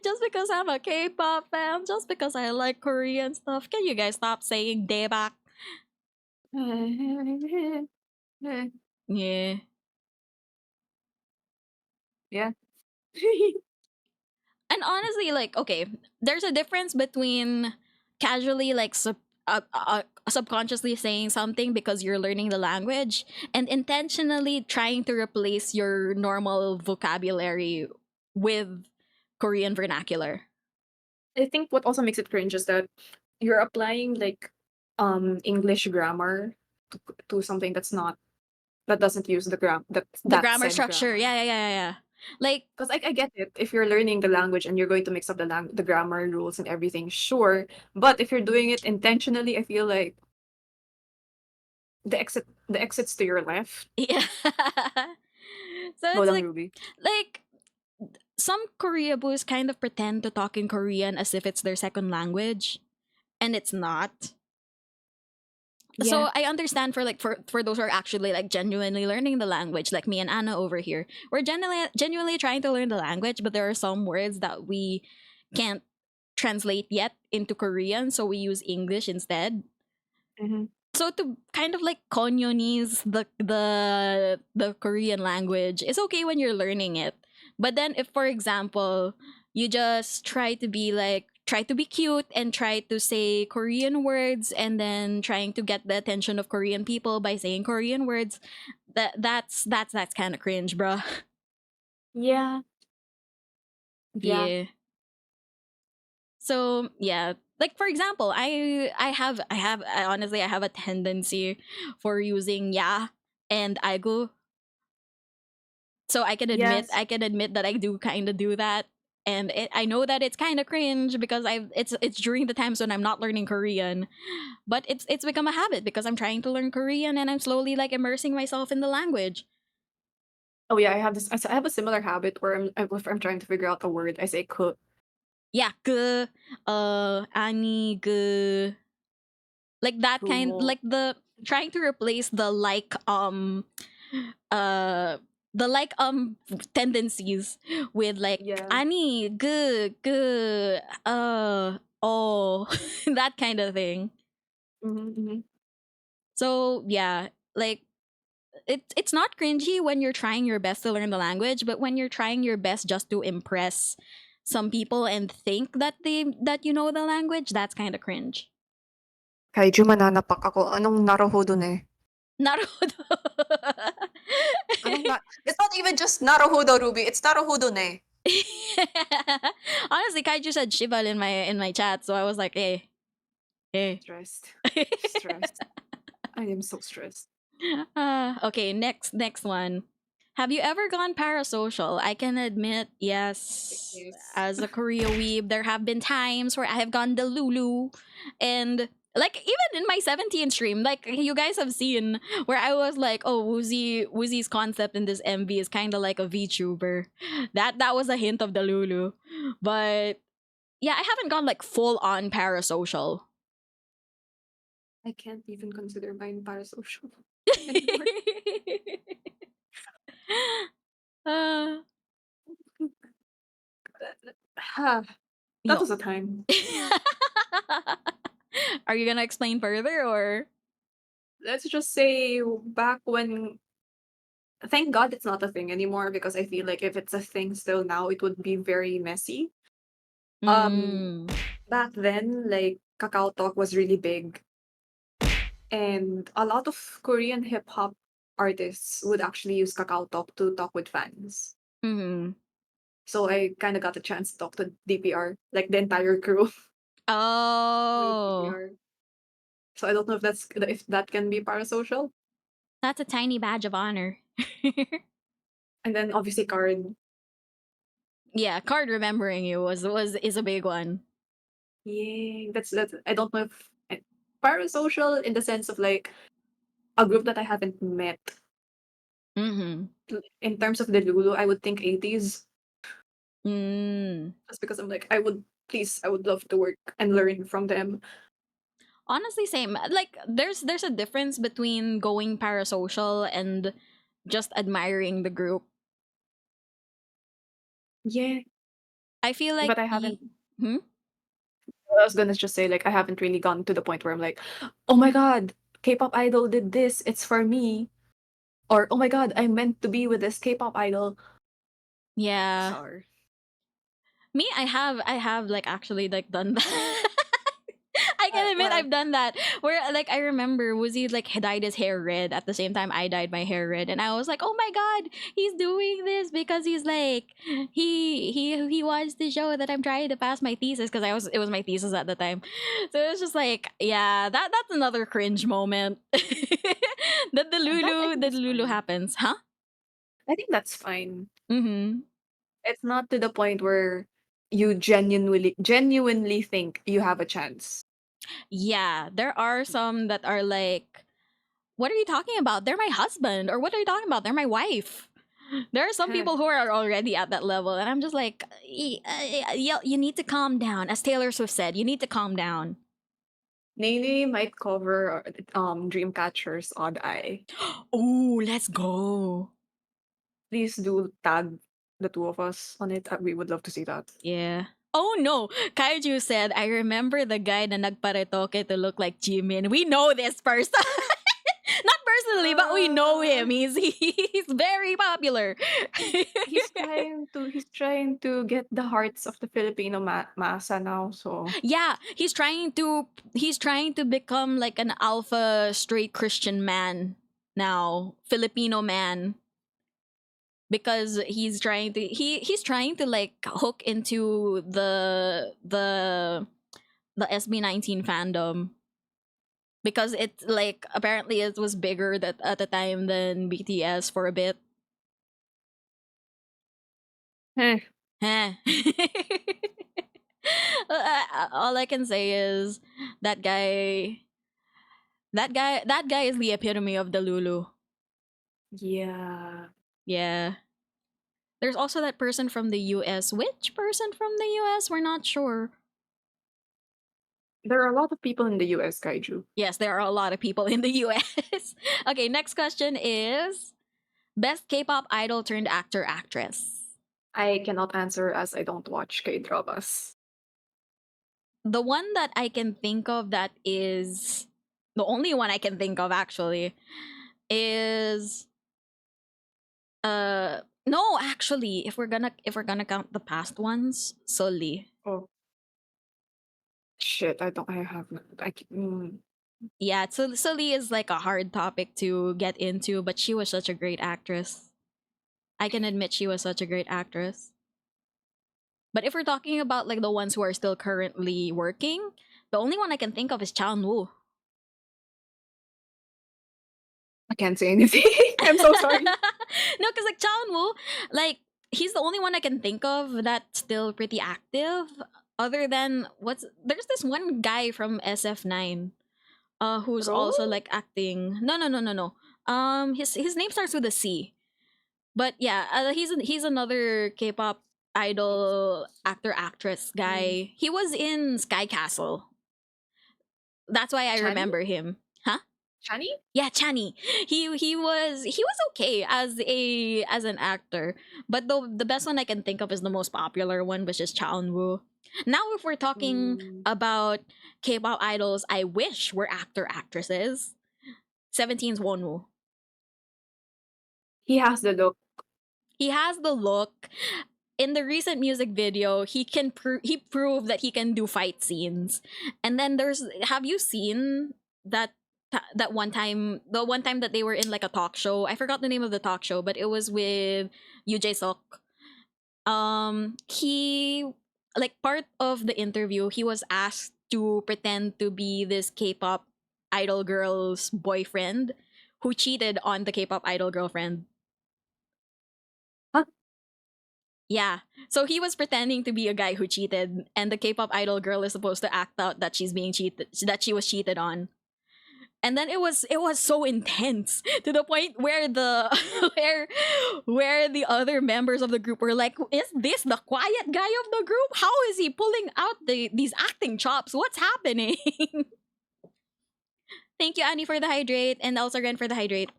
Just because I'm a K-pop fan, just because I like Korean stuff, can you guys stop saying debak? Yeah. Yeah. And honestly, like, okay, there's a difference between casually, like, subconsciously saying something because you're learning the language and intentionally trying to replace your normal vocabulary with Korean vernacular. I think what also makes it cringe is that you're applying like English grammar to something that doesn't use The grammar structure. Yeah. Like, Because I get it. If you're learning the language and you're going to mix up the grammar rules and everything, sure. But if you're doing it intentionally, I feel like the exits to your left. yeah. So Go it's lang, like, Ruby. like some Koreaboos kind of pretend to talk in Korean as if it's their second language, and it's not. So I understand for those who are actually like genuinely learning the language, like me and Anna over here. We're genuinely trying to learn the language, but there are some words that we can't translate yet into Korean, so we use English instead. Mhm. So to kind of like Konyonese the Korean language is okay when you're learning it. But then if for example, you just try to be cute and try to say Korean words and then trying to get the attention of Korean people by saying Korean words, that's kind of cringe, bruh. Yeah. Yeah. Yeah. So yeah, like for example, I honestly I have a tendency for using yeah and aigu. So I can admit Yes. that I do kind of do that, and I know that it's kind of cringe because it's during the times when I'm not learning Korean, but it's become a habit because I'm trying to learn Korean and I'm slowly like immersing myself in the language. Oh yeah, I have this. I have a similar habit where if I'm trying to figure out a word, I say "k." Yeah, 그, 아니, 그, like that kind, Kumo. like the trying to replace uh the tendencies with like Yeah. 아니, 그, oh, that kind of thing. Mm-hmm. So yeah, like it's not cringy when you're trying your best to learn the language, but when you're trying your best just to impress some people and think that you know the language, that's kind of cringe. Kaiju mananapak ako. Anong naruhodo ne? Naruto. It's not even just naruhodo, Ruby. It's naruhodo ne. Honestly, Kaiju said Shival in my chat, so I was like, hey. Stressed. Stressed. I am so stressed. Okay, next one. Have you ever gone parasocial? I can admit, yes. Yes. As a Korea weeb, there have been times where I have gone the Lulu, and like even in my 17 stream, like you guys have seen, where I was like, oh, Woozy's concept in this MV is kind of like a VTuber. That was a hint of the Lulu, but yeah, I haven't gone like full on parasocial. I can't even consider mine parasocial. uh, That was a time. Are you gonna explain further or? Let's just say back when. Thank God it's not a thing anymore because I feel like if it's a thing still now, it would be very messy. Mm. Back then, like Kakao Talk was really big, and a lot of Korean hip hop artists would actually use Kakao Talk to talk with fans. Mm-hmm. So I kind of got a chance to talk to DPR, like the entire crew. Oh, DPR. So I don't know if that can be parasocial. that's a tiny badge of honor. And then obviously card. Yeah, card remembering you is a big one. Yeah, that's I don't know if parasocial in the sense of like a group that I haven't met. Mm-hmm. In terms of the Lulu, I would think 80s. Mm. Just because I'm like, I would love to work and learn from them. Honestly, same. Like, there's a difference between going parasocial and just admiring the group. Yeah, I feel like but I haven't. Hmm? I was gonna just say like I haven't really gone to the point where I'm like, oh my god, K-pop idol did this. It's for me. Or oh my god, I'm meant to be with this K-pop idol. Yeah. Sorry. Me, I have like actually like done that. I can admit Well, I've done that. Where like I remember Woozy like he dyed his hair red at the same time I dyed my hair red, and I was like, oh my god, he's doing this because he's like he wants to show that I'm trying to pass my thesis because it was my thesis at the time. So it was just like yeah, that's another cringe moment. that the Lulu fine. happens, huh? I think that's fine. Mm-hmm. It's not to the point where you genuinely think you have a chance. Yeah, there are some that are like, what are you talking about? They're my husband. Or what are you talking about? They're my wife. There are some people who are already at that level. And I'm just like, you need to calm down. As Taylor Swift said, you need to calm down. Nene might cover Dreamcatcher's Odd Eye. Oh, let's go. Please do tag the two of us on it. We would love to see that. Yeah. Oh no, Kaiju said, I remember the guy na nagparetoke to look like Jimin. We know this person. Not personally, but we know him. He's very popular. He's trying to get the hearts of the Filipino masa now. So Yeah, he's trying to become like an alpha straight Christian man now, Filipino man. Because he's trying to like hook into the SB19 fandom, because it's like apparently it was bigger that at the time than BTS for a bit. Huh. All I can say is that guy that guy is the epitome of the Lulu. Yeah. Yeah. There's also that person from the US. Which person from the US? We're not sure. There are a lot of people in the US, Kaiju. Yes, there are a lot of people in the US. Okay, next question is best K-pop idol turned actor actress. I cannot answer as I don't watch K-dramas. The one that I can think of that is the only one I can think of actually is no, actually, if we're gonna count the past ones, Sully. Oh. Shit, I have Yeah, so Sully is like a hard topic to get into, but she was such a great actress. I can admit she was such a great actress. But if we're talking about like the ones who are still currently working, the only one I can think of is Chan Woo. I can't say anything. I'm so sorry. No, because like Chan Woo, like he's the only one I can think of that's still pretty active. Other than there's this one guy from SF9, who's also Ro? like acting. No. His name starts with a C. But yeah, he's another K-pop idol actor actress guy. He was in Sky Castle. That's why I Chani? remember him. Huh? Chani? Yeah, Chani. He was okay as an actor, but the best one I can think of is the most popular one, which is Chaeun Woo. Now, if we're talking about K-pop idols, I wish were actor actresses. 17's Wonwoo. He has the look. He has the look. In the recent music video, he proved that he can do fight scenes. And then have you seen that one time, the one time that they were in like a talk show? I forgot the name of the talk show, but it was with Yoo Jae Sok. He, like, part of the interview, he was asked to pretend to be this K-pop idol girl's boyfriend who cheated on the K-pop idol girlfriend. Huh? Yeah. So he was pretending to be a guy who cheated, and the K-pop idol girl is supposed to act out that she's being cheated, that she was cheated on. And then it was so intense to the point where the where the other members of the group were like, "Is this the quiet guy of the group? How is he pulling out these acting chops? What's happening?" Thank you, Annie, for the hydrate, and also Ren for the hydrate.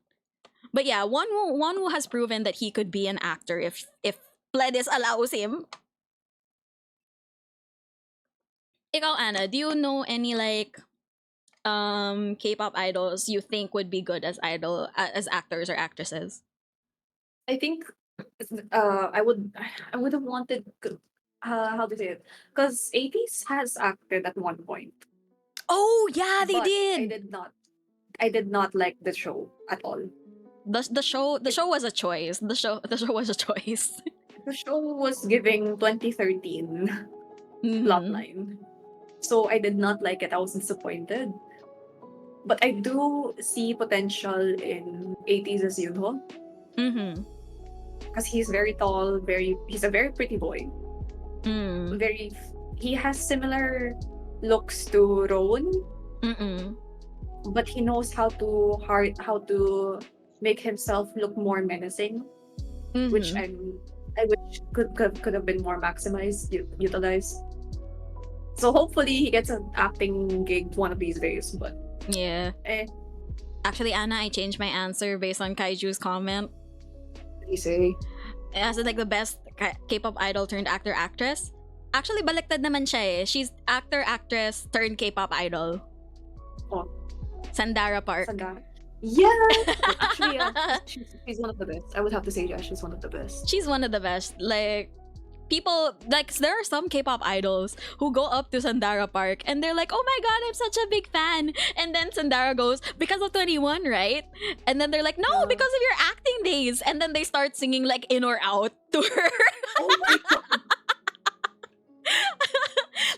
But yeah, Wonwoo has proven that he could be an actor if Pledis allows him. Ikaw, Anna, do you know any like K-pop idols you think would be good as actors or actresses? I think I would have wanted how to say it, because 80s has acted at one point. Oh yeah, they but did. I did not like the show at all. The show was a choice. The show was a choice. The show was giving 2013 plotline. So I did not like it. I was disappointed. But I do see potential in 80s as Yunho. Because he's very tall, he's a very pretty boy. He has similar looks to Rowan. But he knows how to make himself look more menacing, which I wish could have been more maximized, utilized. So hopefully he gets an acting gig one of these days. But yeah, actually, Anna, I changed my answer based on Kaiju's comment. You say as like the best K-pop idol turned actor actress. Actually, baliktad naman siya eh. She's actor actress turned K-pop idol. Oh, Sandara Park. Yeah, actually, she's one of the best. I would have to say, yeah, she's one of the best. She's one of the best. Like, people, like, there are some K-pop idols who go up to Sandara Park and they're like, "Oh my god, I'm such a big fan." And then Sandara goes, "Because of 21, right?" And then they're like, "No, because of your acting days." And then they start singing like In or Out to her. Oh my god.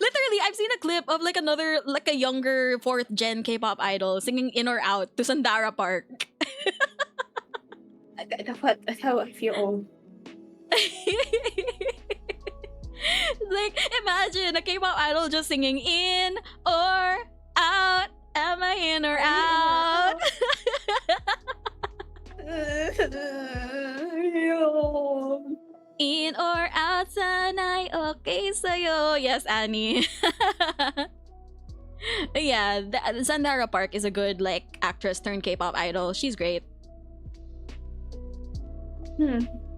Literally, I've seen a clip of like a younger 4th gen K-pop idol singing In or Out to Sandara Park. That's how I feel. Like, imagine a K-pop idol just singing in or out. Am I in or out? In or out, sana'y okay sa'yo. Yes, Annie. Yeah, Sandara Park is a good like actress turned K-pop idol. She's great.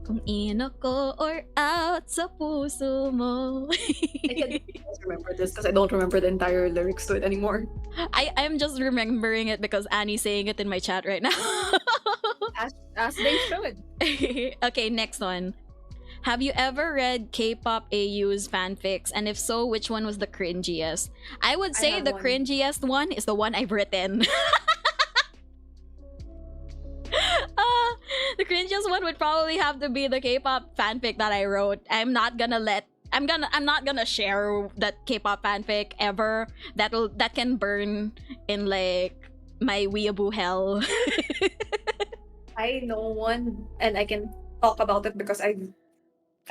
Kung in ako or out sa puso mo. I can't remember this because I don't remember the entire lyrics to it anymore. I'm just remembering it because Annie's saying it in my chat right now. As they should. Okay, next one. Have you ever read K-pop AU's fanfics? And if so, which one was the cringiest? I would say have the one. cringiest one is the one I've written. The cringiest one would probably have to be the K-pop fanfic that I wrote. I'm not gonna share that K-pop fanfic ever. That can burn in like my weeaboo hell. I know one, and I can talk about it because I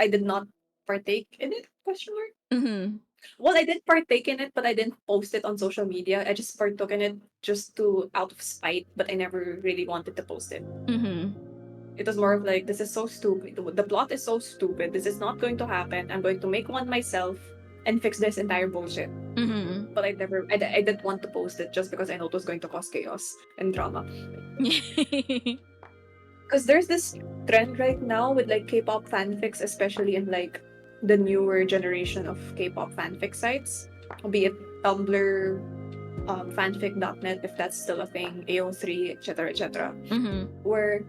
did not partake in it. Question mark. Mm-hmm. Well, I did partake in it, but I didn't post it on social media. I just partook in it just to out of spite, but I never really wanted to post it. Mm-hmm. It was more of like, this is so stupid. The plot is so stupid. This is not going to happen. I'm going to make one myself and fix this entire bullshit. Mm-hmm. But I didn't want to post it just because I know it was going to cause chaos and drama. Because there's this trend right now with like K-pop fanfics, especially in like the newer generation of K-pop fanfic sites, be it Tumblr, fanfic.net, if that's still a thing, AO3, etc., Mm-hmm. where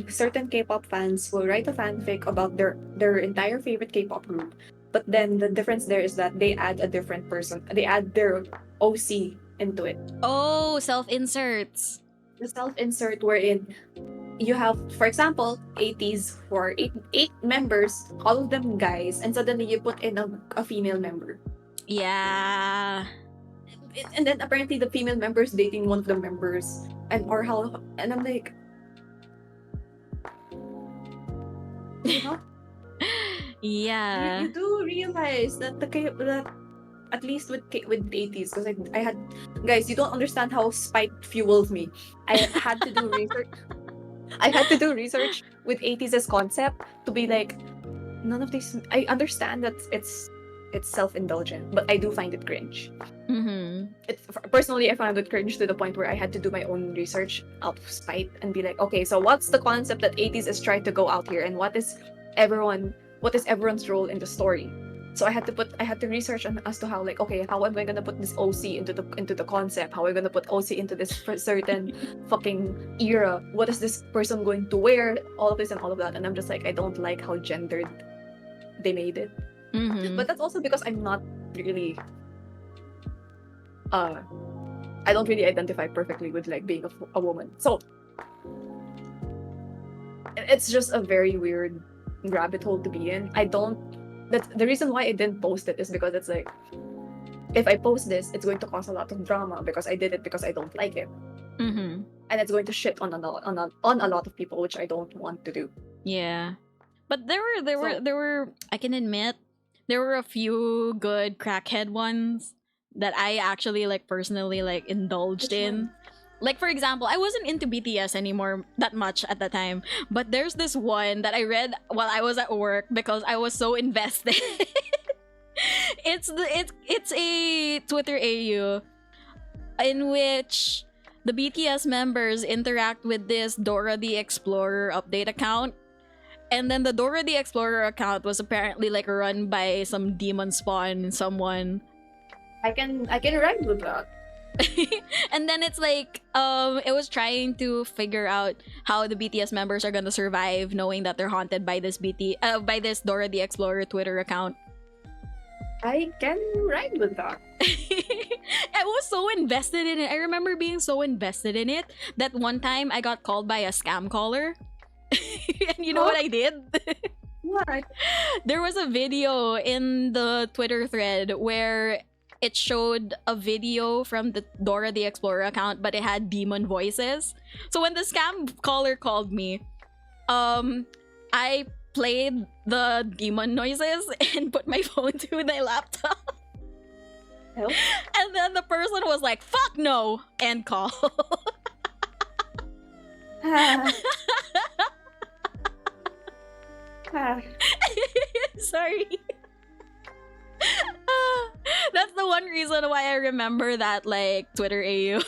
certain K-pop fans will write a fanfic about their entire favorite K-pop group, but then the difference there is that they add a different person. They add their OC into it. Oh, self-inserts. The self-insert wherein you have, for example, 80s for eight members, all of them guys, and suddenly you put in a female member. Yeah. And then apparently the female member is dating one of the members, and I'm like, you know? Yeah. You do realize that that at least with 80s, because I had, guys, you don't understand how spite fuels me. I had to do research. I had to do research with 80s as concept to be like, none of these. I understand that it's self-indulgent, but I do find it cringe. Mm-hmm. Personally, I found it cringe to the point where I had to do my own research out of spite and be like, okay, so what's the concept that 80s is trying to go out here, and what is everyone's role in the story? So I had to research as to how, like, okay, how am I gonna put this OC into the concept? How am I gonna put OC into this certain fucking era? What is this person going to wear? All of this and all of that, and I'm just like, I don't like how gendered they made it. Mm-hmm. But that's also because I'm not really I don't really identify perfectly with like being a woman. So it's just a very weird rabbit hole to be in. That's the reason why I didn't post it, is because it's like, if I post this, it's going to cause a lot of drama because I did it because I don't like it. Mm-hmm. And it's going to shit on a lot of people, which I don't want to do. Yeah. But there were I can admit there were a few good crackhead ones that I actually like personally like indulged Which in. one? Like, for example, I wasn't into BTS anymore that much at the time, but there's this one that I read while I was at work because I was so invested. It's a Twitter AU in which the BTS members interact with this Dora the Explorer update account. And then the Dora the Explorer account was apparently like run by some demon spawn someone. I can ride with that. And then it's like it was trying to figure out how the BTS members are gonna survive knowing that they're haunted by this by this Dora the Explorer Twitter account. I can ride with that. I was so invested in it. I remember being so invested in it that one time I got called by a scam caller. And you know what I did? What? There was a video in the Twitter thread where it showed a video from the Dora the Explorer account, but it had demon voices. So when the scam caller called me, I played the demon noises and put my phone to my laptop. Help? And then the person was like, fuck no! End call. Ah. Ah. Sorry. That's the one reason why I remember that, like, Twitter AU.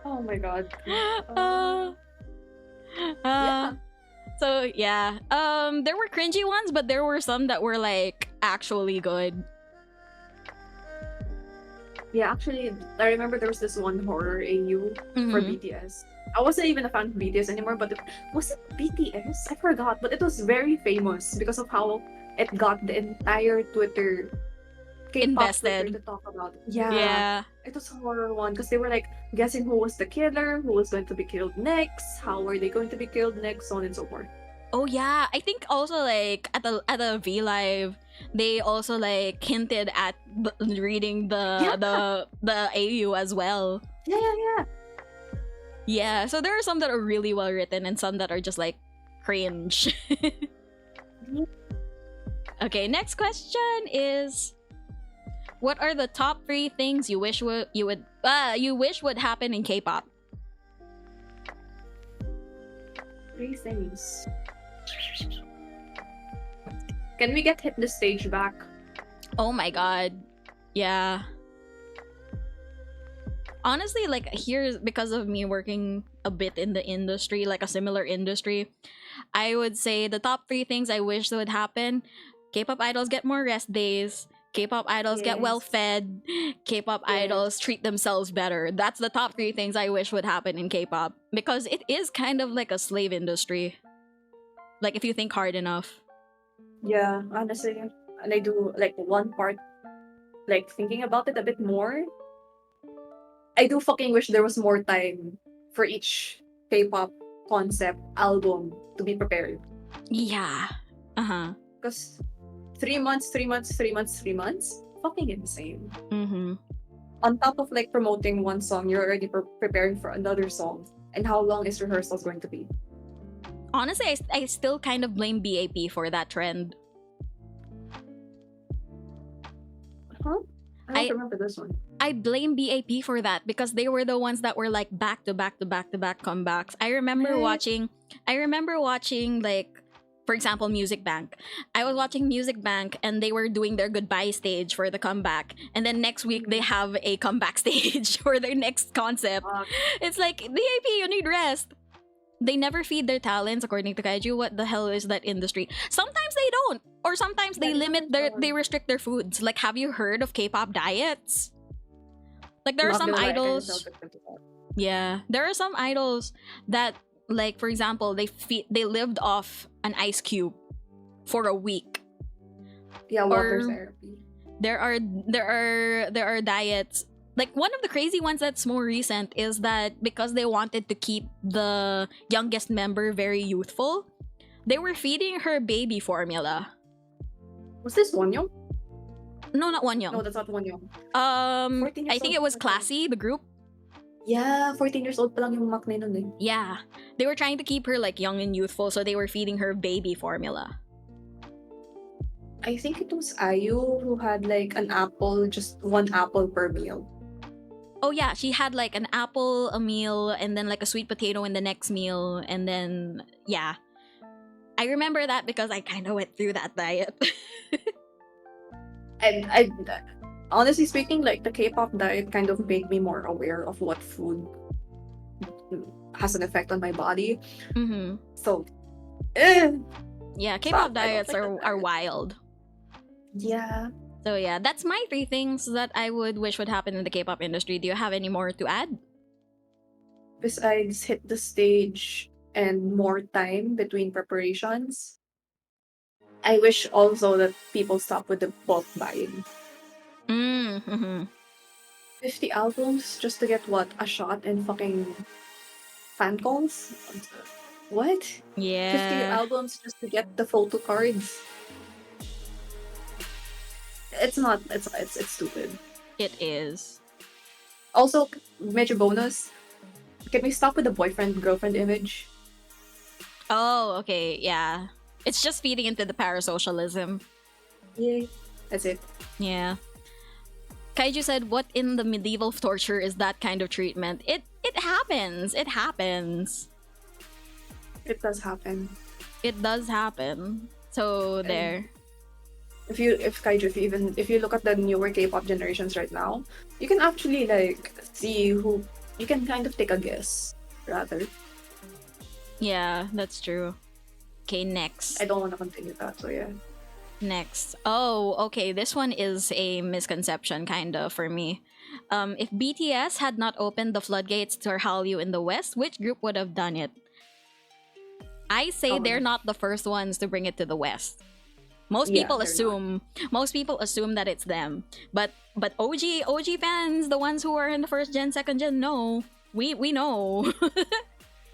Oh my god. Yeah. So yeah, there were cringy ones, but there were some that were like actually good. Yeah, actually, I remember there was this one horror AU for Mhm. BTS. I wasn't even a fan of BTS anymore, but was it BTS? I forgot, but it was very famous because of how it got the entire Twitter, K-pop Twitter Invested. to talk about it. Yeah, Yeah. it was a horror one because they were like guessing who was the killer, who was going to be killed next, how are they going to be killed next, so on and so forth. Oh yeah, I think also like at the V Live, they also like hinted at reading Yeah. the AU as well. Yeah. Yeah, so there are some that are really well written and some that are just like cringe. Okay, next question is, what are the top 3 things you wish would happen in K-pop? 3 things. Can we get Hit the Stage back? Oh my god. Yeah. Honestly, like here, because of me working a bit in the industry, like a similar industry, I would say the top 3 things I wish would happen: K-pop idols get more rest days, K-pop idols get well Yes. fed, K-pop Yes. idols treat themselves better. That's the top 3 things I wish would happen in K-pop, because it is kind of like a slave industry. Like if you think hard enough. Yeah, honestly. And I do like one part, like thinking about it a bit more. I do fucking wish there was more time for each K-pop concept album to be prepared. Yeah. Uh-huh. Because 3 months, 3 months, 3 months, 3 months, fucking insane. Mm-hmm. On top of like promoting one song, you're already preparing for another song. And how long is rehearsals going to be? Honestly, I still kind of blame BAP for that trend. Huh? I I- don't remember this one. I blame BAP for that because they were the ones that were like back to back to back to back comebacks. I remember watching like, for example, Music Bank. I was watching Music Bank and they were doing their goodbye stage for the comeback. And then next week they have a comeback stage for their next concept. Fuck. It's like, BAP, you need rest. They never feed their talents, according to Kaiju. What the hell is that industry? Sometimes they don't. Or sometimes they they restrict their foods. Like, have you heard of K-pop diets? Like, there are Not some gonna lie, I kinda idols. felt it. Yeah, there are some idols that, like, for example, they lived off an ice cube for a week. Yeah, water Or- therapy. There are diets. Like, one of the crazy ones that's more recent is that because they wanted to keep the youngest member very youthful, they were feeding her baby formula. Was this Wonyoung? No, not Wonyoung. No, that's not Wonyoung. 14 I years think old, it was 14. Classy, the group. Yeah, 14 years old pa lang yung maknae nun eh. Yeah, they were trying to keep her like young and youthful, so they were feeding her baby formula. I think it was Ayu who had like an apple, just one apple per meal. Oh yeah, she had like an apple a meal and then like a sweet potato in the next meal, and then yeah. I remember that because I kind of went through that diet. And I, honestly speaking, like the K-pop diet kind of made me more aware of what food has an effect on my body. Mm-hmm. So, Yeah, Fuck, K-pop I don't diets like are that. wild. yeah. So yeah, that's my 3 things that I would wish would happen in the K-pop industry. Do you have any more to add? Besides hit the stage and more time between preparations, I wish also that people stop with the bulk buying. Mm-hmm. 50 albums just to get what? A shot and fucking fan calls? What? 50 Yeah. albums just to get the photo cards? It's not, it's stupid. It is. Also, major bonus, can we stop with the boyfriend girlfriend image? Oh, okay, yeah. It's just feeding into the parasocialism. Yay. That's it. Yeah. Kaiju said, "What in the medieval torture is that kind of treatment?" It happens. It happens. It does happen. It does happen. So there. If you look at the newer K-pop generations right now, you can actually like see who you can kind of take a guess rather. Yeah, that's true. Okay, next. I don't want to continue that, so yeah. Next. Oh, okay. This one is a misconception, kind of, for me. If BTS had not opened the floodgates to Hallyu in the West, which group would have done it? I say they're not the first ones to bring it to the West. Most Yeah, people they're assume that it's them. But OG fans, the ones who are in the first gen, second gen, no. We know.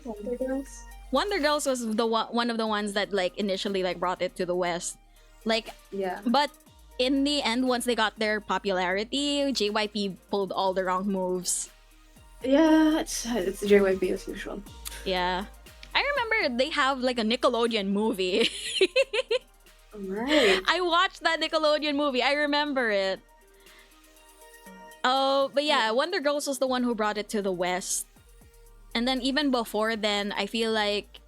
Wonder Girls. Wonder Girls was one of the ones that like initially like brought it to the West. Like, Yeah. but in the end, once they got their popularity, JYP pulled all the wrong moves. Yeah, it's JYP as usual. Yeah. I remember they have like a Nickelodeon movie. Right. I watched that Nickelodeon movie. I remember it. Oh, but yeah, Wonder Girls was the one who brought it to the West. And then even before then, I feel like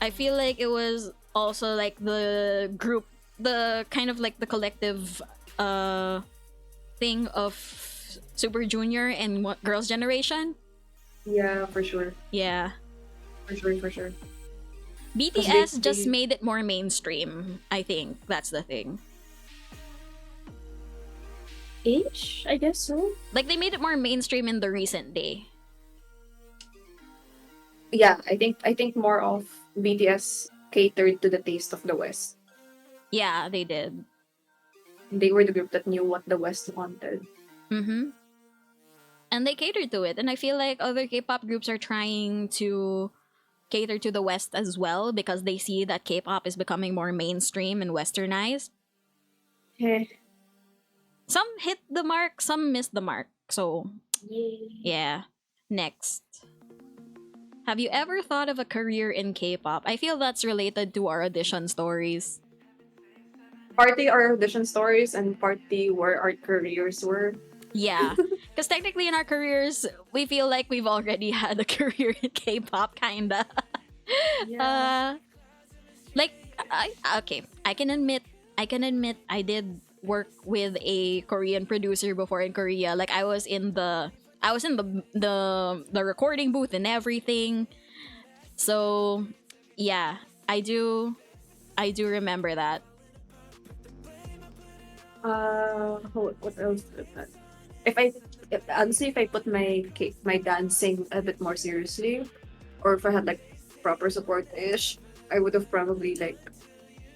it was also like the group, the kind of like the collective thing of Super Junior and Girls' Generation. Yeah, for sure. Yeah. For sure. BTS they- just made it more mainstream, I think. That's the thing. Ish, I guess so. Like, they made it more mainstream in the recent day. Yeah, I think more of BTS catered to the taste of the West. Yeah, they did. They were the group that knew what the West wanted. Mm-hmm. And they catered to it. And I feel like other K-pop groups are trying to cater to the West as well because they see that K-pop is becoming more mainstream and westernized. Heh. Some hit the mark, some missed the mark. So, Yay. yeah. Next. Have you ever thought of a career in K-pop? I feel that's related to our audition stories. Partly our audition stories and partly where our careers were. Yeah. Because technically in our careers, we feel like we've already had a career in K-pop, kinda. Yeah. I can admit I did work with a Korean producer before in Korea. Like I was in the recording booth and everything. So yeah, I do remember that. What else? Honestly, if I put my dancing a bit more seriously, or if I had like proper support ish, I would have probably like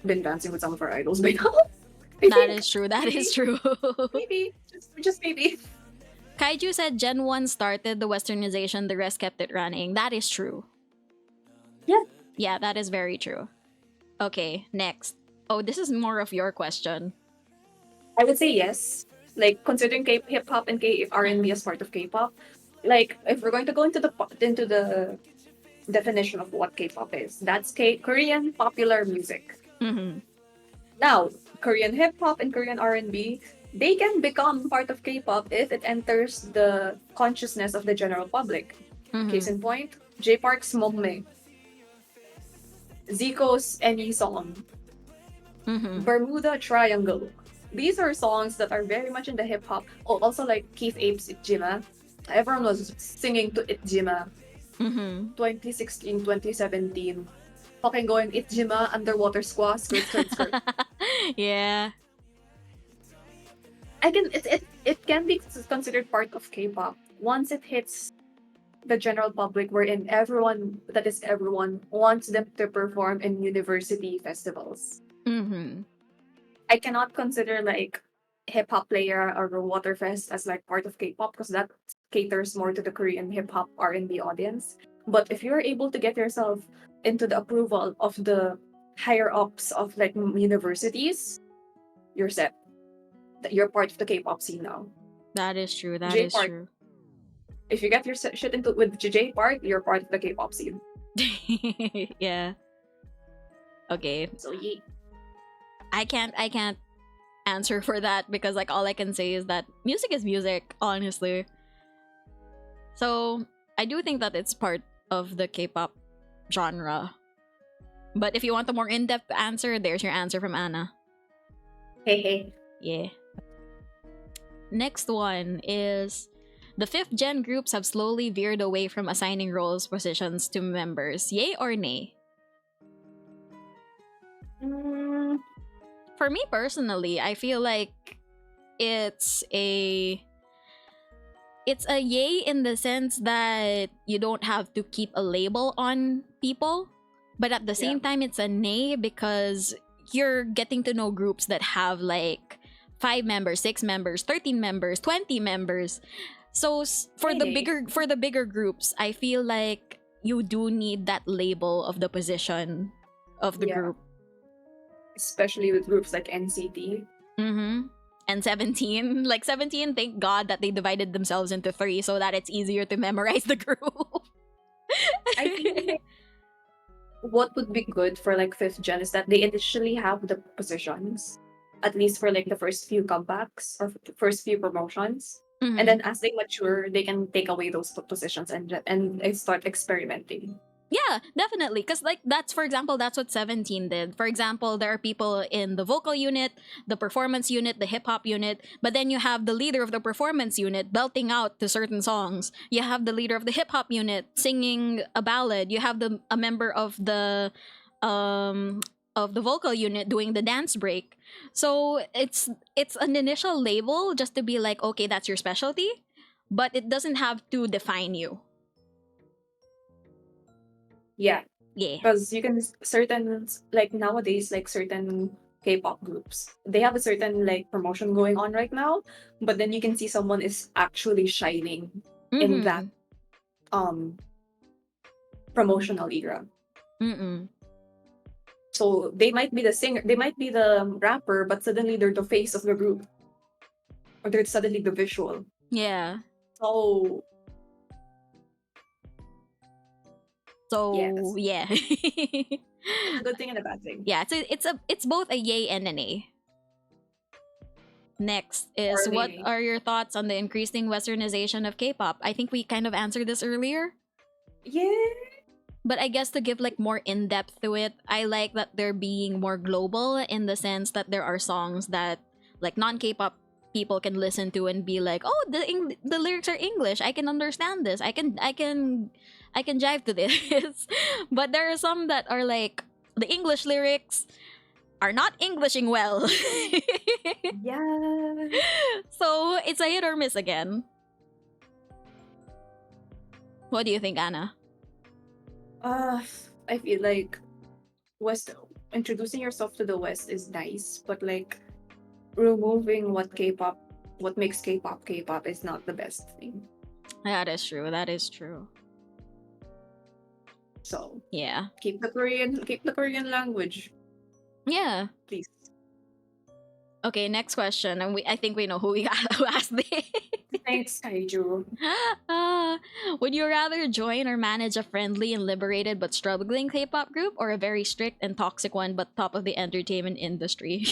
been dancing with some of our idols by now. That is true. That is true. Maybe just maybe. Kaiju said Gen 1 started the westernization, the rest kept it running. That is true. Yeah. Yeah, that is very true. Okay, next. Oh, this is more of your question. I would say yes. Like considering hip hop and R&B as part of K-pop, like if we're going to go into the definition of what K-pop is, that's Korean popular music. Mm-hmm. Now, Korean hip hop and Korean R&B, they can become part of K-pop if it enters the consciousness of the general public. Mm-hmm. Case in point, J Park's Momme, Zico's Any Song, Mm-hmm. Bermuda Triangle. These are songs that are very much in the hip hop. Oh, also like Keith Ape's Itjima. Everyone was singing to Itjima. Mm-hmm. 2016, 2017. Fucking going Itjima, underwater squash, skirt. Yeah. It can be considered part of K-pop once it hits the general public, wherein everyone wants them to perform in university festivals. Mm-hmm. I cannot consider like hip hop player or Waterfest as like part of K-pop because that caters more to the Korean hip hop R&B audience. But if you're able to get yourself into the approval of the higher ups of like universities, you're set. You're part of the K-pop scene now. That is true. That J is Park. true. if you get your shit into with JJ part, you're part of the K-pop scene. Yeah. Okay. So yeah. I can't answer for that because like all I can say is that music is music, honestly. So I do think that it's part of the K-pop genre. But if you want a more in-depth answer, there's your answer from Anna. Hey. Yeah. Next one is the 5th gen groups have slowly veered away from assigning roles positions to members. Yay or nay? For me personally, I feel like it's a yay in the sense that you don't have to keep a label on people, but at the same time it's a nay because you're getting to know groups that have like 5 members, 6 members, 13 members, 20 members. So for the bigger groups, I feel like you do need that label of the position of the group. Especially with groups like NCT. Mm-hmm. And 17. Like 17, thank God that they divided themselves into 3 so that it's easier to memorize the group. I feel like what would be good for like 5th gen is that they initially have the positions, at least for like the first few comebacks or first few promotions. Mhm. And then as they mature, they can take away those positions and start experimenting. Yeah, definitely. Because, like, for example, that's what 17 did. For example, there are people in the vocal unit, the performance unit, the hip hop unit, but then you have the leader of the performance unit belting out to certain songs. You have the leader of the hip hop unit singing a ballad. You have a member of the vocal unit doing the dance break. So it's an initial label just to be like, okay, that's your specialty, but it doesn't have to define you. Yeah. Yeah. Because you can like nowadays, like certain K-pop groups, they have a certain like promotion going on right now, but then you can see someone is actually shining in that promotional era. So they might be the singer, they might be the rapper, but suddenly they're the face of the group, or they're suddenly the visual. Yeah. So yeah. a good thing and a bad thing. Yeah, it's both a yay and an A. Next is what are your thoughts on the increasing westernization of K-pop? I think we kind of answered this earlier. Yeah. But I guess to give like more in-depth to it, I like that they're being more global in the sense that there are songs that like non-K-pop people can listen to and be like, oh, the lyrics are English. I can understand this. I can jive to this. But there are some that are like the English lyrics are not Englishing well. Yeah. So it's a hit or miss again. What do you think, Anna? I feel like introducing yourself to the West is nice, but like removing what makes K-pop is not the best thing. That is true. That is true. So yeah, keep the Korean language. Yeah, please. Okay, next question, and I think we know who asked this. Thanks, Kaiju. Would you rather join or manage a friendly and liberated but struggling K-pop group, or a very strict and toxic one but top of the entertainment industry?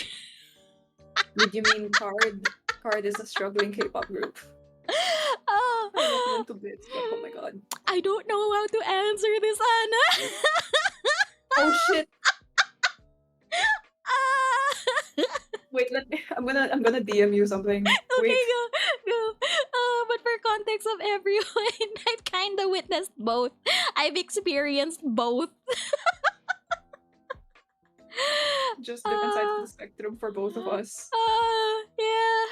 Did you mean Card? Card is a struggling K-pop group. I love them to bits, but oh my god. I don't know how to answer this, Anna. Oh shit. Wait, I'm gonna DM you something. Okay, go. But for context of everyone, I've kind of witnessed both. I've experienced both. Just different sides of the spectrum for both of us. Yeah.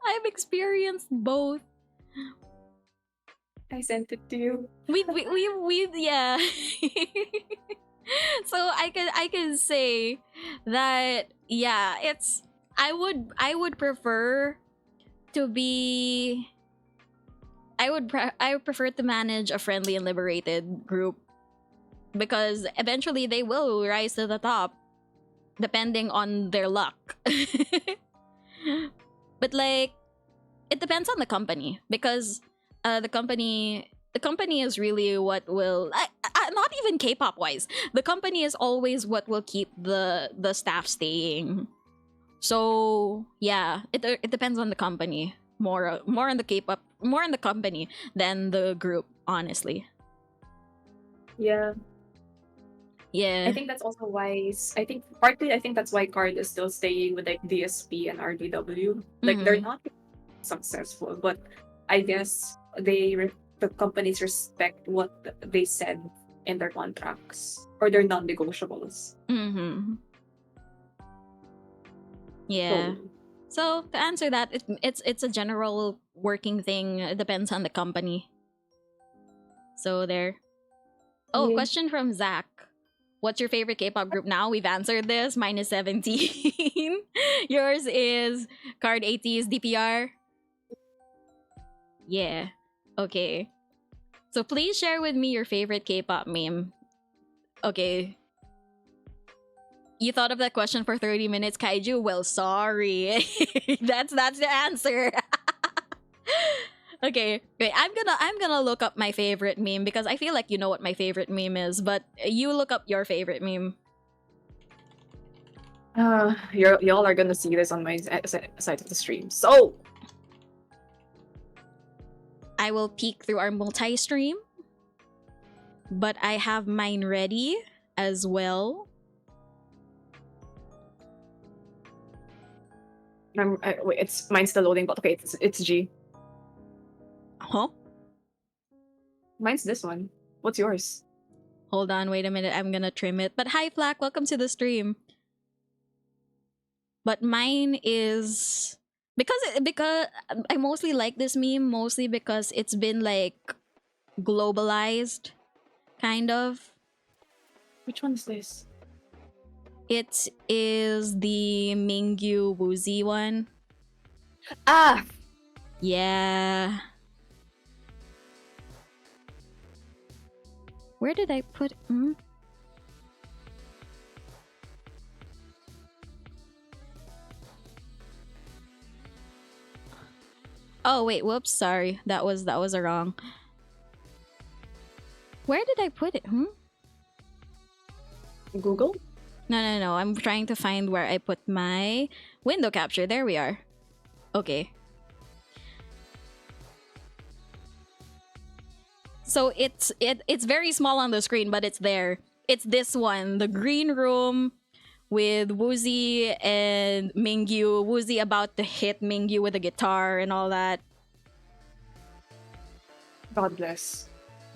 I've experienced both. I sent it to you. We yeah. So I can say that yeah, I would prefer to be I prefer to manage a friendly and liberated group, because eventually they will rise to the top depending on their luck. But like it depends on the company because the company is really what will not even K-pop wise. The company is always what will keep the staff staying. So yeah, it depends on the company. More on the K-pop, more on the company than the group, honestly. Yeah. Yeah. I think that's also why I think that's why Card is still staying with like DSP and RDW. Like they're not successful, but I guess the companies respect what they said in their contracts or their non-negotiables. Yeah. So to answer that, it's a general working thing. It depends on the company. So there. Oh, Yeah. question from Zach. What's your favorite K-pop group now? We've answered this. Mine is 17. Yours is Card 80's DPR. Yeah. Okay. So please share with me your favorite K-pop meme. Okay. You thought of that question for 30 minutes, Kaiju? Well, sorry. that's the answer. Okay, wait. I'm gonna look up my favorite meme because I feel like you know what my favorite meme is, but you look up your favorite meme. Y'all are gonna see this on my side of the stream. So I will peek through our multi-stream, but I have mine ready as well. wait, mine's still loading, but okay, it's G. Huh? Mine's this one. What's yours? Hold on, wait a minute. I'm gonna trim it. But hi, Flack. Welcome to the stream. But mine is because I mostly like this meme mostly because it's been like globalized, kind of. Which one is this? It is the Mingyu Woozy one. Ah! Yeah. Where did I put... Oh, wait, whoops, sorry. That was a wrong. Where did I put it? Google? No. I'm trying to find where I put my window capture. There we are. Okay. So it's very small on the screen, but it's there. It's this one, the green room with Woozy and Mingyu. Woozy about to hit Mingyu with a guitar and all that. God bless.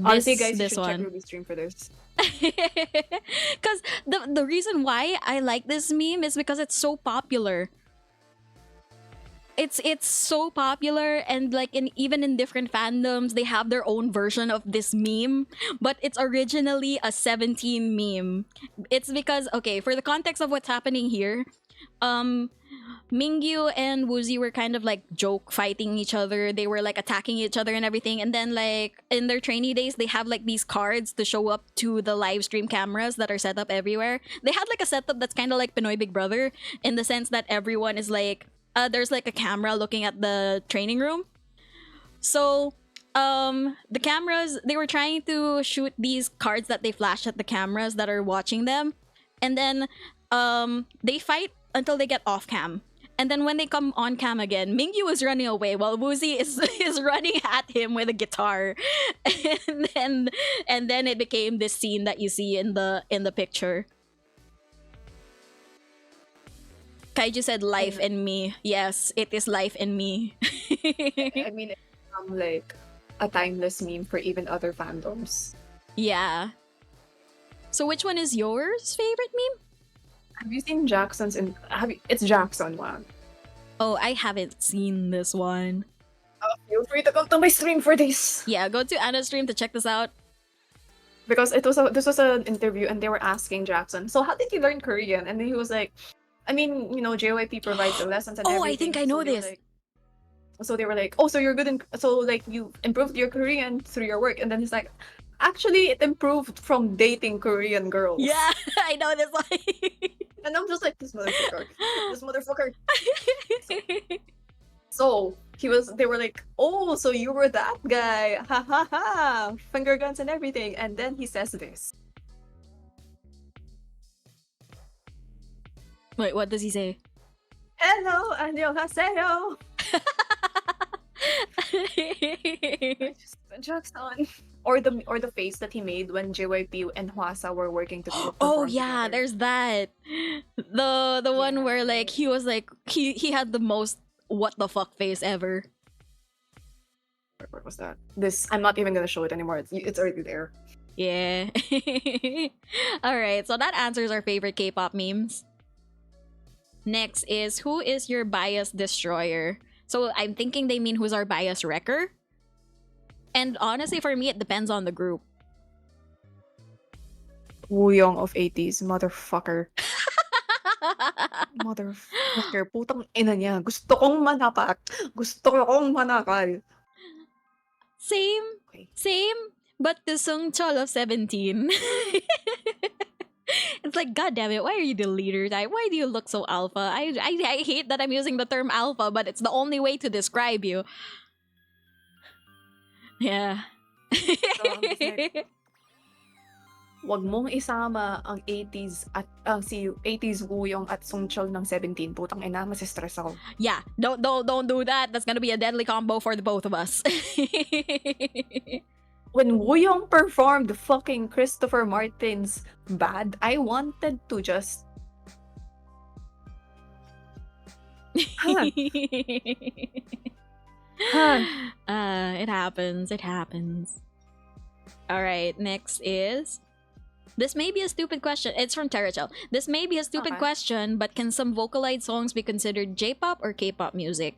Honestly, guys, you this should check one. Ruby's stream for this. Because the reason why I like this meme is because it's so popular. It's so popular, and like even in different fandoms they have their own version of this meme, but it's originally a 17 meme. It's because, okay, for the context of what's happening here, Mingyu and Woozy were kind of like joke fighting each other. They were like attacking each other and everything, and then like in their trainee days they have like these cards to show up to the live stream cameras that are set up everywhere. They had like a setup that's kind of like Pinoy Big Brother in the sense that everyone is like there's like a camera looking at the training room. So the cameras, they were trying to shoot these cards that they flash at the cameras that are watching them, and then they fight until they get off cam. And then when they come on cam again, Mingyu is running away while Woozy is running at him with a guitar. and then it became this scene that you see in the picture. Kaiju said life and me. Yes, it is life and me. I mean, it's like a timeless meme for even other fandoms. Yeah. So which one is yours favorite meme? Have you seen Jackson's? It's Jackson one. Oh, I haven't seen this one. Feel free to come to my stream for this. Yeah, go to Anna's stream to check this out. Because this was an interview and they were asking Jackson, so how did you learn Korean? And then he was like, I mean, you know, JYP provides the lessons and everything. Oh, I think I know this. So they were like, oh, so you're good so like you improved your Korean through your work. And then he's like, actually, it improved from dating Korean girls. Yeah, I know this one. And I'm just like, this motherfucker. So They were like, oh, so you were that guy. Ha ha ha. Finger guns and everything. And then he says this. Wait, what does he say? Hello, annyeonghaseyo. Just jokes on. Or the face that he made when JYP and Hwasa were working together. Oh yeah, there's that. The one where like he was like he had the most what the fuck face ever. What was that? This I'm not even gonna show it anymore. It's already there. Yeah. All right, so that answers our favorite K-pop memes. Next is who is your bias destroyer? So I'm thinking they mean who's our bias wrecker. And honestly, for me, it depends on the group. Wooyoung of 80s, motherfucker. Motherfucker, putang ina niya. Gusto kong manapak. Gusto kong manakal. Same, Okay. same, but the Sungchol of 17. It's like, god damn it, why are you the leader type? Why do you look so alpha? I hate that I'm using the term alpha, but it's the only way to describe you. Yeah. Wag mong isama ang 80s at si 80s Wooyoung at Sungchol ng 17. Putang ina, masistress ako. Yeah, don't do that. That's gonna be a deadly combo for the both of us. When Wooyoung performed fucking Christopher Martin's Bad, I wanted to just It happens. It happens. All right. Next is. This may be a stupid question. It's from Terrachel. This may be a stupid Okay. question, but can some Vocaloid songs be considered J-pop or K-pop music?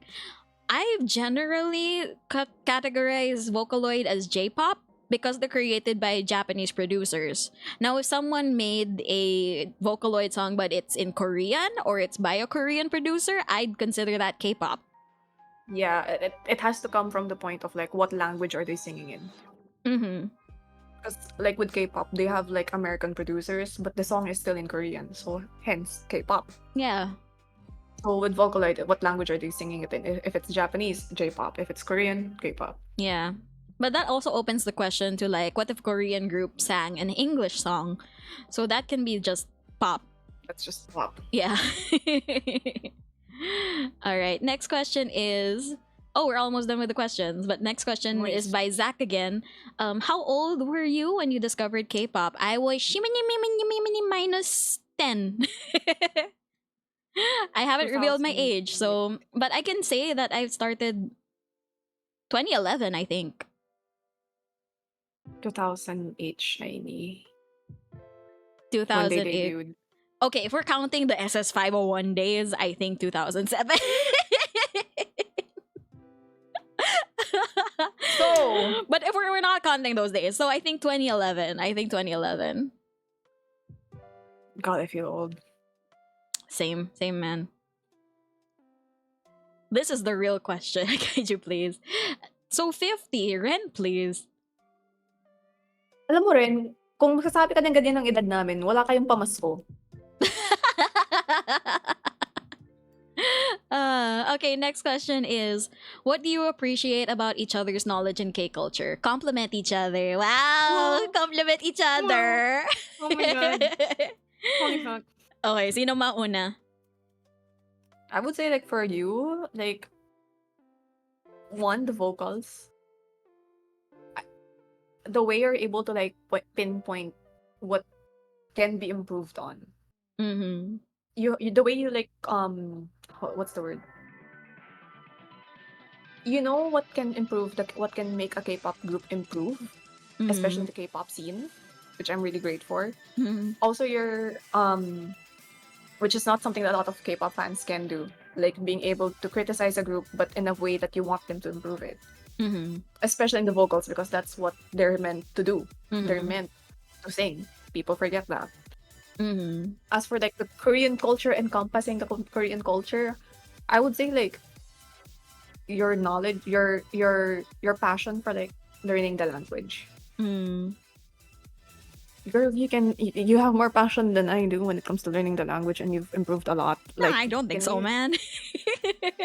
I've generally categorized Vocaloid as J-pop because they're created by Japanese producers. Now, if someone made a Vocaloid song but it's in Korean or it's by a Korean producer, I'd consider that K-pop. yeah, it has to come from the point of like what language are they singing in? Mm-hmm. Because like with K-pop, they have like American producers, but the song is still in Korean, so hence K-pop. Yeah. So with Vocaloid, what language are they singing it in? If it's Japanese, J-pop. If it's Korean, K-pop. Yeah. But that also opens the question to like, what if Korean group sang an English song? So that can be just pop. That's just pop. Yeah. All right. Next question is. Oh, we're almost done with the questions. But next question Nice. is by Zach again. How old were you when you discovered K-pop? I was minus 10. I haven't revealed my 2000. age, so but I can say that I started 2011, I think. 2008 Shiny. When they 2008. debuted. Okay, if we're counting the SS501 days, I think 2007. So, but if we're not counting those days, so I think 2011. I think 2011. God, I feel old. Same, man. This is the real question. Could you please? So 50, rent please. Alam mo rin, kung magsasabi ka ng ganyan ng edad namin, wala kayong pamasko. Okay, next question is, what do you appreciate about each other's knowledge in K-culture? Compliment each other. Wow! Wow. Compliment each other! Oh my God. Holy fuck. Okay, sino mauna? I would say like for you, like one, the vocals. The way you're able to like pinpoint what can be improved on. Mm-hmm. You the way you like what's the word? You know what can improve what can make a K-pop group improve, especially the K-pop scene, which I'm really great for. Mm-hmm. Also your which is not something that a lot of K-pop fans can do, like being able to criticize a group but in a way that you want them to improve it. Mm-hmm. Especially in the vocals, because that's what they're meant to do. Mm-hmm. They're meant to sing. People forget that. Mm-hmm. As for like the Korean culture, encompassing the Korean culture, I would say like your knowledge, your passion for like learning the language. Mm. girl, you have more passion than I do when it comes to learning the language, and you've improved a lot. No, Like, I don't think can so, we- man.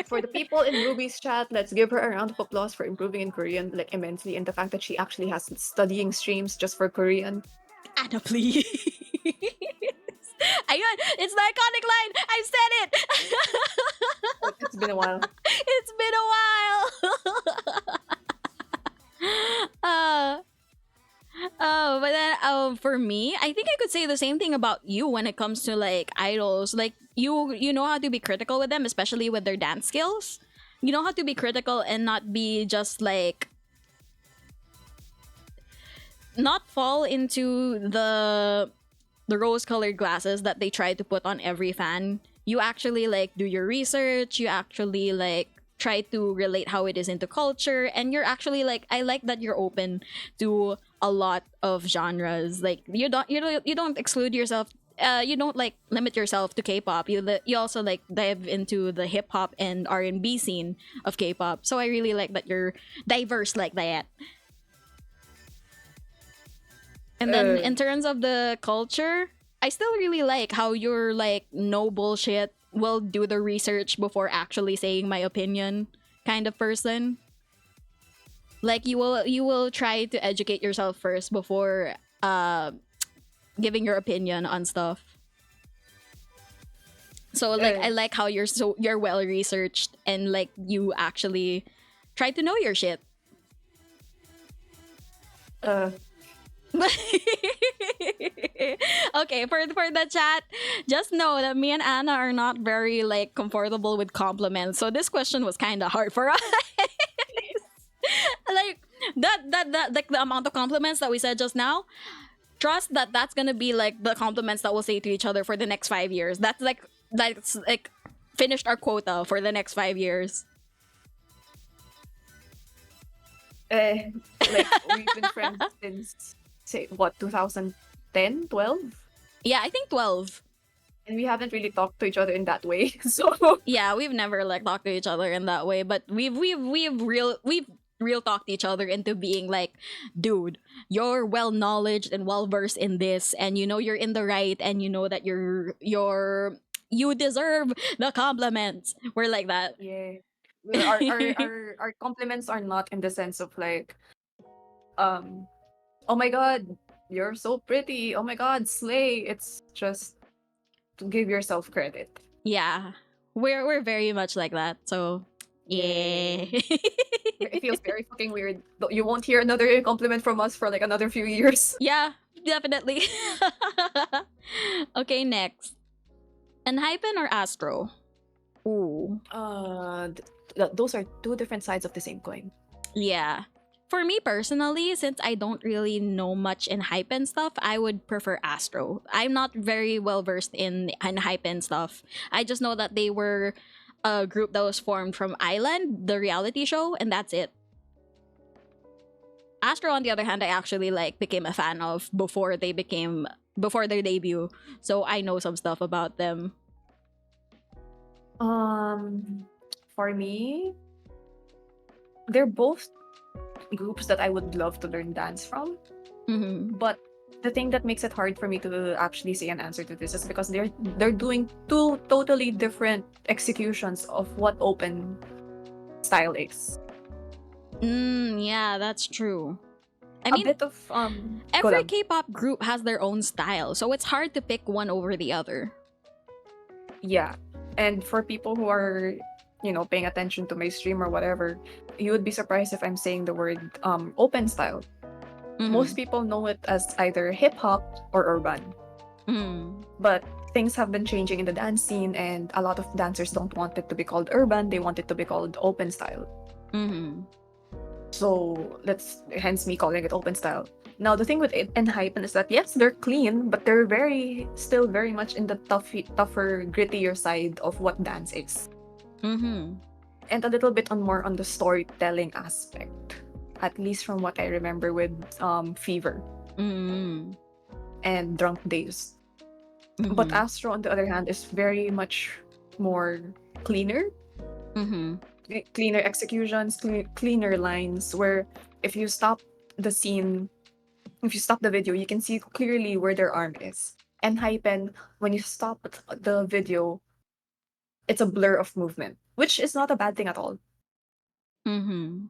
For the people in Ruby's chat, let's give her a round of applause for improving in Korean like immensely, and the fact that she actually has studying streams just for Korean. Anna, please. Ayun, it's the iconic line. I said it. It's been a while. It's been a while. uh, but then for me, I think I could say the same thing about you when it comes to like idols. Like you know how to be critical with them, especially with their dance skills. You know how to be critical and not be just like not fall into the rose-colored glasses that they try to put on every fan. You actually like do your research. You actually like try to relate how it is into culture, and you're actually like, I like that you're open to a lot of genres. Like you don't exclude yourself. You don't like limit yourself to K-pop. You also like dive into the hip hop and R&B scene of K-pop. So I really like that you're diverse like that. And then in terms of the culture, I still really like how you're like no bullshit, will do the research before actually saying my opinion kind of person. Like you will try to educate yourself first before giving your opinion on stuff. So like I like how you're well researched and like you actually try to know your shit. Okay, for the chat, just know that me and Anna are not very like comfortable with compliments. So this question was kind of hard for us. Like that like the amount of compliments that we said just now. Trust that that's gonna be like the compliments that we'll say to each other for the next 5 years. That's like finished our quota for the next 5 years. Like we've been friends since say what 2010, 12, Yeah, I think 12. and we haven't really talked to each other in that way. So Yeah, we've never like talked to each other in that way, but we've real talked each other into being like, dude, you're well knowledged and well versed in this, and you know you're in the right, and you know that you deserve the compliments. We're like that. yeah, our compliments are not in the sense of like, oh my god, you're so pretty. Oh my god, slay. It's just to give yourself credit. Yeah, we're very much like that. So yeah. It feels very fucking weird. You won't hear another compliment from us for like another few years. Yeah, definitely. Okay, next. Enhypen or Astro? Ooh. Those are two different sides of the same coin. Yeah. For me personally, since I don't really know much in Hypen stuff, I would prefer Astro. I'm not very well versed in Hypen stuff. I just know that they were a group that was formed from Island, the reality show, and that's it. Astro, on the other hand, I actually like became a fan of before their debut, so I know some stuff about them. For me, they're both groups that I would love to learn dance from. Mm-hmm. But the thing that makes it hard for me to actually say an answer to this is because they're doing two totally different executions of what open style is. Yeah, that's true. I A mean, bit of every go lang. K-pop group has their own style, so it's hard to pick one over the other. Yeah. And for people who are, paying attention to my stream or whatever, you would be surprised if I'm saying the word open style. Mhm. Most people know it as either hip hop or urban. Mhm. But things have been changing in the dance scene, and a lot of dancers don't want it to be called urban, they want it to be called open style. Mhm. So hence me calling it open style. Now the thing with Enhypen is that yes, they're clean, but they're still very much in the tougher, grittier side of what dance is. Mhm. And a little bit more on the storytelling aspect. At least from what I remember with Fever Mhm. and Drunk Days. But Mhm. Astro, on the other hand, is very much more cleaner. Mhm. Cleaner executions, cleaner lines, where if you stop the scene if you stop the video, you can see clearly where their arm is. And Hypen, when you stop the video, it's a blur of movement, which is not a bad thing at all. Mm-hmm.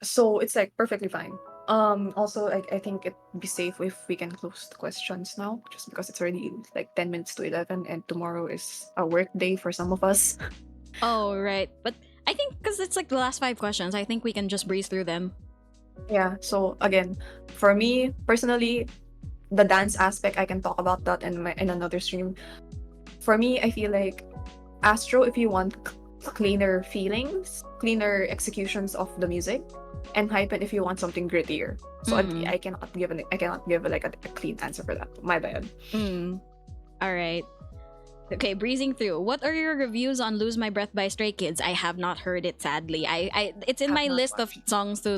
So it's like perfectly fine. Also, I think it'd be safe if we can close the questions now, just because it's already like 10 minutes to 11, and tomorrow is a work day for some of us. Oh, right. But I think because it's like the last 5 questions, I think we can just breeze through them. Yeah, so again, for me personally, the dance aspect, I can talk about that in another stream. For me, I feel like Astro, if you want cleaner feelings, cleaner executions of the music, and Hypen if you want something grittier. So Mhm. I cannot give like a clean answer for that. My bad. All right. Okay, breezing through. What are your reviews on "Lose My Breath" by Stray Kids? I have not heard it. Sadly, it's in Have my not list of watched. songs to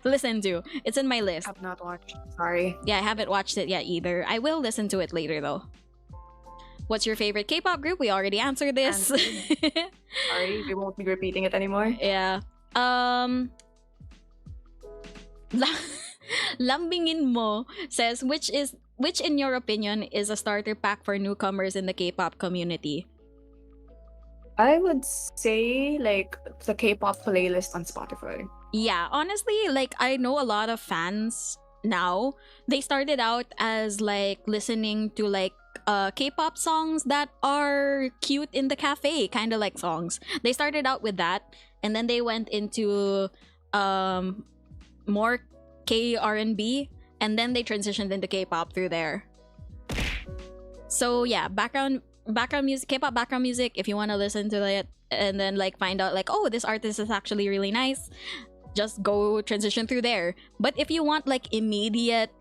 listen to. It's in my list. Have not watched. Sorry. Yeah, I haven't watched it yet either. I will listen to it later though. What's your favorite K-pop group? We already answered this. Sorry, we won't be repeating it anymore. Yeah. Lambingin Mo says, which in your opinion is a starter pack for newcomers in the K-pop community? I would say like the K-pop playlist on Spotify. Yeah, honestly, like I know a lot of fans now. They started out as like listening to like K-pop songs that are cute in the cafe, kind of like songs. They started out with that, and then they went into more K R&B, and then they transitioned into K-pop through there. So yeah, background music, K-pop background music. If you want to listen to it and then like find out like, oh, this artist is actually really nice, just go transition through there. But if you want like immediate,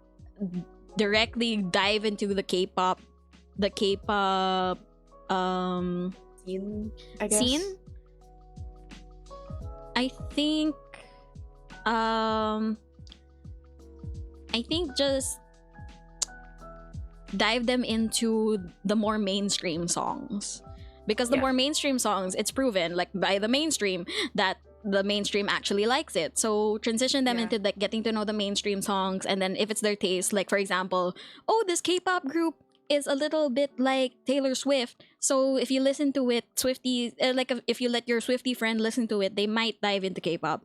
directly dive into the K-pop Scene, I guess. scene, I think just dive them into the more mainstream songs, because the Yeah. more mainstream songs, it's proven like by the mainstream that the mainstream actually likes it. So transition them Yeah. into like getting to know the mainstream songs, and then if it's their taste, like for example, oh, this K-pop group is a little bit like Taylor Swift, so if you listen to it, Swifty, like if you let your Swifty friend listen to it, they might dive into K-pop.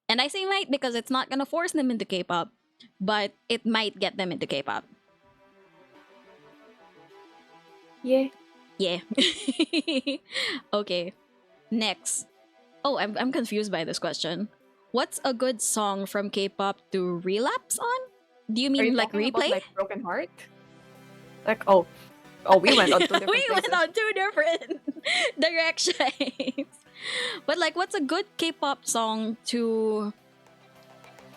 And I say might because it's not gonna force them into K-pop, but it might get them into K-pop. Yeah. Yeah. Okay. Next. Oh, I'm confused by this question. What's a good song from K-pop to relapse on? Do you Are mean you like talking about, replay? like Broken Heart? Like we went on two different We went places. on 2 different directions. But like, what's a good K-pop song to?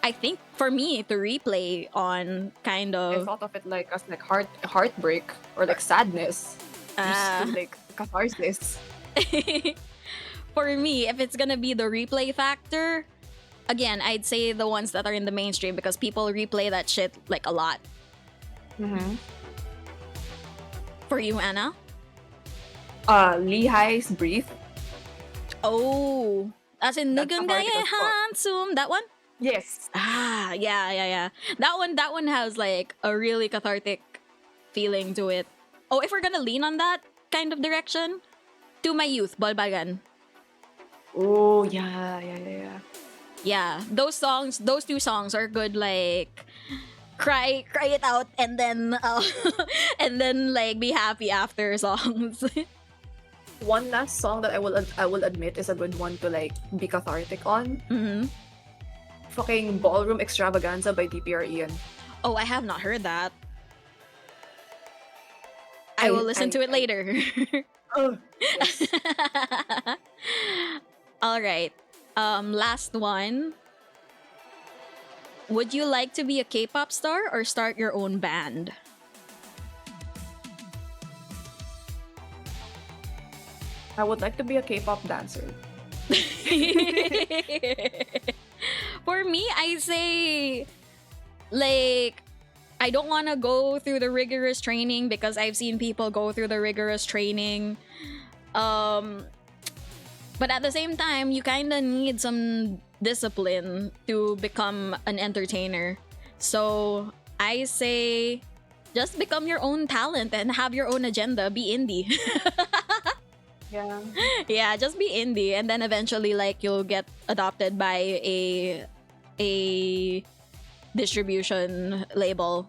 I think for me to replay on, kind I of. thought of it like as like heartbreak or like sadness. Ah. Just to, like catharsis. For me, if it's gonna be the replay factor, again, I'd say the ones that are in the mainstream, because people replay that shit like a lot. Mm-hmm. For you, Anna? Lehi's Brief. Oh, as in That's Nugun a hard Gaye to spot. Handsome, that one? Yes. Ah, yeah. That one has like a really cathartic feeling to it. Oh, if we're gonna lean on that kind of direction, To My Youth, Balbagan. Oh yeah. Yeah, those 2 songs are good. Like, cry it out, and then and then like be happy after songs. One last song that I will admit is a good one to like be cathartic on. Hmm. Fucking Ballroom Extravaganza by DPR Ian. Oh, I have not heard that. I will listen to it later. Oh, yes. All right. Last one. Would you like to be a K-pop star or start your own band? I would like to be a K-pop dancer. For me, I say, like, I don't want to go through the rigorous training, because I've seen people go through the rigorous training. But at the same time, you kind of need some discipline to become an entertainer. So I say just become your own talent and have your own agenda. Be indie. Yeah. Yeah, just be indie, and then eventually like you'll get adopted by a distribution label.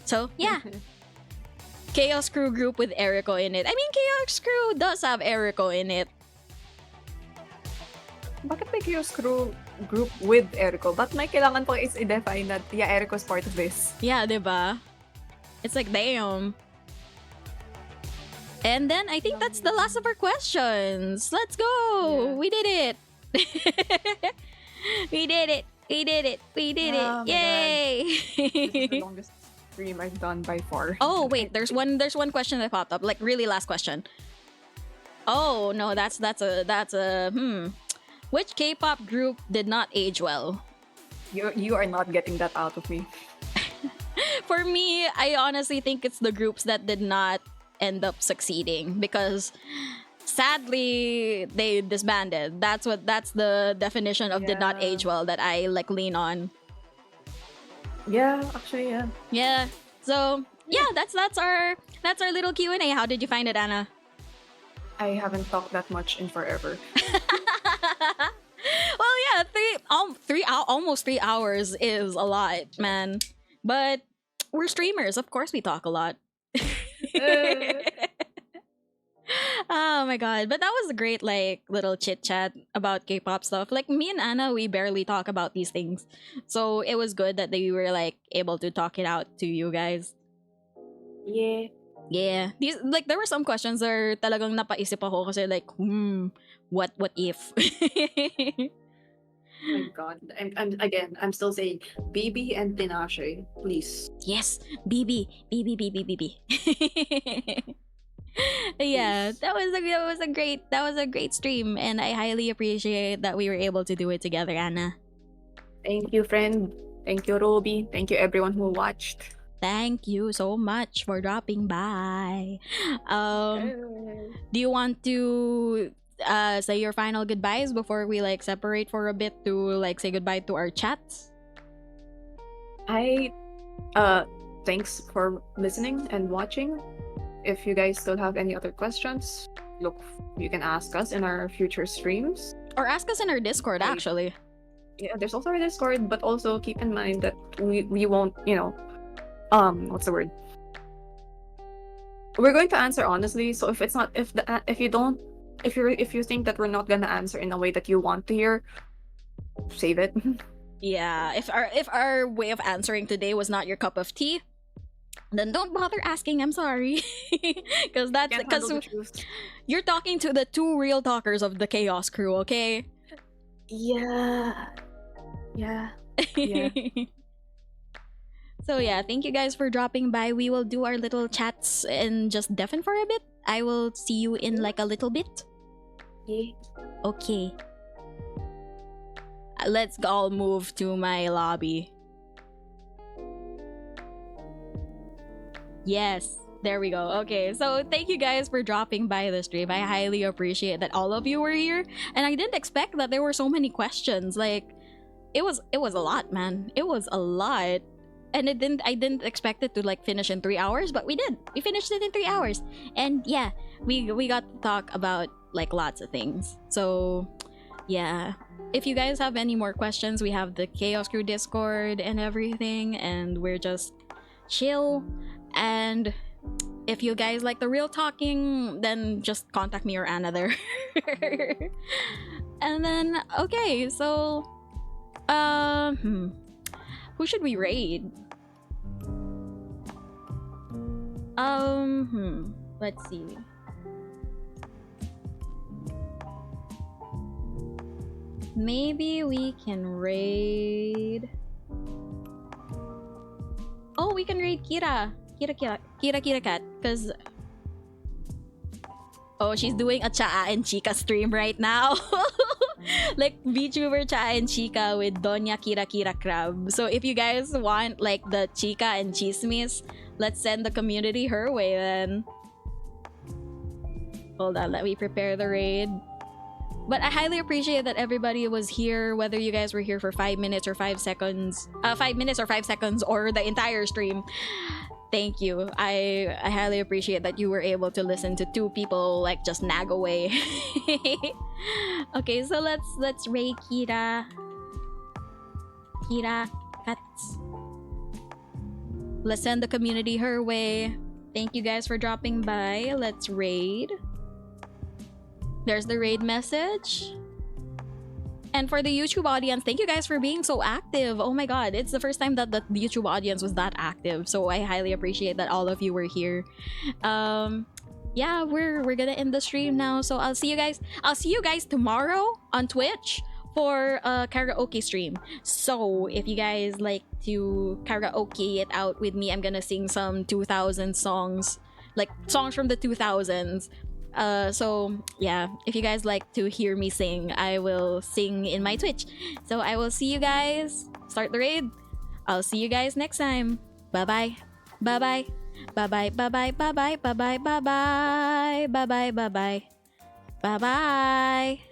So yeah. Chaos Crew group with Eriko in it. I mean, Chaos Crew does have Eriko in it. Bakit may Chaos Crew group with Eriko? Ba't may kailangan pa is i-define that, yeah, Eriko's part of this? Yeah, diba? It's like, damn. And then I think that's the last of our questions. Let's go! Yeah. We did it! We did it! We did it! We did Oh it! my Yay! This is the longest stream I've done by far. Oh wait, there's one question that popped up. Like really last question. Oh no, that's a Which K-pop group did not age well? You are not getting that out of me. For me, I honestly think it's the groups that did not end up succeeding because sadly they disbanded. That's the definition of did not Yeah. age well that I like lean on. Yeah, actually, yeah. Yeah. So yeah, that's our little Q&A. How did you find it, Anna? I haven't talked that much in forever. Well, yeah, almost 3 hours is a lot, man. But we're streamers, of course we talk a lot. Oh my god, but that was a great like little chit chat about K-pop stuff. Like me and Anna, we barely talk about these things, so it was good that they were like able to talk it out to you guys. Yeah, these like there were some questions that are talagang napaisip ako kasi like what if? Oh my god. I'm still saying BB and Tinashe, please. Yes, BB. Yeah, that was a great stream, and I highly appreciate that we were able to do it together, Anna. Thank you, friend. Thank you, Roby. Thank you, everyone who watched. Thank you so much for dropping by. Do you want to say your final goodbyes before we like separate for a bit to like say goodbye to our chats? Thanks for listening and watching. If you guys still have any other questions, you can ask us in our future streams. Or ask us in our Discord, actually. Yeah, there's also our Discord, but also keep in mind that we won't, what's the word? We're going to answer honestly. So if you think that we're not gonna answer in a way that you want to hear, save it. Yeah, if our way of answering today was not your cup of tea, then don't bother asking. I'm sorry, because you're talking to the two real talkers of the Chaos Crew. Okay. Yeah. So yeah, thank you guys for dropping by. We will do our little chats and just deafen for a bit. I will see you in like a little bit. Yeah. Okay. Let's all move to my lobby. Yes, there we go. Okay, so thank you guys for dropping by the stream. I highly appreciate that all of you were here, and I didn't expect that there were so many questions. Like, it was a lot, man. It was a lot, and I didn't expect it to like finish in 3 hours, but we did. We finished it in 3 hours, and yeah, we got to talk about like lots of things. So yeah, if you guys have any more questions, we have the Chaos Crew Discord and everything, and we're just chill. And if you guys like the real talking, then just contact me or Anna there. And then okay, so who should we raid? Let's see. Maybe we can raid. Oh, we can raid Kira Cat, because oh, she's doing a Cha and Chica stream right now. Like VTuber Cha and Chica with Doña Kira Crab. So if you guys want like the Chica and Chismis, let's send the community her way then. Hold on, let me prepare the raid. But I highly appreciate that everybody was here, whether you guys were here for 5 minutes or 5 seconds, 5 minutes or 5 seconds, or the entire stream. Thank you. I highly appreciate that you were able to listen to two people like just nag away. Okay, so let's raid Kira. Kira Cats. Let's send the community her way. Thank you guys for dropping by. Let's raid. There's the raid message. And for the YouTube audience, thank you guys for being so active. Oh my god, it's the first time that the YouTube audience was that active. So I highly appreciate that all of you were here. Yeah, we're gonna end the stream now. So I'll see you guys tomorrow on Twitch for a karaoke stream. So if you guys like to karaoke it out with me, I'm gonna sing some 2000 songs, like songs from the 2000s. So yeah, if you guys like to hear me sing, I will sing in my Twitch. So I will see you guys. Start the raid. I'll see you guys next time. Bye bye. Bye bye. Bye bye. Bye bye. Bye bye. Bye bye. Bye bye. Bye bye. Bye bye. Bye bye.